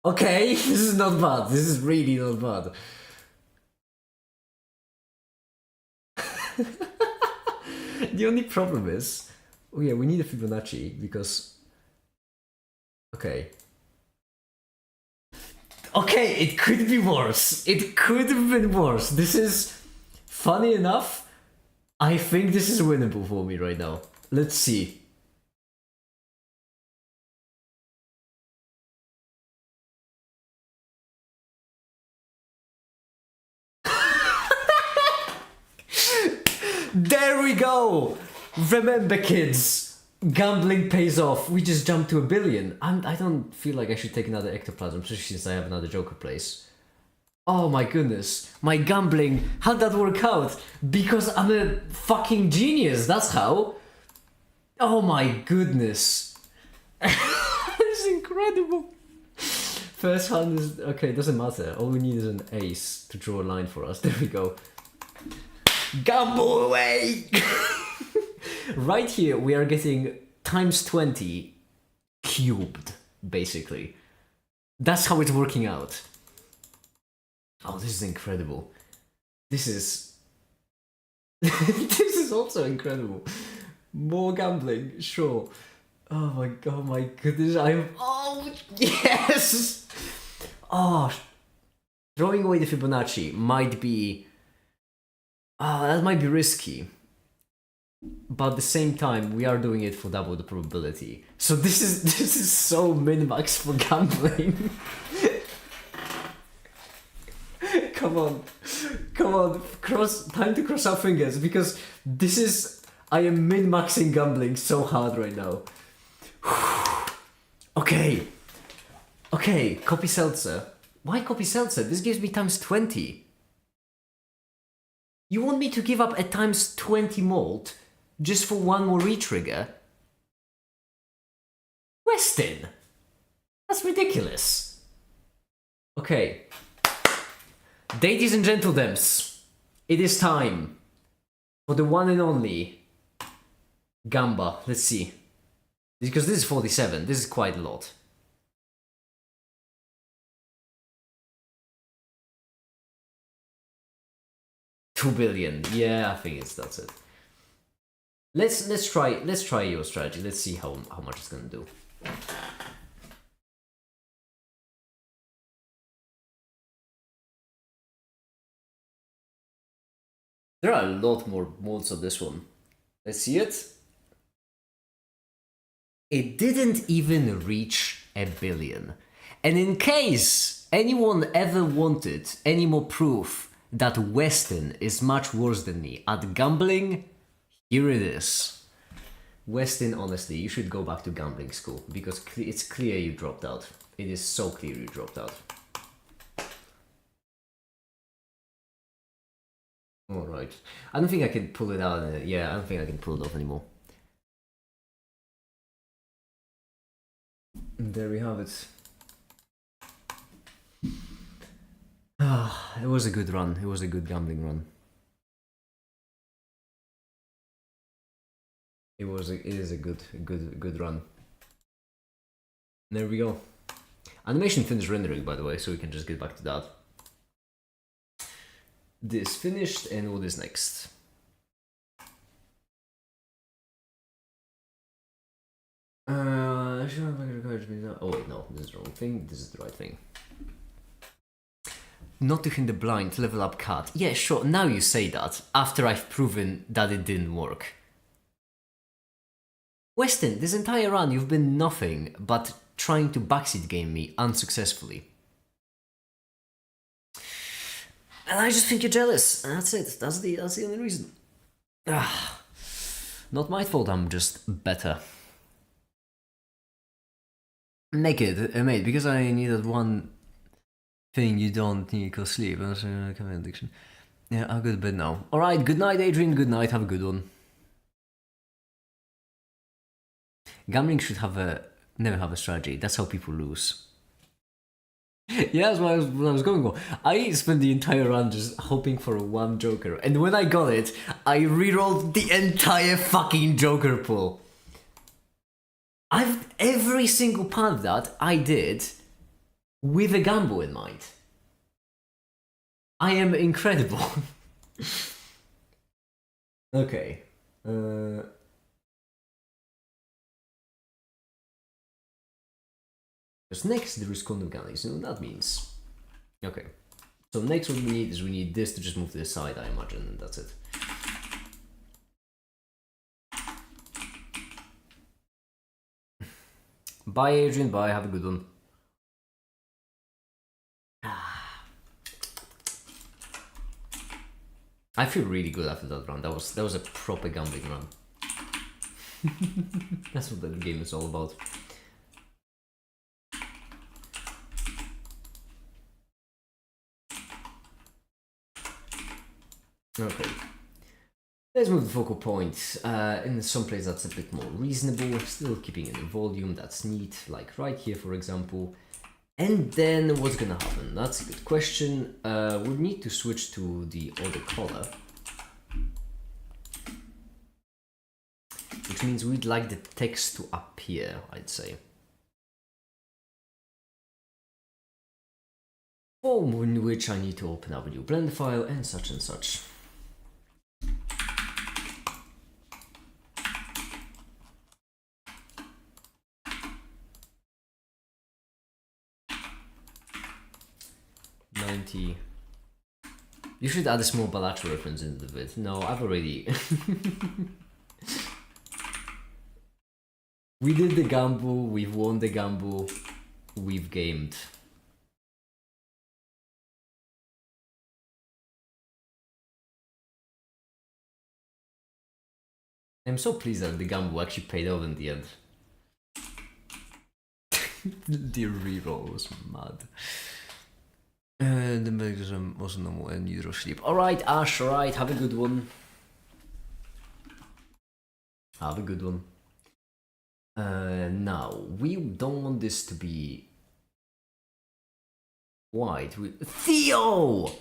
Okay, this is not bad. This is really not bad. The only problem is, oh yeah, we need a Fibonacci because, okay, it could be worse. It could have been worse. This is funny enough. I think this is winnable for me right now. Let's see. There we go! Remember, kids, gambling pays off. We just jumped to $1 billion. I don't feel like I should take another ectoplasm, especially since I have another Joker place. Oh my goodness, my gambling, how'd that work out? Because I'm a fucking genius, that's how. Oh my goodness. It's incredible. First hand is, okay, it doesn't matter. All we need is an ace to draw a line for us. There we go. Gamble away! Right here, we are getting times 20 cubed, basically. That's how it's working out. Oh, this is incredible. This is... this is also incredible. More gambling, sure. Oh my god, my goodness, I'm... Oh, yes! Oh, throwing away the Fibonacci might be... Oh, that might be risky. but at the same time, we are doing it for double the probability. So this is so min-max for gambling. Come on, time to cross our fingers, because I am min-maxing gambling so hard right now. Okay, copy seltzer. Why copy seltzer? This gives me times 20. You want me to give up a times 20 malt just for one more retrigger? Westin! That's ridiculous. Okay. Ladies and gentlemen, it is time for the one and only Gamba. Let's see. Because this is 47, this is quite a lot. $2 billion. Yeah, I think that's it. Let's try your strategy. Let's see how much it's gonna do. There are a lot more modes of this one. Let's see it. It didn't even reach $1 billion. And in case anyone ever wanted any more proof that Weston is much worse than me at gambling, here it is. Weston, honestly, you should go back to gambling school, because it's clear you dropped out. It is so clear you dropped out. Alright. I don't think I can pull it out. Yeah, I don't think I can pull it off anymore. And there we have it. It was a good run. It was a good gambling run. It is a good run. There we go. Animation finished rendering, by the way, so we can just get back to that. This finished, and what is next? Oh wait, no, this is the wrong thing. This is the right thing. Not to hit the blind, level up cut. Yeah, sure, now you say that, after I've proven that it didn't work. Weston, this entire run you've been nothing but trying to backseat game me unsuccessfully. And I just think you're jealous. That's it. That's the only reason. Not my fault, I'm just better. Naked, mate, because I needed one thing you don't need to sleep. That's a addiction. Yeah, I'll go to bed now. Alright, good night, Adrian. Good night. Have a good one. Gambling should never have a strategy. That's how people lose. Yeah, that's what I was going for. I spent the entire run just hoping for one Joker, and when I got it, I rerolled the entire fucking Joker pool. Every single part of that I did with a gamble in mind. I am incredible. Okay. Because next there is quantum mechanics, you know what that means. Okay. So next what we need is we need this to just move to the side, I imagine, and that's it. Bye Adrian, bye, have a good one. I feel really good after that run. That was a proper gambling run. That's what the game is all about. Okay. Let's move the focal point in some place that's a bit more reasonable, still keeping in the volume, that's neat, like right here for example. And then what's gonna happen? That's a good question. We need to switch to the other color. Which means we'd like the text to appear, I'd say. For which I need to open up a new Blender file and such and such. You should add a small Balax reference into the vid. No, I've already... We did the gamble, we've won the gamble, we've gamed. I'm so pleased that the gamble actually paid off in the end. The reroll was mad. The mechanism was normal and neutral sleep. Alright, Ash, alright, have a good one. Have a good one. Now, we don't want this to be white. Theo!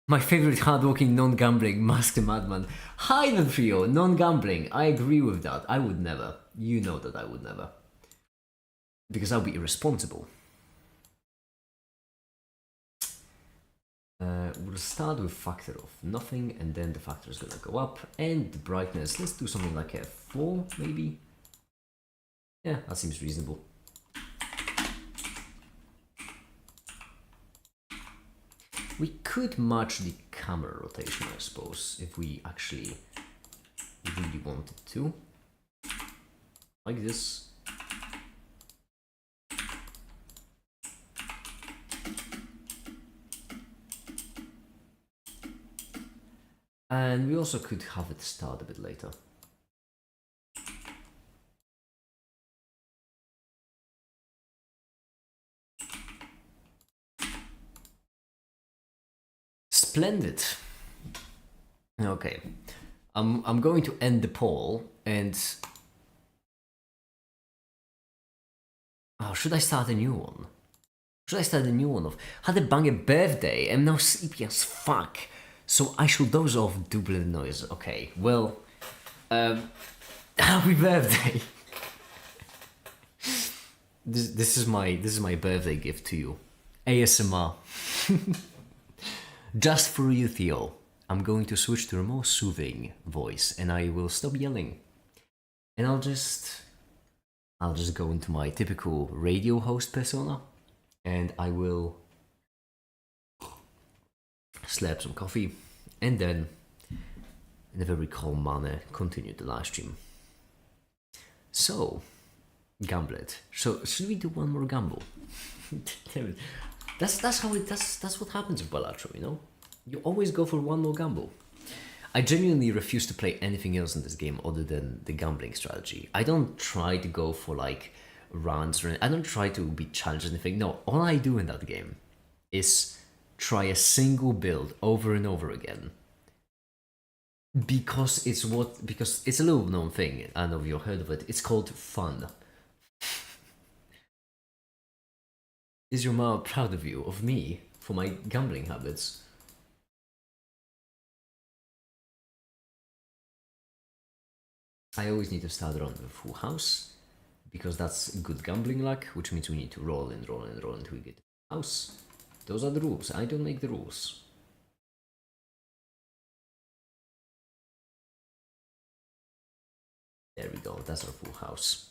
My favorite hardworking non-gambling masked madman. Hi then, Theo, non-gambling. I agree with that. I would never. You know that I would never. Because I would be irresponsible. We'll start with factor of nothing, and then the factor is gonna go up, and the brightness, let's do something like a 4, maybe? Yeah, that seems reasonable. We could match the camera rotation, I suppose, if we actually really wanted to. Like this. And we also could have it start a bit later. Splendid. Okay. I'm going to end the poll and... Oh, should I start a new one? Should I start a new one of... Had a banging birthday, I'm now sleepy as fuck. So I should doze off Dublin noise. Okay, well... happy birthday! This is my birthday gift to you. ASMR. Just for you, Theo. I'm going to switch to a more soothing voice and I will stop yelling. And I'll just go into my typical radio host persona and I will slap some coffee and then in a very calm manner continue the live stream. So, Gamblet. So should we do one more gamble? That's what happens with Balatro, you know? You always go for one more gamble. I genuinely refuse to play anything else in this game other than the gambling strategy. I don't try to go for like runs or I don't try to be challenged or anything. No, all I do in that game is try a single build over and over again. Because it's a little known thing, I know you've heard of it. It's called fun. Is your mom proud of you, of me, for my gambling habits? I always need to start around with full house, because that's good gambling luck, which means we need to roll and roll and roll until we get house. Those are the rules. I don't make the rules. There we go, that's our full house.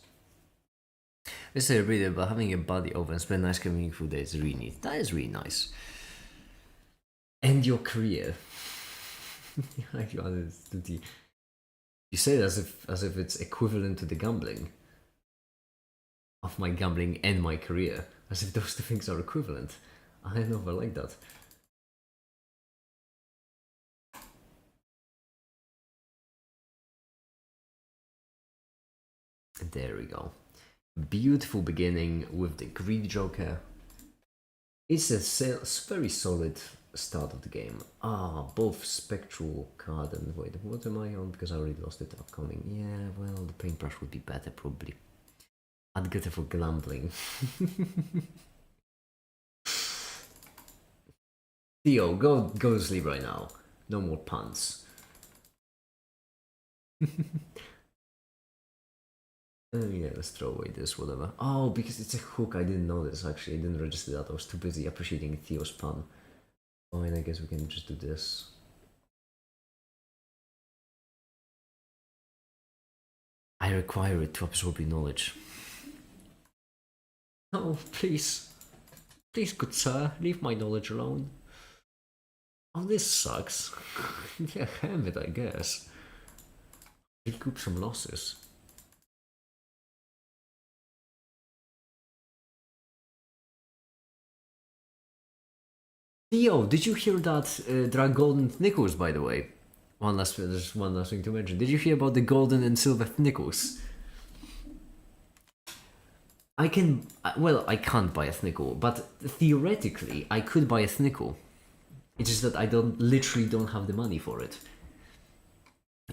Let's say really about having a buddy over and spend nice meaningful days really neat. That is really nice. End your career. You say it as if it's equivalent to the gambling. Of my gambling and my career. As if those two things are equivalent. I don't know if I like that. There we go. Beautiful beginning with the Greed Joker. It's a very solid start of the game. Both Spectral card and... Wait, what am I on? Because I already lost it upcoming. Yeah, well, the paintbrush would be better probably. I'd get it for gambling. Theo, go to sleep right now. No more puns. Yeah, let's throw away this, whatever. Oh, because it's a hook, I didn't know this actually. I didn't register that. I was too busy appreciating Theo's pun. Fine, I guess we can just do this. I require it to absorb your knowledge. Oh, please. Please, good sir, leave my knowledge alone. Oh, this sucks. Yeah, have it, I guess. Recoup some losses. Theo, did you hear that there are golden nickels, by the way? There's one last thing to mention. Did you hear about the golden and silver nickels? I can, well, I can't buy a nickel, but theoretically, I could buy a nickel. It's just that I literally don't have the money for it.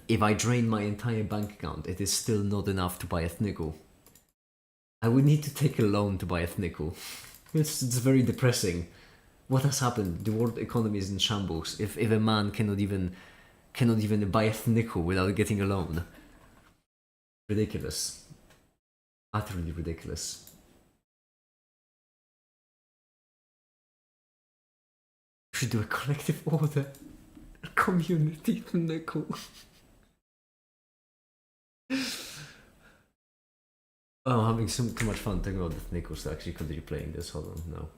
If I drain my entire bank account, it is still not enough to buy a nickel. I would need to take a loan to buy a nickel. It's very depressing. What has happened? The world economy is in shambles. If a man cannot even buy a nickel without getting a loan. Ridiculous. Utterly ridiculous. We should do a collective order. A community nickel. Oh, I'm having too much fun talking about the nickels to actually continue playing this. Hold on, no.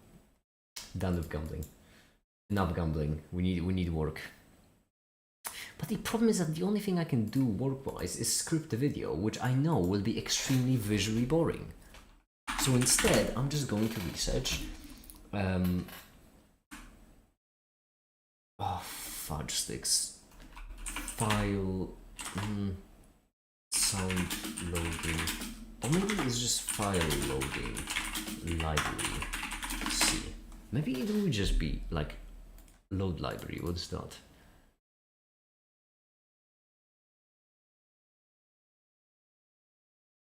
Done with gambling. Enough gambling. We need work. But the problem is that the only thing I can do work-wise is script the video, which I know will be extremely visually boring. So instead, I'm just going to research. Oh, fudge sticks. File. Sound loading. Or maybe it's just file loading. Library. Let's see. Maybe it would just be like load library. What's that?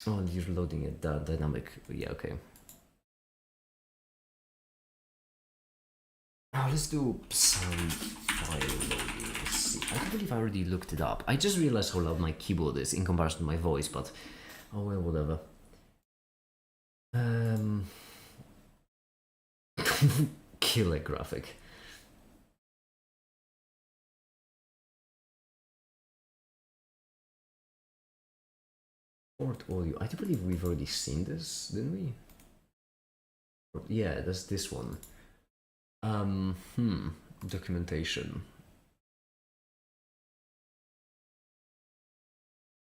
Oh, you're loading it. Dynamic. Yeah, okay. Now let's do sound file loading. Let's see. I can't believe I already looked it up. I just realized how loud my keyboard is in comparison to my voice, but oh well, whatever. Killer graphic. Port audio. I do believe we've already seen this, didn't we? Yeah, that's this one. Documentation.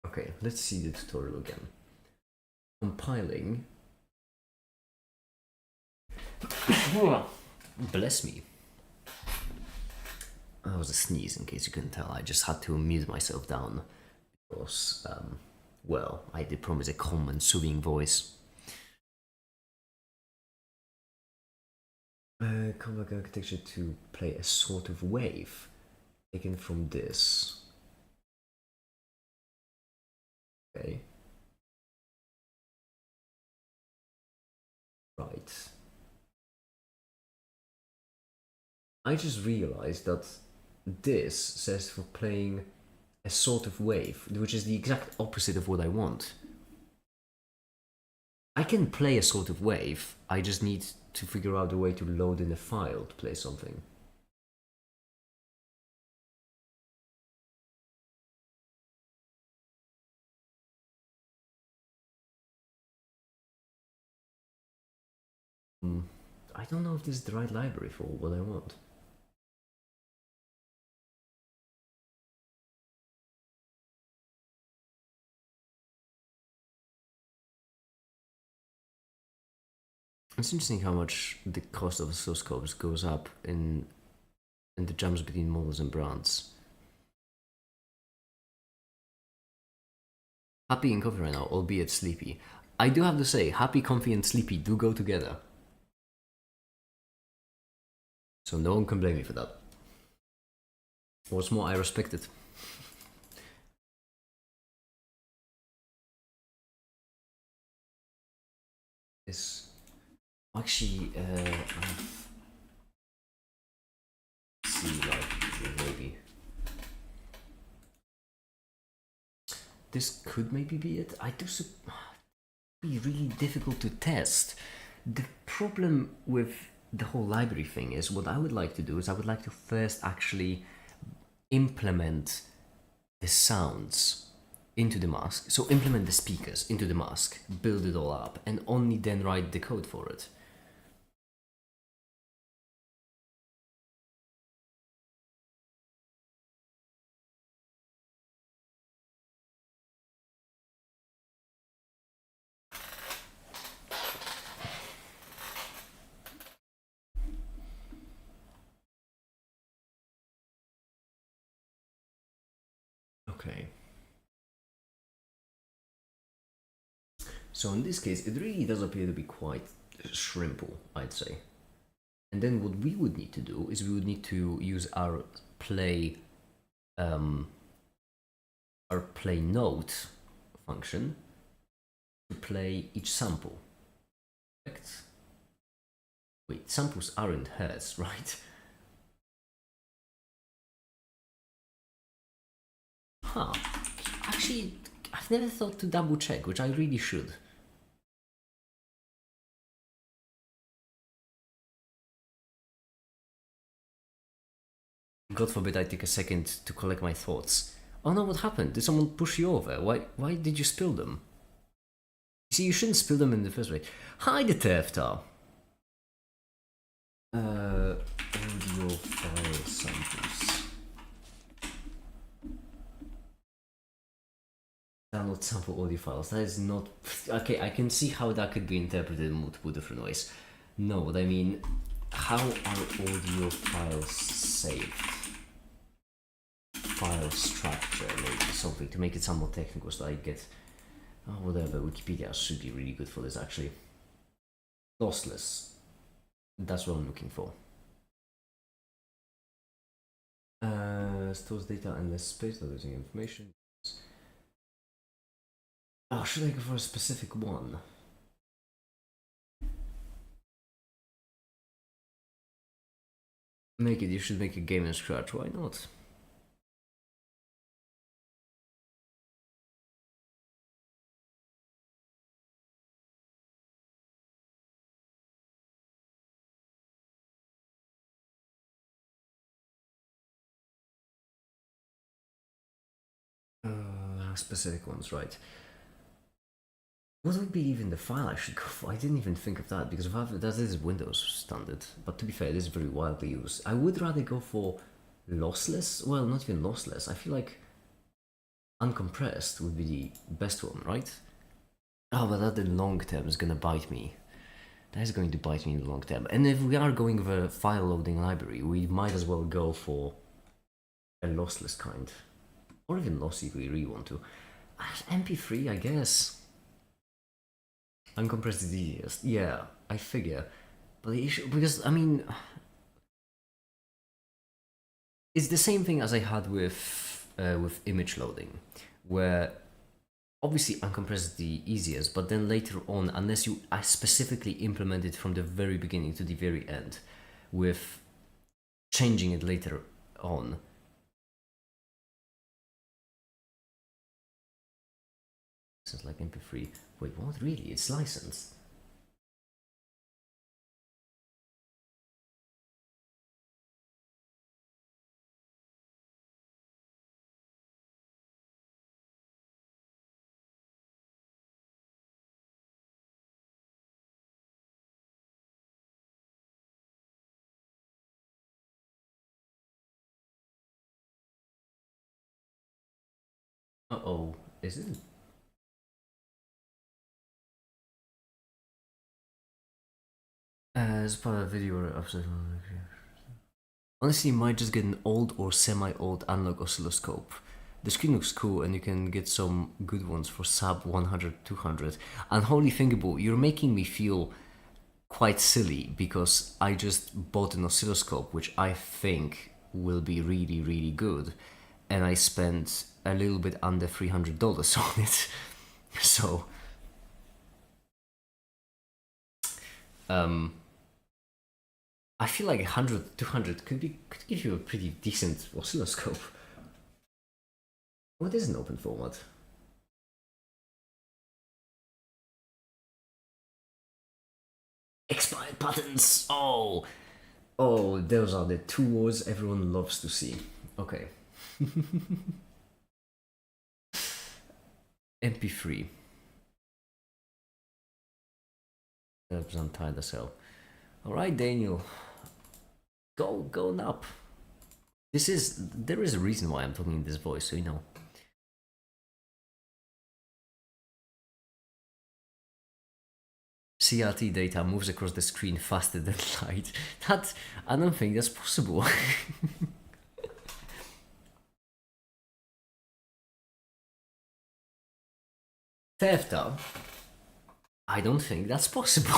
Okay, let's see the tutorial again. Compiling. Bless me. That was a sneeze, in case you couldn't tell. I just had to mute myself down because, well, I did promise a calm and soothing voice. Callback architecture to play a sort of wave taken from this. Okay. Right. I just realized that this says for playing a sort of wave, which is the exact opposite of what I want. I can play a sort of wave, I just need to figure out a way to load in a file to play something. I don't know if this is the right library for what I want. It's interesting how much the cost of oscilloscopes goes up in the jumps between models and brands. Happy and comfy right now, albeit sleepy. I do have to say, happy, comfy, and sleepy do go together. So no one can blame me for that. What's more, I respect it. This actually, see, like, maybe this could maybe be it. I do be really difficult to test. The problem with the whole library thing is what I would like to do is I would like to first actually implement the sounds into the mask. So implement the speakers into the mask, build it all up, and only then write the code for it. So in this case, it really does appear to be quite shrimpable, I'd say. And then what we would need to do is we would need to use our play note function to play each sample. Correct? Wait, samples aren't hertz, right? Huh. Actually, I've never thought to double check, which I really should. God forbid I take a second to collect my thoughts. Oh no, what happened? Did someone push you over? Why did you spill them? See, you shouldn't spill them in the first place. Hi, the Tefta. Audio file samples. Download sample audio files. That is not... Okay, I can see how that could be interpreted in multiple different ways. No, what I mean, how are audio files saved? File structure, maybe something to make it sound more technical so I get... Oh, whatever, Wikipedia should be really good for this actually. Lossless. That's what I'm looking for. Stores data and less space, not losing information. Oh, should I go for a specific one? Make it, you should make a game in Scratch, why not? Specific ones, right? What would be even the file I should go for? I didn't even think of that because that is Windows standard. But to be fair, it is very widely used. I would rather go for lossless. Well, not even lossless. I feel like uncompressed would be the best one, right? Oh, but that in long term is gonna bite me. That is going to bite me in the long term. And if we are going with a file loading library, we might as well go for a lossless kind. Or even lossy if we really want to. MP3, I guess. Uncompressed is easiest. Yeah, I figure. But the issue, because, I mean... It's the same thing as I had with image loading, where obviously uncompressed is the easiest, but then later on, unless you specifically implement it from the very beginning to the very end, with changing it later on, it's like MP3. Wait, what? Really? It's licensed? Uh-oh, is it? As part of a video or episode. Honestly, you might just get an old or semi-old analog oscilloscope. The screen looks cool and you can get some good ones for sub 100, 200. And holy thinkable, you're making me feel quite silly because I just bought an oscilloscope which I think will be really, really good. And I spent a little bit under $300 on it. So... I feel like 100, 200 could give you a pretty decent oscilloscope. What is an open format? Expired patents! Oh! Oh, those are the two words everyone loves to see. Okay. MP3. I'm tired as hell. Alright, Daniel. Go nap. There is a reason why I'm talking in this voice, so you know. CRT data moves across the screen faster than light. I don't think that's possible. Tefta, I don't think that's possible.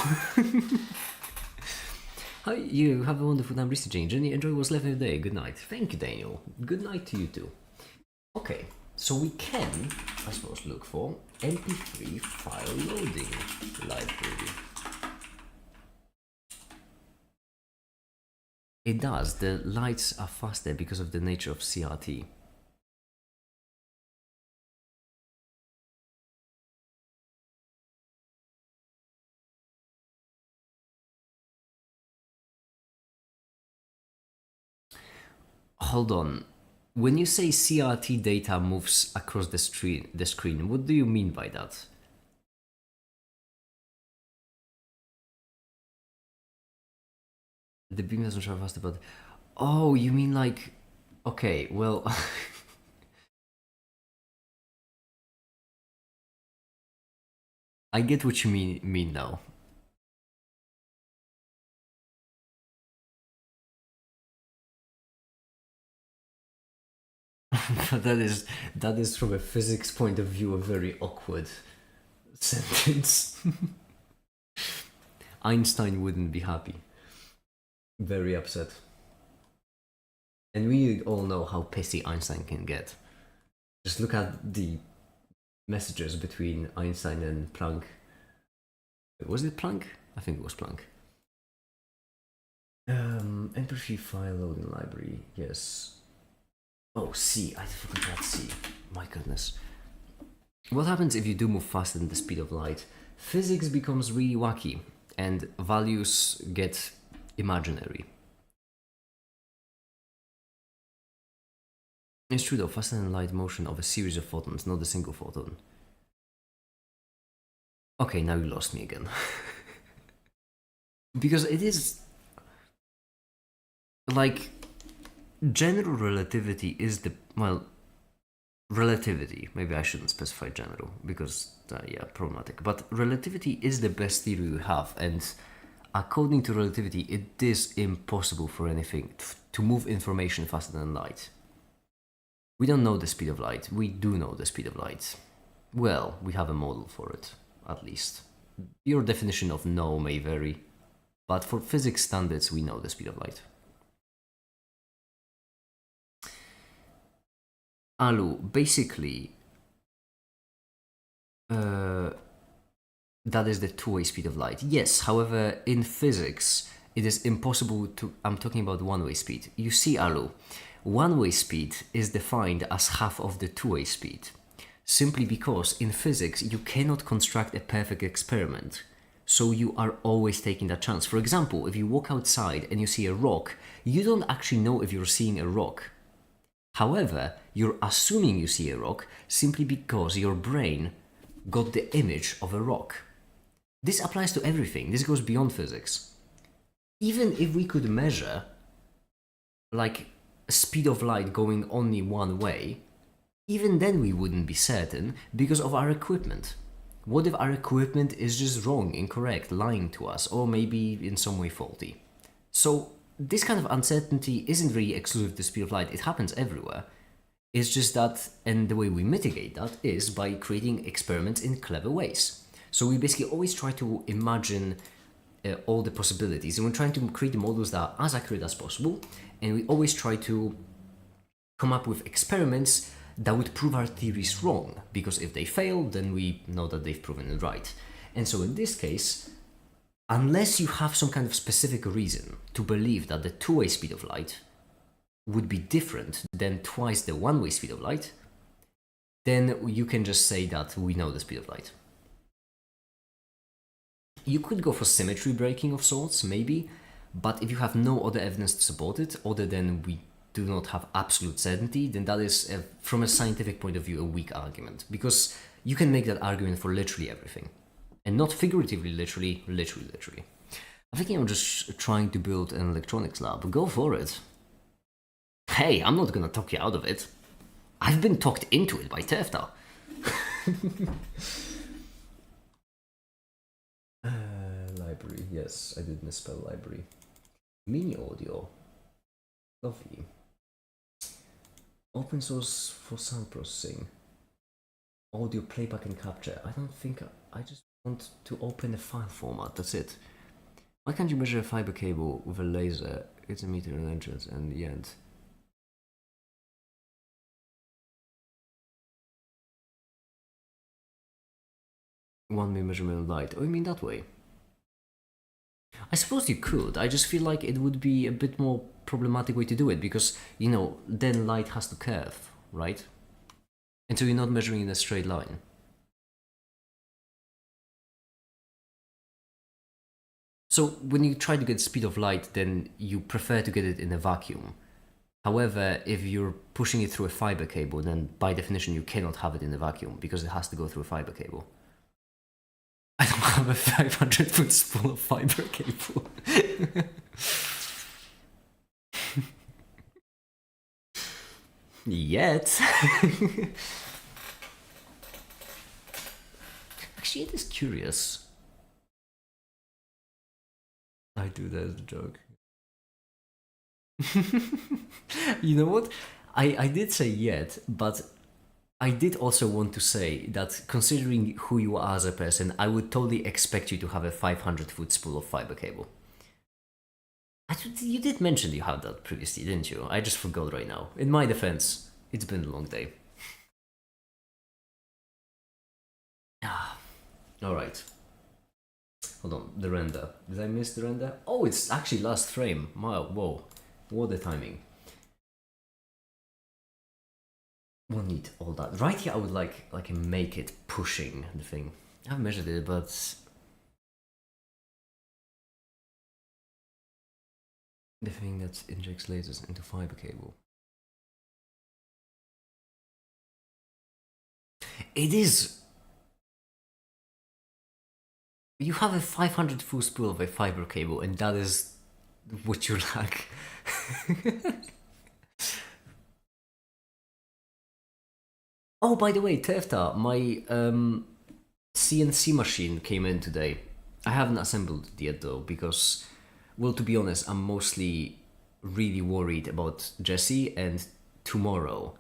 Hi, you have a wonderful time researching. Jenny, enjoy what's left of the day. Good night. Thank you, Daniel. Good night to you too. Okay, so we can, I suppose, look for MP3 file loading library. It does. The lights are faster because of the nature of CRT. Hold on. When you say CRT data moves across the screen, what do you mean by that? The beam doesn't travel faster, but oh, you mean like, okay, well, I get what you mean now. But that is from a physics point of view a very awkward sentence. Einstein wouldn't be happy. Very upset. And we all know how pissy Einstein can get. Just look at the messages between Einstein and Planck. Was it Planck? I think it was Planck. MP3 file loading library, yes. Oh, C, I forgot about C. My goodness. What happens if you do move faster than the speed of light? Physics becomes really wacky, and values get imaginary. It's true though, faster than light motion of a series of photons, not a single photon. Okay, now you lost me again. Because it is like general relativity is the relativity, maybe I shouldn't specify general because yeah, problematic, but relativity is the best theory we have, and according to relativity it is impossible for anything to move information faster than light. We don't know the speed of light. We do know the speed of light. Well, we have a model for it, at least. Your definition of know may vary, but for physics standards we know the speed of light. Alu, basically, that is the two-way speed of light. Yes, however, in physics, it is impossible to... I'm talking about one-way speed. You see, Alu, one-way speed is defined as half of the two-way speed, simply because in physics you cannot construct a perfect experiment, so you are always taking that chance. For example, if you walk outside and you see a rock, you don't actually know if you're seeing a rock. However, you're assuming you see a rock simply because your brain got the image of a rock. This applies to everything. This goes beyond physics. Even if we could measure like speed of light going only one way, even then we wouldn't be certain because of our equipment. What if our equipment is just wrong, incorrect, lying to us, or maybe in some way faulty? So this kind of uncertainty isn't really exclusive to the speed of light, it happens everywhere. It's just that, and the way we mitigate that is by creating experiments in clever ways. So we basically always try to imagine all the possibilities, and we're trying to create models that are as accurate as possible, and we always try to come up with experiments that would prove our theories wrong, because if they fail, then we know that they've proven it right. And so in this case, unless you have some kind of specific reason to believe that the two-way speed of light would be different than twice the one-way speed of light, then you can just say that we know the speed of light. You could go for symmetry breaking of sorts, maybe, but if you have no other evidence to support it, other than we do not have absolute certainty, then that is, from a scientific point of view, a weak argument, because you can make that argument for literally everything. And not figuratively, literally. I'm thinking I'm just trying to build an electronics lab. Go for it. Hey, I'm not gonna talk you out of it. I've been talked into it by Tefta. Library, yes, I did misspell library. Mini audio. Lovely. Open source for sound processing. Audio playback and capture. I don't think I just want to open a file format, that's it. Why can't you measure a fiber cable with a laser? It's a meter in entrance and the end. One measurement of light. Oh, you mean that way? I suppose you could. I just feel like it would be a bit more problematic way to do it because, you know, then light has to curve, right? And so you're not measuring in a straight line. So when you try to get speed of light, then you prefer to get it in a vacuum. However, if you're pushing it through a fiber cable, then by definition you cannot have it in a vacuum because it has to go through a fiber cable. I don't have a 500-foot spool of fiber cable. Yet. Actually, it is curious. I do that as a joke. You know what? I did say yet, but I did also want to say that considering who you are as a person, I would totally expect you to have a 500-foot spool of fiber cable. You did mention you had that previously, didn't you? I just forgot right now. In my defense, it's been a long day. Alright. Hold on, the render. Did I miss the render? Oh, it's actually last frame. Wow, whoa. What the timing. We'll need all that. Right here I would like make it pushing the thing. I haven't measured it, but the thing that injects lasers into fiber cable. It is. You have a 500-foot spool of a fiber cable, and that is what you lack. Oh, by the way, Tefta, my CNC machine came in today. I haven't assembled it yet though, because, well, to be honest, I'm mostly really worried about Jesse, and tomorrow,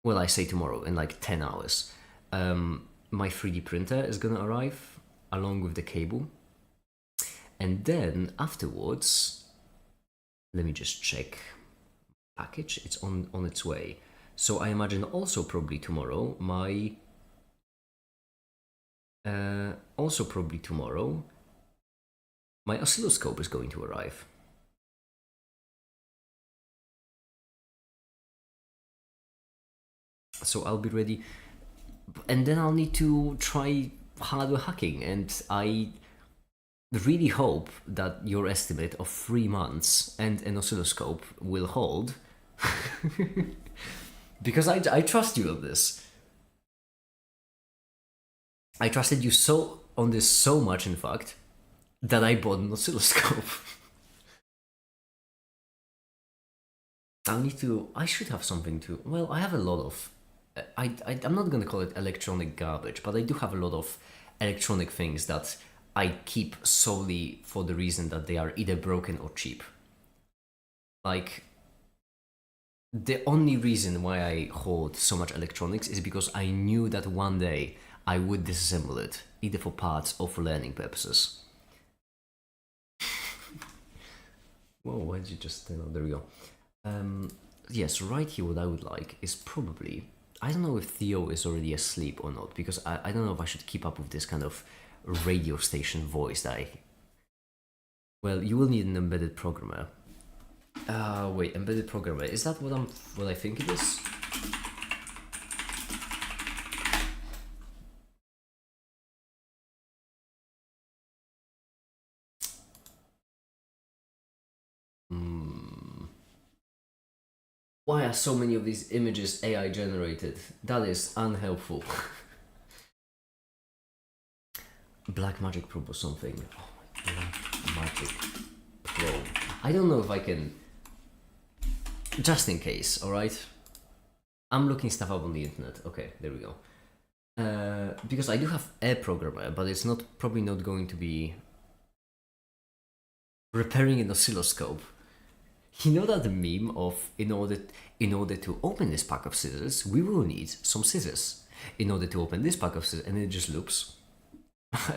well, I say tomorrow, in like 10 hours, my 3D printer is gonna arrive along with the cable. And then afterwards, let me just check package, it's on its way. So I imagine also probably tomorrow my my oscilloscope is going to arrive. So I'll be ready, and then I'll need to try hardware hacking, and I really hope that your estimate of 3 months and an oscilloscope will hold. Because I trust you on this. I trusted you on this so much, in fact, that I bought an oscilloscope. I should have something to, well, I have a lot of, I'm not gonna call it electronic garbage, but I do have a lot of electronic things that I keep solely for the reason that they are either broken or cheap. Like, the only reason why I hoard so much electronics is because I knew that one day I would disassemble it, either for parts or for learning purposes. Whoa, why did you just stand up? There we go. Yes, right here what I would like is probably, I don't know if Theo is already asleep or not, because I don't know if I should keep up with this kind of radio station voice that well, you will need an embedded programmer. Wait, embedded programmer, is that what I think it is? Why are so many of these images AI generated? That is unhelpful. Black Magic Probe or something. Oh, Black Magic Probe. I don't know if I can. Just in case, alright? I'm looking stuff up on the internet. Okay, there we go. Because I do have a programmer, but it's probably not going to be repairing an oscilloscope. You know that meme of in order to open this pack of scissors, we will need some scissors. In order to open this pack of scissors, and it just loops.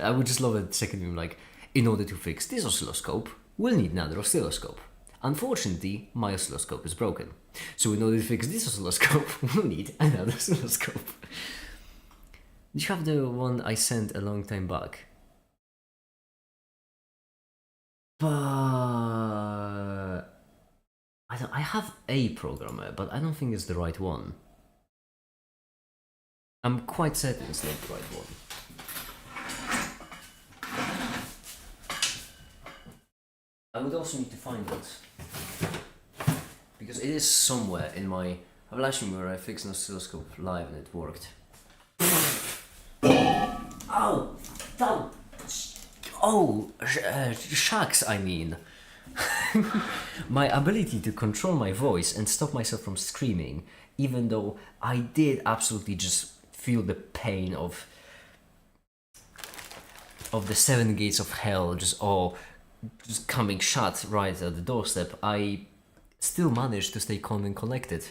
I would just love a second meme like, in order to fix this oscilloscope, we'll need another oscilloscope. Unfortunately, my oscilloscope is broken. So in order to fix this oscilloscope, we'll need another oscilloscope. Do you have the one I sent a long time back? But I have a programmer, but I don't think it's the right one. I'm quite certain it's not the right one. I would also need to find it. Because it is somewhere in my... I have a live stream where I fixed an oscilloscope live and it worked. Ow! Ow! Oh! Shucks, I mean. My ability to control my voice and stop myself from screaming, even though I did absolutely just feel the pain of the 7 gates of hell just coming shut right at the doorstep, I still managed to stay calm and collected.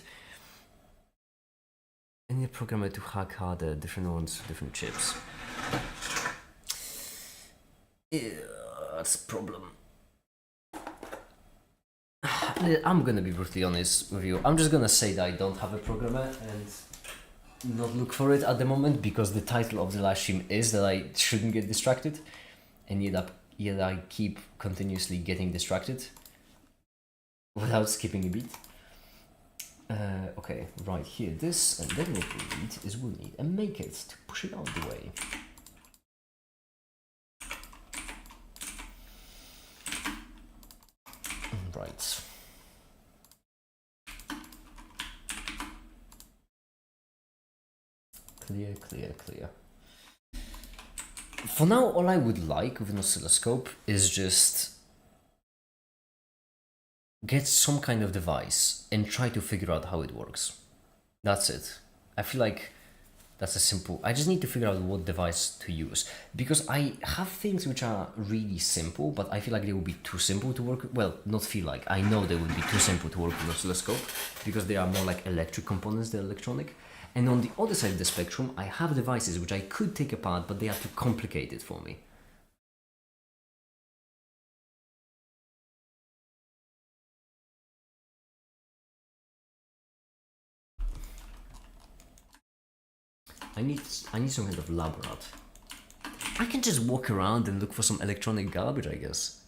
I need a programmer to hack harder, different ones, different chips. Yeah, that's a problem. I'm gonna be brutally honest with you. I'm just gonna say that I don't have a programmer and not look for it at the moment, because the title of the live stream is that I shouldn't get distracted, and yet I keep continuously getting distracted without skipping a beat. Okay, right here, this, and then what we need is we'll need a make it to push it out the way. Right. Clear, clear, clear. For now, all I would like with an oscilloscope is just get some kind of device and try to figure out how it works. That's it. I feel like that's a simple... I just need to figure out what device to use, because I have things which are really simple, but I feel like they would be too simple to work... Well, not feel like. I know they would be too simple to work with an oscilloscope, because they are more like electric components than electronic. And on the other side of the spectrum, I have devices which I could take apart, but they are too complicated for me. I need some kind of lab rat. I can just walk around and look for some electronic garbage, I guess.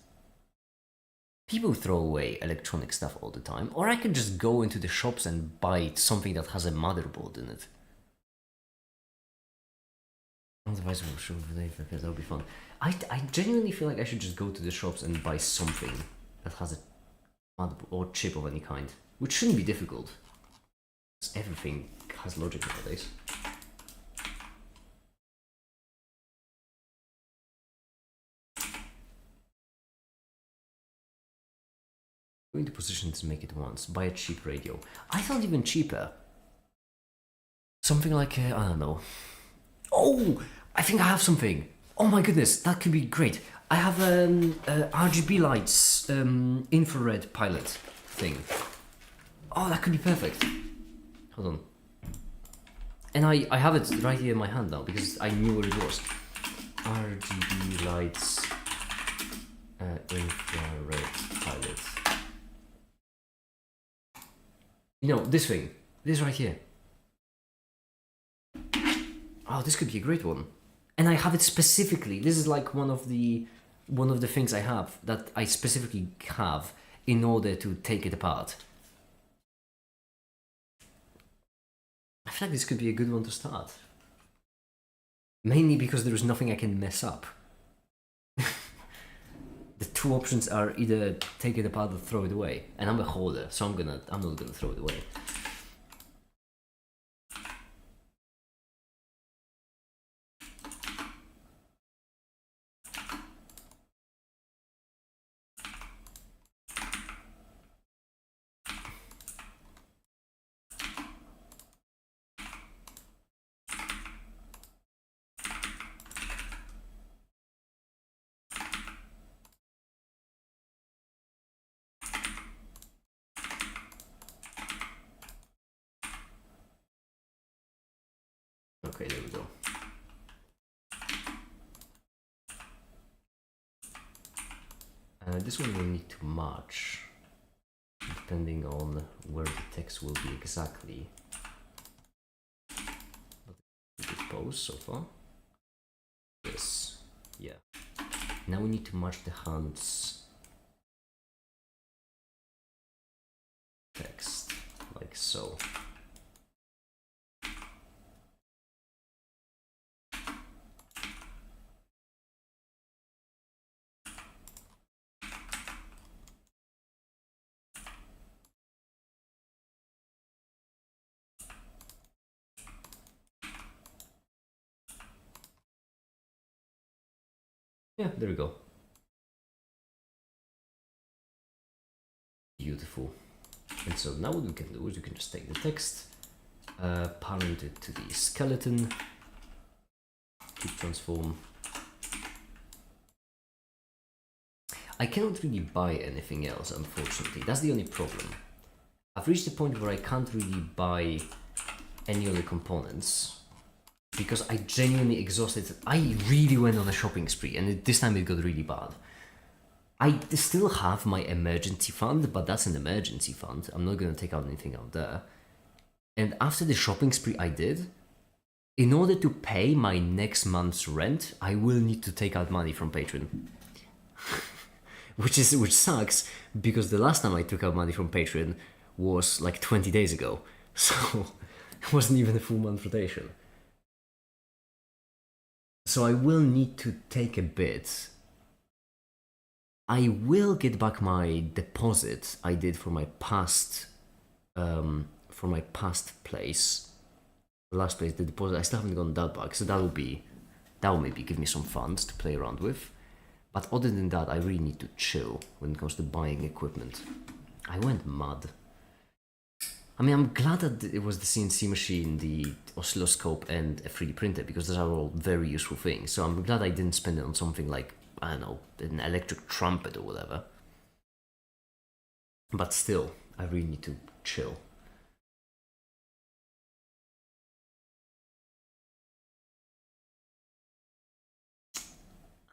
People throw away electronic stuff all the time, or I can just go into the shops and buy something that has a motherboard in it. Otherwise, we'll show that would be fun. I genuinely feel like I should just go to the shops and buy something that has a motherboard or chip of any kind, which shouldn't be difficult. Everything has logic nowadays. Go into position to make it once. Buy a cheap radio. I thought even cheaper. Something like, I don't know. Oh! I think I have something. Oh my goodness, that could be great. I have RGB lights, infrared pilot thing. Oh, that could be perfect. Hold on. And I have it right here in my hand now, because I knew what it was. RGB lights, infrared pilot. You know, this thing. This right here. Oh, this could be a great one. And I have it specifically. This is like one of the things I have that I specifically have in order to take it apart. I feel like this could be a good one to start. Mainly because there is nothing I can mess up. The two options are either take it apart or throw it away. And I'm a holder, so I'm not gonna throw it away. Okay, there we go. This one will need to match, depending on where the text will be exactly. Good pose so far. Yes, yeah. Now we need to match the hands text, like so. Yeah, there we go. Beautiful. And so now what we can do is we can just take the text, parent it to the skeleton, keep transform. I cannot really buy anything else, unfortunately. That's the only problem. I've reached the point where I can't really buy any other components because I genuinely exhausted. I really went on a shopping spree, and this time it got really bad. I still have my emergency fund, but that's an emergency fund. I'm not going to take out anything out there. And after the shopping spree I did, in order to pay my next month's rent, I will need to take out money from Patreon. which sucks, because the last time I took out money from Patreon was like 20 days ago. So it wasn't even a full month rotation. So I will need to take a bit. I will get back my deposit I did for my past place. The last place, the deposit, I still haven't gotten that back, so that will maybe give me some funds to play around with. But other than that, I really need to chill when it comes to buying equipment. I went mad. I mean, I'm glad that it was the CNC machine, the oscilloscope, and a 3D printer, because those are all very useful things. So I'm glad I didn't spend it on something like, I don't know, an electric trumpet or whatever. But still, I really need to chill.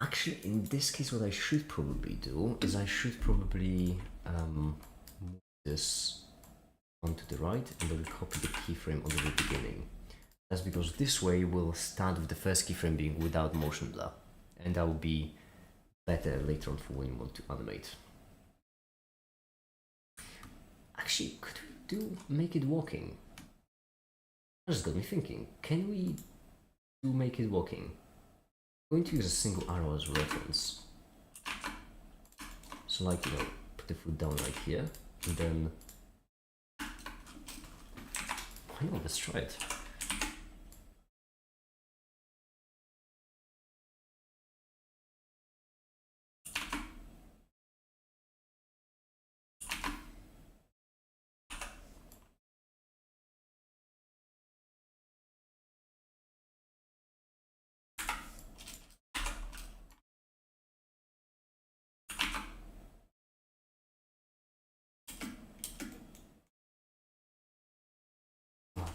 Actually, in this case, what I should probably do is I should probably move this onto the right and then copy the keyframe on the very beginning. That's because this way we'll start with the first keyframe being without motion blur, and that will be better later on for when you want to animate. Actually, could we do make it walking? That just got me thinking, can we do make it walking? I'm going to use a single arrow as reference. So like, put the foot down right here, and then why not? Let's try it.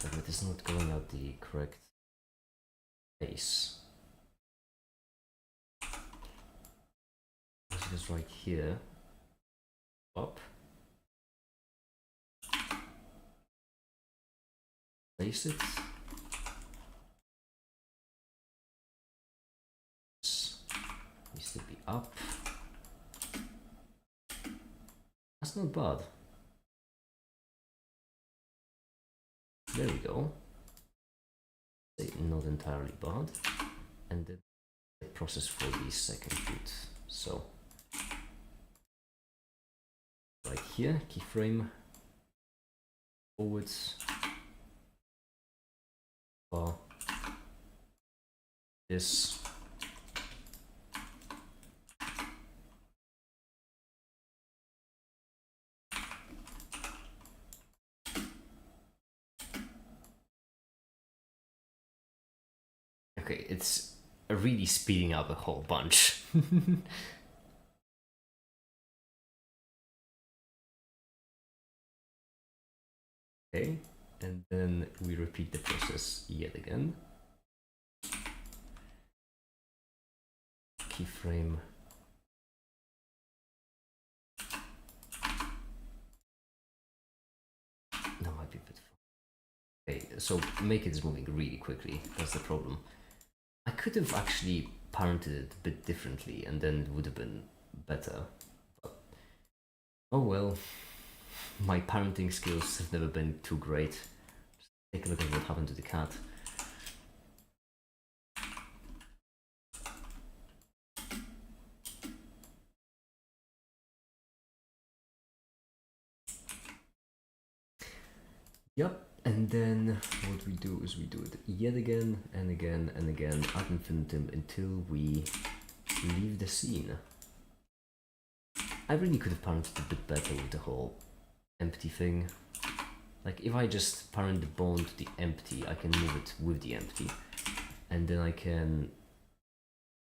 But it is not going at the correct pace. Let's just right here, up, place it. This needs to be up. That's not bad. There we go. Not entirely bad. And then the process for the second foot. So right here, keyframe, forwards, this. Okay, it's really speeding up a whole bunch. Okay, and then we repeat the process yet again. Keyframe, so make it is moving really quickly. That's the problem. I could have actually parented it a bit differently, and then it would have been better. But oh well, my parenting skills have never been too great. Just take a look at what happened to the cat. Yep, and then what we do is we do it yet again and again and again ad infinitum until we leave the scene. I really could have parented a bit better with the whole empty thing. Like, if I just parent the bone to the empty, I can move it with the empty. And then I can...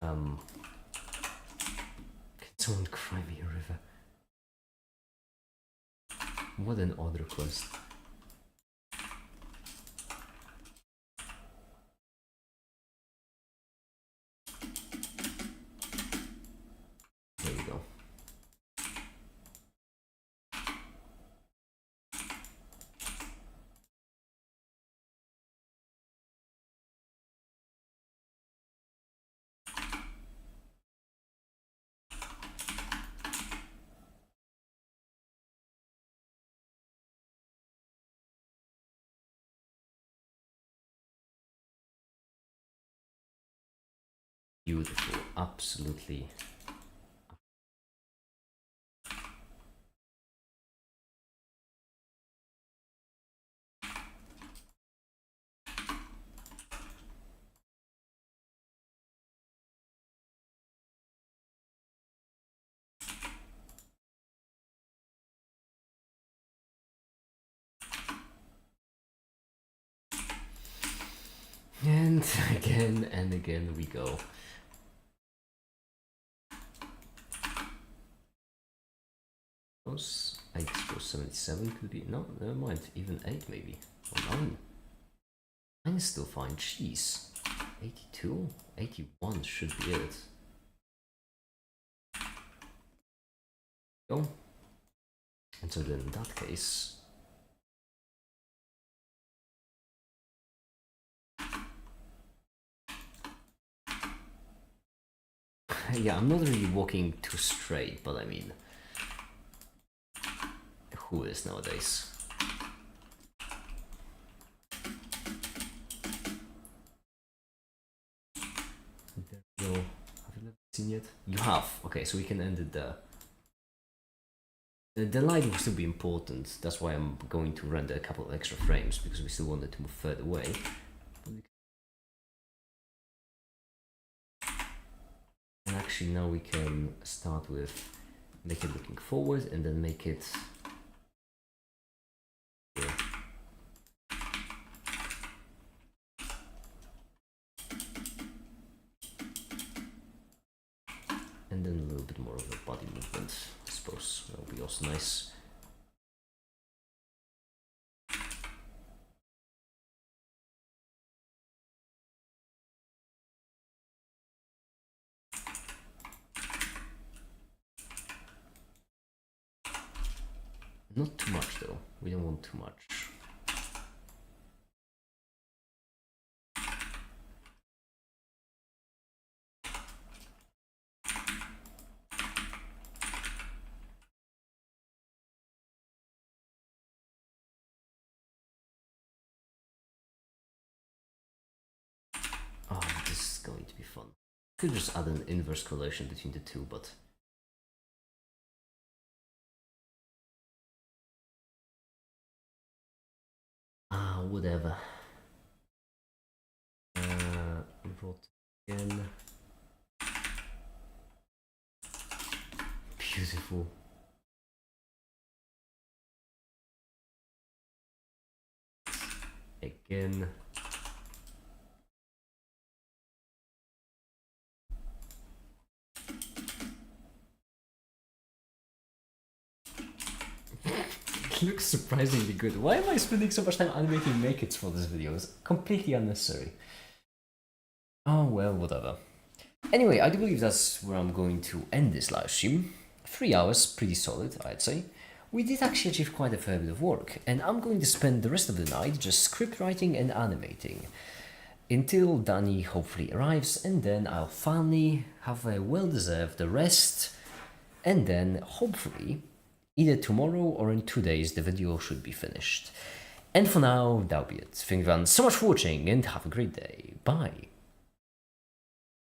Can someone cry me a river? What an odd request. There we go. Beautiful, absolutely. And again we go. I suppose 77 could be, no, never mind, even 8 maybe, or 9. 9 is still fine, jeez. 82? 81 should be it. Go. And so then in that case... yeah, I'm not really walking too straight, but I mean... who is nowadays? There we go. Have you never seen yet? You have. Okay, so we can end it there. The light will still be important. That's why I'm going to render a couple of extra frames, because we still want it to move further away. And actually now we can start with make it looking forward and then make it here. And then a little bit more of a body movement, I suppose. That would be also nice. Not too much though, we don't want too much. Oh, this is going to be fun. Could just add an inverse correlation between the two, but whatever. Rot again. Beautiful. Again. It looks surprisingly good. Why am I spending so much time animating nakeds for this video? It's completely unnecessary. Oh well, whatever. Anyway, I do believe that's where I'm going to end this live stream. 3 hours, pretty solid, I'd say. we did actually achieve quite a fair bit of work, and I'm going to spend the rest of the night just script writing and animating until Danny hopefully arrives, and then I'll finally have a well-deserved rest, and then hopefully either tomorrow or in 2 days the video should be finished. And for now, that'll be it. Thank you everyone so much for watching and have a great day. Bye.